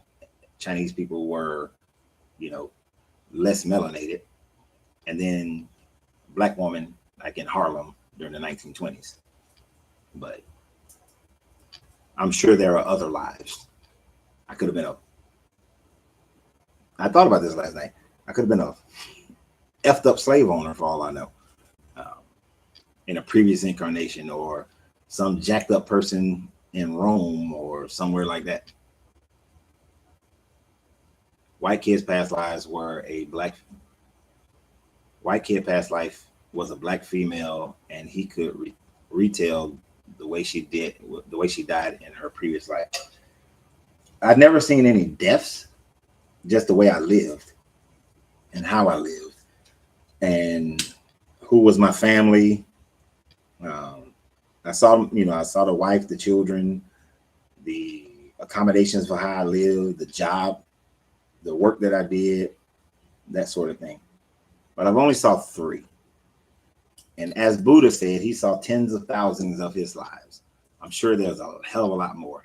Chinese people were, less melanated. And then black woman, like in Harlem during the 1920s. But I'm sure there are other lives. I could have been I thought about this last night. I could have been a effed up slave owner for all I know, in a previous incarnation, or some jacked up person in Rome or somewhere like that. White kid's past lives were white kid past life was a black female, and he could retell the way she died in her previous life. I've never seen any deaths, just the way I lived and how I lived and who was my family. I saw the wife, the children, the accommodations for how I lived, the job, the work that I did, that sort of thing. But I've only saw 3. And as Buddha said, he saw tens of thousands of his lives. I'm sure there's a hell of a lot more.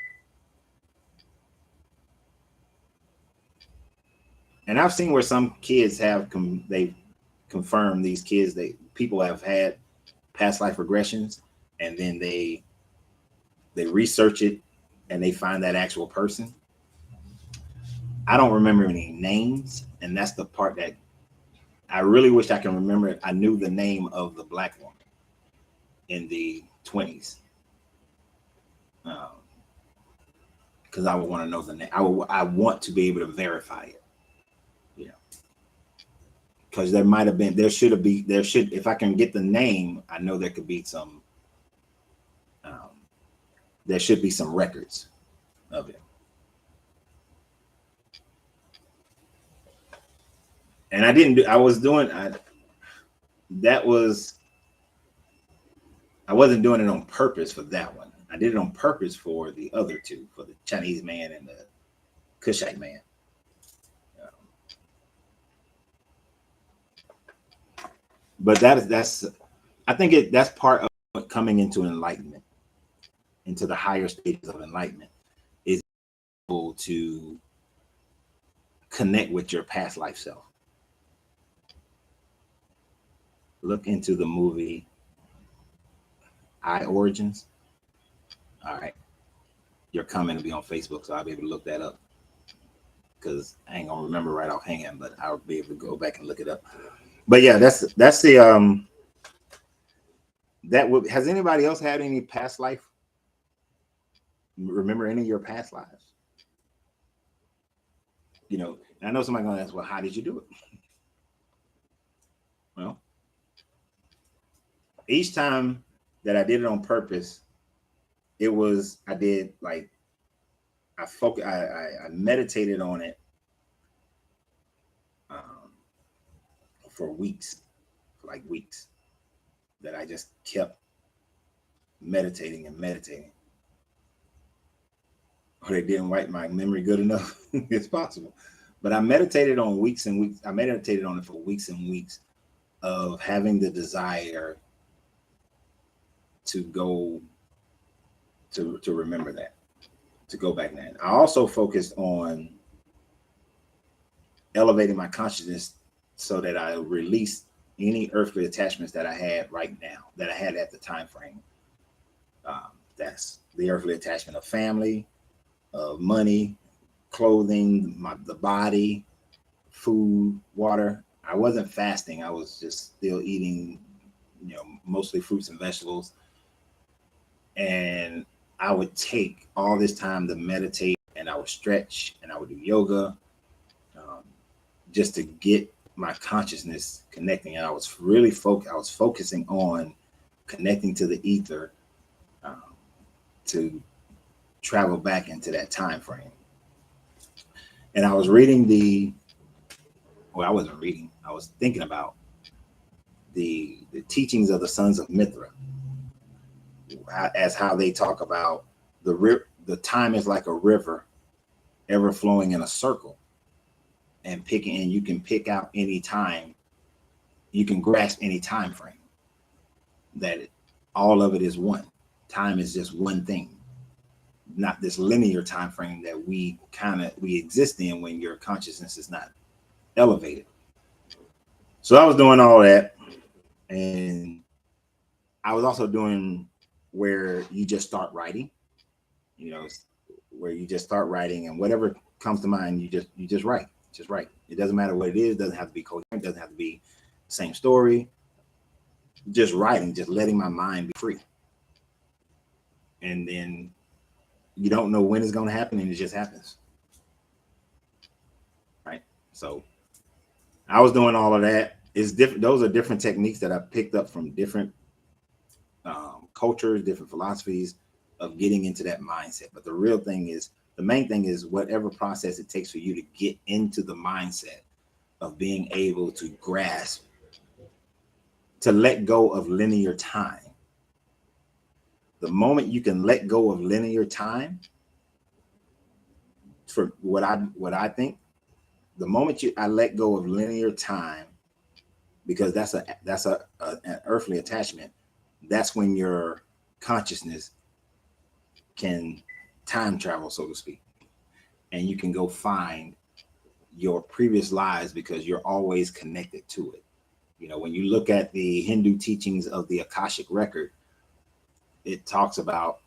And I've seen where some kids they've confirmed, these kids, people have had past life regressions, and then they research it and they find that actual person. I don't remember any names, and that's the part that I really wish I can remember it. I knew the name of the black woman in the 20s. Because I would want to know the name. I want to be able to verify it. Because if I can get the name, I know there could be some, there should be some records of it. And I wasn't doing it on purpose for that one. I did it on purpose for the other 2, for the Chinese man and the Kushite man. But that's I think that's part of coming into enlightenment, into the higher stages of enlightenment, is able to connect with your past life self. Look into the movie I Origins. All right. Your comment will be on Facebook, so I'll be able to look that up. Because I ain't gonna remember right offhand, but I'll be able to go back and look it up. But yeah, that's the that would, has anybody else had any past life? Remember any of your past lives? You know, and I know somebody's gonna ask, well, how did you do it? Well, each time that I did it on purpose, it was, I did like, I meditated on it for weeks, like weeks, that I just kept meditating and meditating. Or they didn't wipe my memory good enough. It's possible. But I meditated on weeks and weeks. I meditated on it for weeks and weeks of having the desire to go to remember that, to go back then. I also focused on elevating my consciousness so that I release any earthly attachments that I had right now, that I had at the time frame. That's the earthly attachment of family, of money, clothing, the body, food, water. I wasn't fasting. I was just still eating, you know, mostly fruits and vegetables. And I would take all this time to meditate, and I would stretch, and I would do yoga, just to get my consciousness connecting. And I was really I was focusing on connecting to the ether, to travel back into that time frame. And I was reading I wasn't reading, I was thinking about the teachings of the sons of Mithra, as how they talk about the time is like a river ever flowing in a circle, and you can pick out any time, you can grasp any time frame, that all of it is one. Time is just one thing, not this linear time frame that we exist in when your consciousness is not elevated. So I was doing all that, and I was also doing where you just start writing, you know, where you just start writing, and whatever comes to mind, you just write. Just write. It doesn't matter what it is. It doesn't have to be coherent. It doesn't have to be the same story. Just writing, just letting my mind be free. And then you don't know when it's going to happen, and it just happens. Right? So I was doing all of that. It's different. Those are different techniques that I picked up from different cultures, different philosophies of getting into that mindset. But the main thing is whatever process it takes for you to get into the mindset of being able to grasp, to let go of linear time. The moment you can let go of linear time, for what I think, the moment I let go of linear time, because that's an earthly attachment, that's when your consciousness can time travel, so to speak, and you can go find your previous lives because you're always connected to it. You know, when you look at the Hindu teachings of the Akashic record, it talks about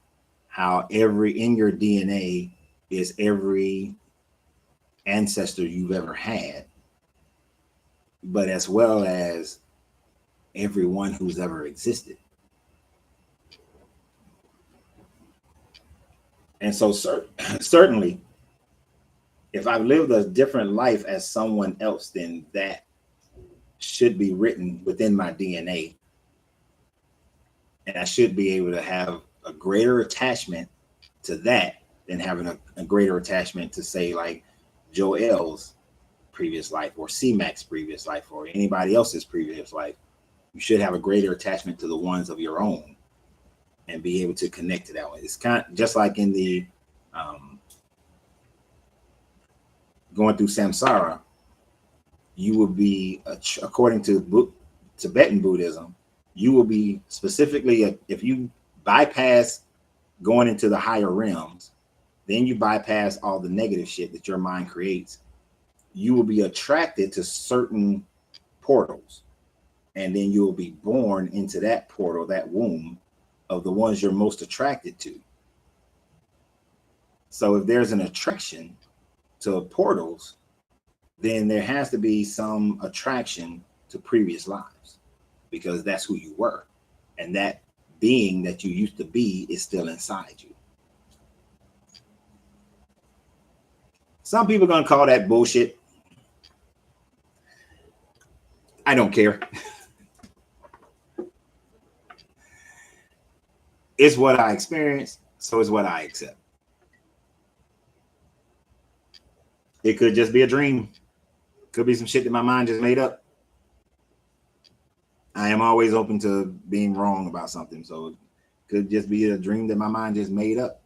how in your DNA is every ancestor you've ever had, but as well as everyone who's ever existed. And so certainly, if I've lived a different life as someone else, then that should be written within my DNA. And I should be able to have a greater attachment to that than having a greater attachment to, say, like Joel's previous life, or C-Mac's previous life, or anybody else's previous life. You should have a greater attachment to the ones of your own and be able to connect to that one. It's kind of just like in the going through samsara, you will be, according to Tibetan Buddhism, you will be specifically, if you bypass going into the higher realms, then you bypass all the negative shit that your mind creates, you will be attracted to certain portals. And then you will be born into that portal, that womb of the ones you're most attracted to. So if there's an attraction to portals, then there has to be some attraction to previous lives, because that's who you were. And that being that you used to be is still inside you. Some people are going to call that bullshit. I don't care. It's what I experienced, so it's what I accept. It could just be a dream. Could be some shit that my mind just made up. I am always open to being wrong about something, so it could just be a dream that my mind just made up.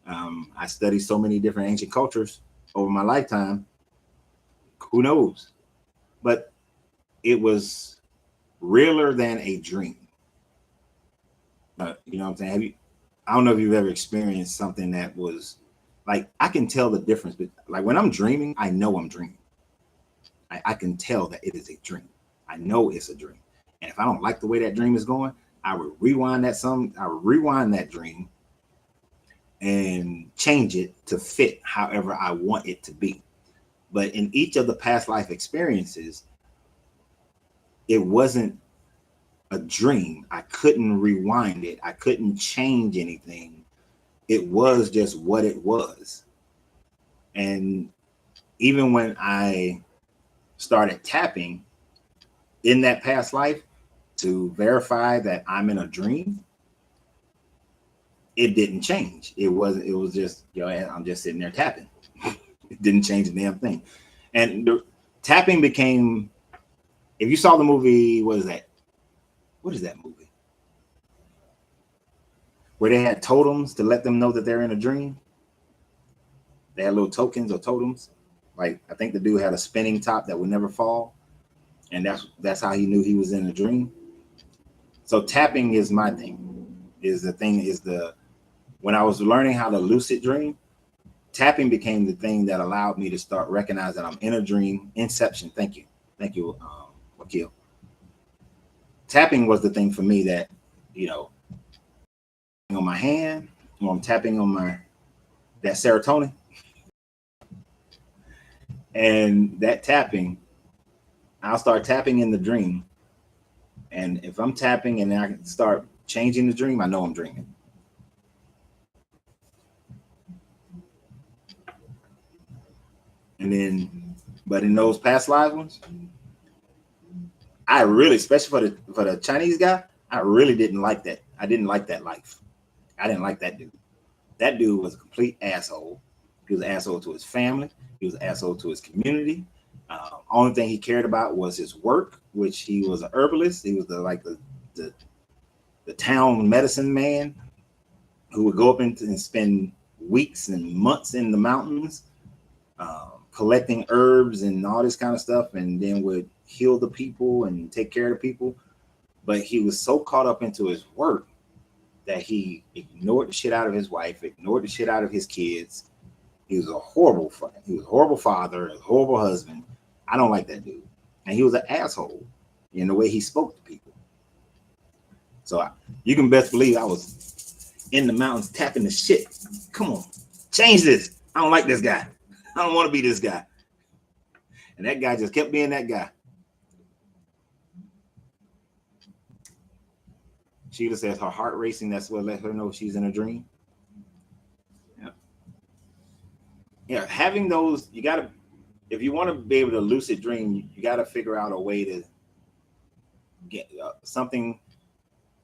I studied so many different ancient cultures over my lifetime. Who knows? But it was realer than a dream. You know what I'm saying? I don't know if you've ever experienced something that was like, I can tell the difference. But like when I'm dreaming, I know I'm dreaming. I can tell that it is a dream. I know it's a dream. And if I don't like the way that dream is going, I would rewind that dream and change it to fit however I want it to be. But in each of the past life experiences, it wasn't a dream. I couldn't rewind it. I couldn't change anything. It was just what it was. And even when I started tapping in that past life to verify that I'm in a dream, it didn't change. It was just, I'm just sitting there tapping. It didn't change a damn thing. And the tapping became, if you saw the movie, what is that movie? Where they had totems to let them know that they're in a dream. They had little tokens or totems. Like, I think the dude had a spinning top that would never fall. And that's how he knew he was in a dream. So tapping is my thing. When I was learning how to lucid dream, tapping became the thing that allowed me to start recognizing that I'm in a dream. Inception. Thank you, Wakil. Tapping was the thing for me that, on my hand, or I'm tapping on that serotonin. And that tapping, I'll start tapping in the dream. And if I'm tapping and then I can start changing the dream, I know I'm dreaming. And then, but in those past live ones, I really, especially for the Chinese guy, I really didn't like that. I didn't like that life. I didn't like that dude. That dude was a complete asshole. He was an asshole to his family. He was an asshole to his community. Only thing he cared about was his work, which he was an herbalist. He was the town medicine man who would go up and spend weeks and months in the mountains, collecting herbs and all this kind of stuff, and then would heal the people and take care of the people. But he was so caught up into his work that he ignored the shit out of his wife, ignored the shit out of his kids. He was a horrible father, a horrible husband. I don't like that dude. And he was an asshole in the way he spoke to people. So you can best believe I was in the mountains tapping the shit. Come on, change this. I don't like this guy. I don't want to be this guy. And that guy just kept being that guy. Sheila says her heart racing, that's what let her know she's in a dream. Yeah, having those, you got to, if you want to be able to lucid dream, you got to figure out a way to get something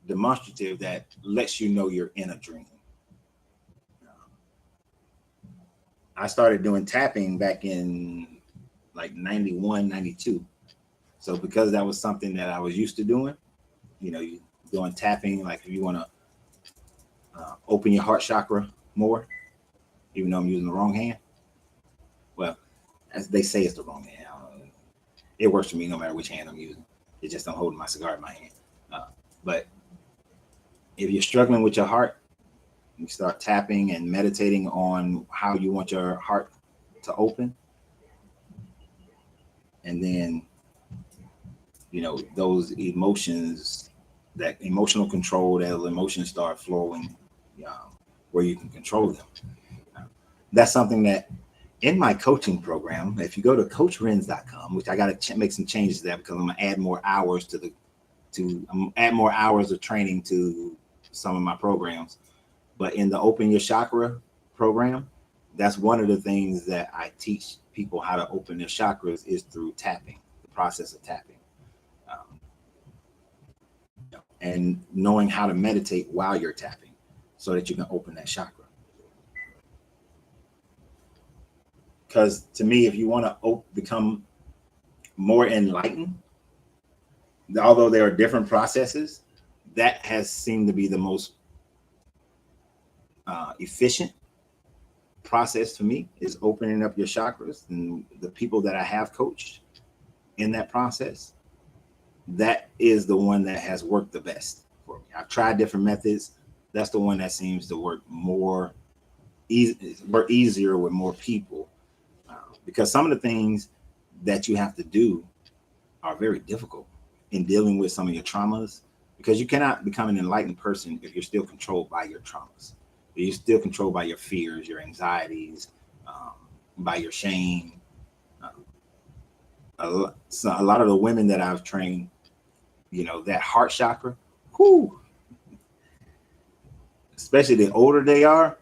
demonstrative that lets you know you're in a dream. I started doing tapping back in like 91, 92. So because that was something that I was used to doing, you doing tapping, like if you want to open your heart chakra more, even though I'm using the wrong hand. Well, as they say, it's the wrong hand. It works for me no matter which hand I'm using. It just I'm holding my cigar in my hand. But if you're struggling with your heart, you start tapping and meditating on how you want your heart to open. And then, those emotions, that emotional control, those emotions start flowing where you can control them. That's something that in my coaching program, if you go to coachrenz.com, which I got to make some changes there because I'm going to add more hours add more hours of training to some of my programs. But in the Open Your Chakra program, that's one of the things that I teach people how to open their chakras is through tapping, the process of tapping. And knowing how to meditate while you're tapping so that you can open that chakra. Because to me, if you want to become more enlightened, although there are different processes, that has seemed to be the most efficient process for me, is opening up your chakras. And the people that I have coached in that process, that is the one that has worked the best for me. I've tried different methods. That's the one that seems to work easier with more people, because some of the things that you have to do are very difficult in dealing with some of your traumas, because you cannot become an enlightened person if you're still controlled by your traumas. You're still controlled by your fears, your anxieties, by your shame. A lot of the women that I've trained, that heart chakra, especially the older they are,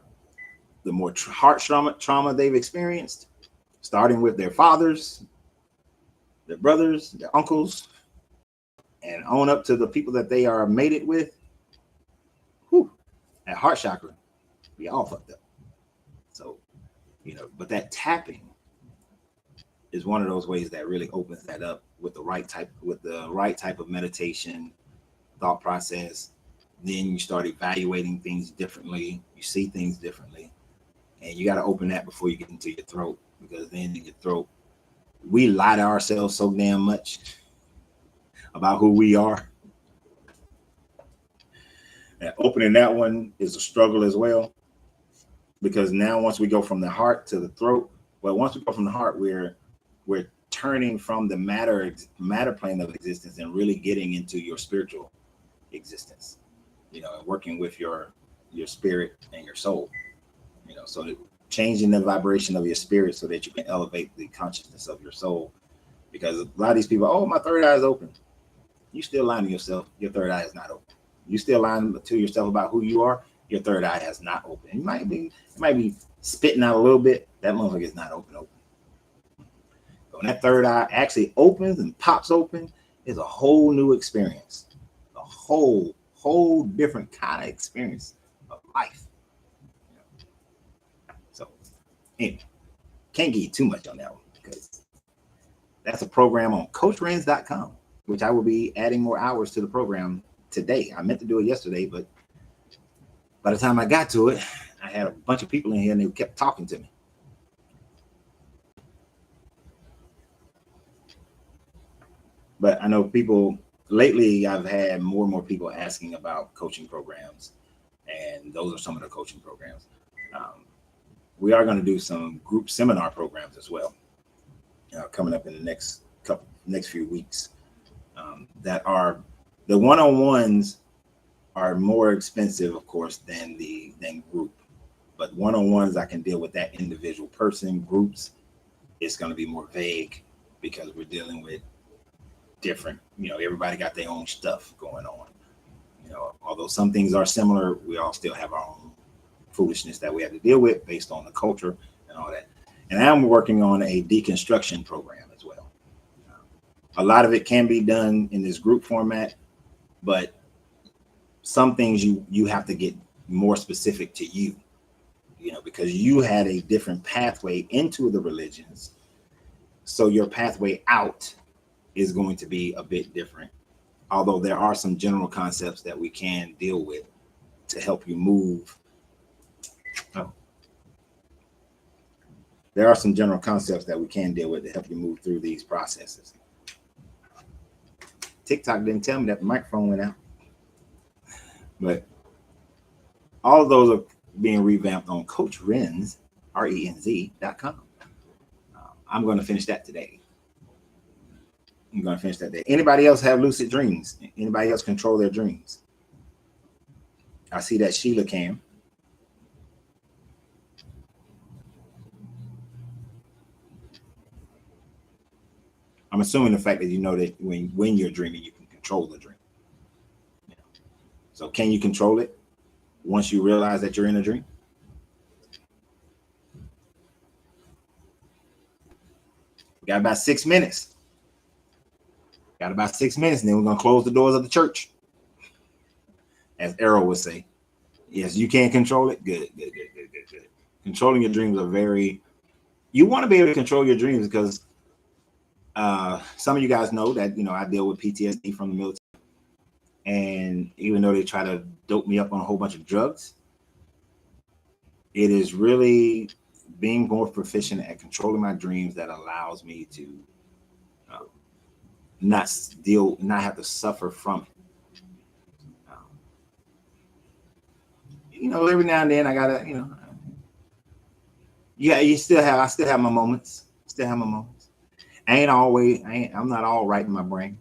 the more heart trauma they've experienced, starting with their fathers, their brothers, their uncles, and on up to the people that they are mated with. That heart chakra, we all fucked up. So, but that tapping is one of those ways that really opens that up with the right type of meditation, thought process. Then you start evaluating things differently. You see things differently, and you got to open that before you get into your throat, because then in your throat, we lie to ourselves so damn much about who we are. And opening that one is a struggle as well, because now once we go from the heart to the throat, once we go from the heart, we're turning from the matter plane of existence and really getting into your spiritual existence, and working with your spirit and your soul, so changing the vibration of your spirit so that you can elevate the consciousness of your soul. Because a lot of these people, my third eye is open. You still lying to yourself. Your third eye is not open. You still lying to yourself about who you are. Your third eye has not opened. It might be spitting out a little bit. That motherfucker is not open. When that third eye actually opens and pops open, it's a whole new experience, a whole different kind of experience of life. So, anyway, can't get you too much on that one, because that's a program on CoachRenz.com, which I will be adding more hours to the program today. I meant to do it yesterday, but by the time I got to it, I had a bunch of people in here and they kept talking to me. But I know people lately, I've had more and more people asking about coaching programs, and those are some of the coaching programs. We are going to do some group seminar programs as well, coming up in the next few weeks. That are the one-on-ones are more expensive, of course, than group. But one-on-ones, I can deal with that individual person. Groups, it's going to be more vague, because we're dealing with different, everybody got their own stuff going on. Although some things are similar, we all still have our own foolishness that we have to deal with based on the culture and all that. And I'm working on a deconstruction program as well. A lot of it can be done in this group format, but some things you have to get more specific to you, because you had a different pathway into the religions. So your pathway out is going to be a bit different, although there are some general concepts that we can deal with to help you move. There are some general concepts that we can deal with to help you move through these processes. TikTok didn't tell me that the microphone went out. But all of those are being revamped on Coach Renz, RENZ.com. I'm going to finish that today. I'm going to finish that day. Anybody else have lucid dreams? Anybody else control their dreams? I see that Sheila can. I'm assuming the fact that you know that when you're dreaming, you can control the dream. Yeah. So can you control it once you realize that you're in a dream? We got about 6 minutes. Got about 6 minutes, and then we're going to close the doors of the church. As Errol would say. Yes, you can control it. Good. Controlling your dreams are very... You want to be able to control your dreams because some of you guys know that, I deal with PTSD from the military. And even though they try to dope me up on a whole bunch of drugs, it is really being more proficient at controlling my dreams that allows me to not have to suffer from it. Every now and then I gotta, I still have my moments. I'm not all right in my brain.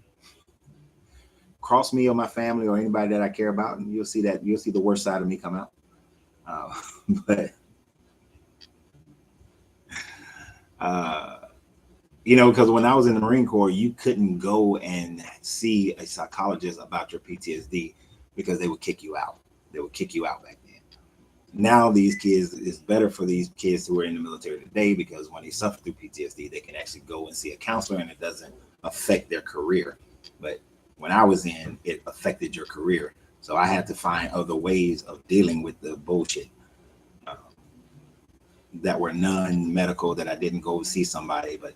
Cross me or my family or anybody that I care about, and you'll see the worst side of me come out. But because when I was in the Marine Corps, you couldn't go and see a psychologist about your PTSD because they would kick you out. They would kick you out back then. Now these kids, it's better for these kids who are in the military today because when they suffer through PTSD, they can actually go and see a counselor and it doesn't affect their career. But when I was in, it affected your career. So I had to find other ways of dealing with the bullshit that were non-medical, that I didn't go see somebody. But,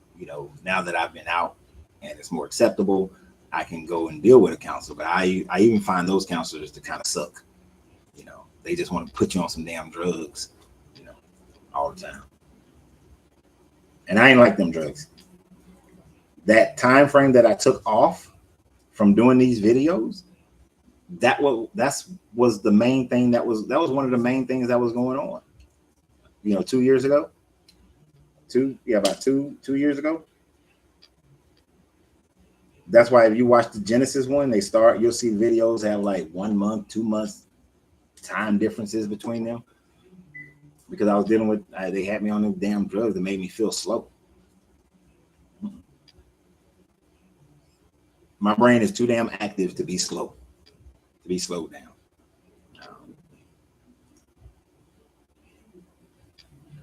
now that I've been out and it's more acceptable, I can go and deal with a counselor. But I even find those counselors to kind of suck. They just want to put you on some damn drugs, all the time. And I ain't like them drugs. That time frame that I took off from doing these videos, that was the main thing. That was one of the main things that was going on. 2 years ago. About two years ago. That's why if you watch the Genesis one, you'll see videos have like 1 month, 2 months time differences between them, because I was dealing with they had me on them damn drugs that made me feel slow. My brain is too damn active to be slow, to be slowed down.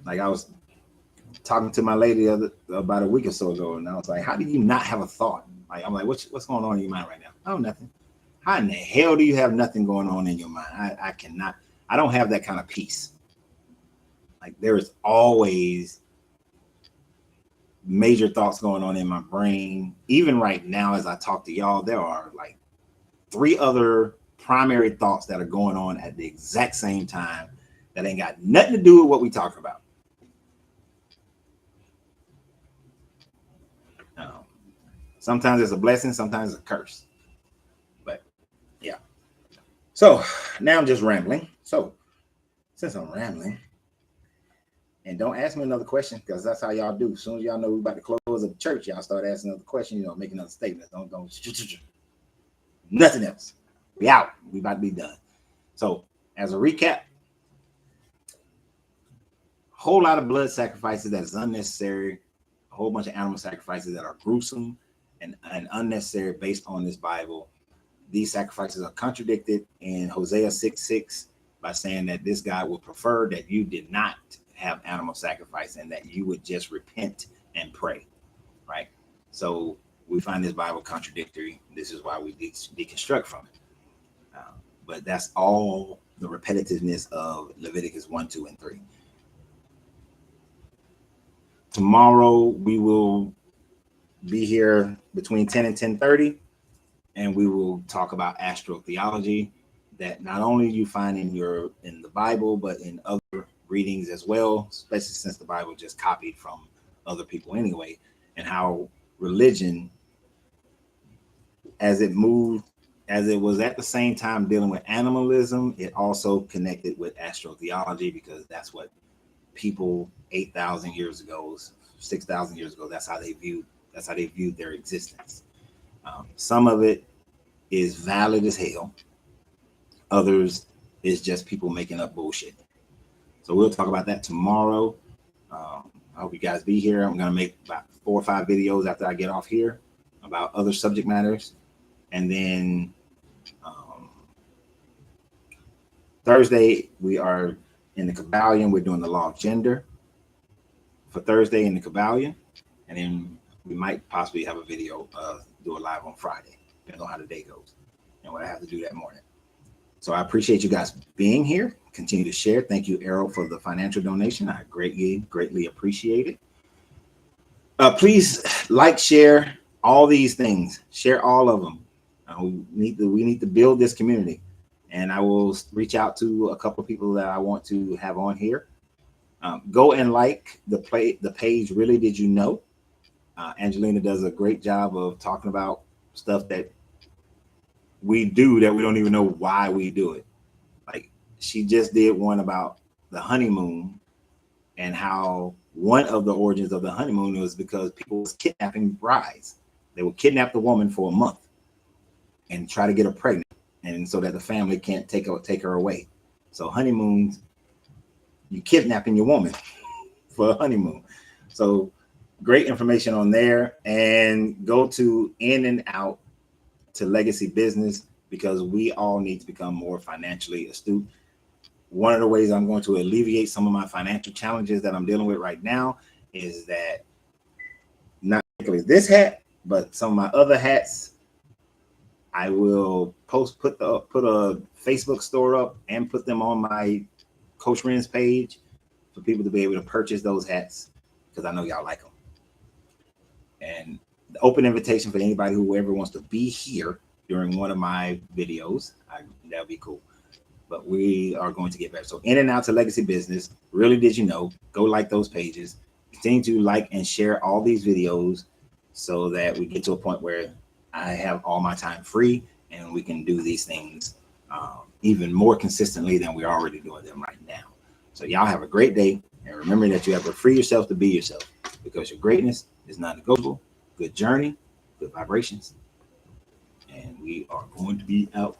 Like I was talking to my lady about a week or so ago, and I was like, how do you not have a thought? Like, I'm like, what's going on in your mind right now? Oh, nothing. How in the hell do you have nothing going on in your mind? I don't have that kind of peace. Like, there is always major thoughts going on in my brain. Even right now, as I talk to y'all, there are like 3 other primary thoughts that are going on at the exact same time that ain't got nothing to do with what we talk about. Sometimes it's a blessing, sometimes it's a curse. But yeah. So now I'm just rambling. So since I'm rambling, and don't ask me another question, because that's how y'all do. As soon as y'all know we're about to close the church, y'all start asking another question, make another statement. Don't nothing else. We out. We about to be done. So as a recap, whole lot of blood sacrifices that is unnecessary, a whole bunch of animal sacrifices that are gruesome and unnecessary based on this Bible. These sacrifices are contradicted in Hosea 6:6 by saying that this God would prefer that you did not have animal sacrifice and that you would just repent and pray, right? So we find this Bible contradictory. This is why we deconstruct from it. But that's all the repetitiveness of Leviticus 1, 2, and 3. Tomorrow we will be here between 10 and 10:30, and we will talk about astrotheology, that not only you find in the Bible, but in other readings as well, especially since the Bible just copied from other people anyway, and how religion as it moved, as it was at the same time dealing with animalism, it also connected with astrotheology, because that's what people 8,000 years ago, 6,000 years ago, that's how they viewed their existence. Some of it is valid as hell. Others is just people making up bullshit. So we'll talk about that tomorrow. I hope you guys be here. I'm going to make about 4 or 5 videos after I get off here about other subject matters. And then Thursday, we are in the Kabbalion. We're doing the law of gender for Thursday in the Kabbalion. And then we might possibly have a video, do a live on Friday, depending on how the day goes and what I have to do that morning. So I appreciate you guys being here. Continue to share. Thank you, Errol, for the financial donation. I greatly appreciate it. Please like, share all these things. Share all of them. We need to build this community. And I will reach out to a couple of people that I want to have on here. Go and like the page. Really Did You Know? Angelina does a great job of talking about stuff that we do that we don't even know why we do it. Like, she just did one about the honeymoon and how one of the origins of the honeymoon was because people was kidnapping brides. They would kidnap the woman for a month and try to get her pregnant, and so that the family can't take her away. So honeymoons, you kidnapping your woman for a honeymoon. So great information on there. And go to In and Out to Legacy Business, because we all need to become more financially astute. One of the ways I'm going to alleviate some of my financial challenges that I'm dealing with right now is that, not particularly this hat, but some of my other hats, I will put a Facebook store up and put them on my Coach Renz page for people to be able to purchase those hats, because I know y'all like them. And the open invitation for anybody who ever wants to be here during one of my videos, that'll be cool. But we are going to get better. So In and Out to Legacy Business. Really Did You Know? Go like those pages. Continue to like and share all these videos so that we get to a point where I have all my time free and we can do these things even more consistently than we're already doing them right now. So y'all have a great day, and remember that you have to free yourself to be yourself, because your greatness is not negotiable. Good journey, good vibrations, and we are going to be out.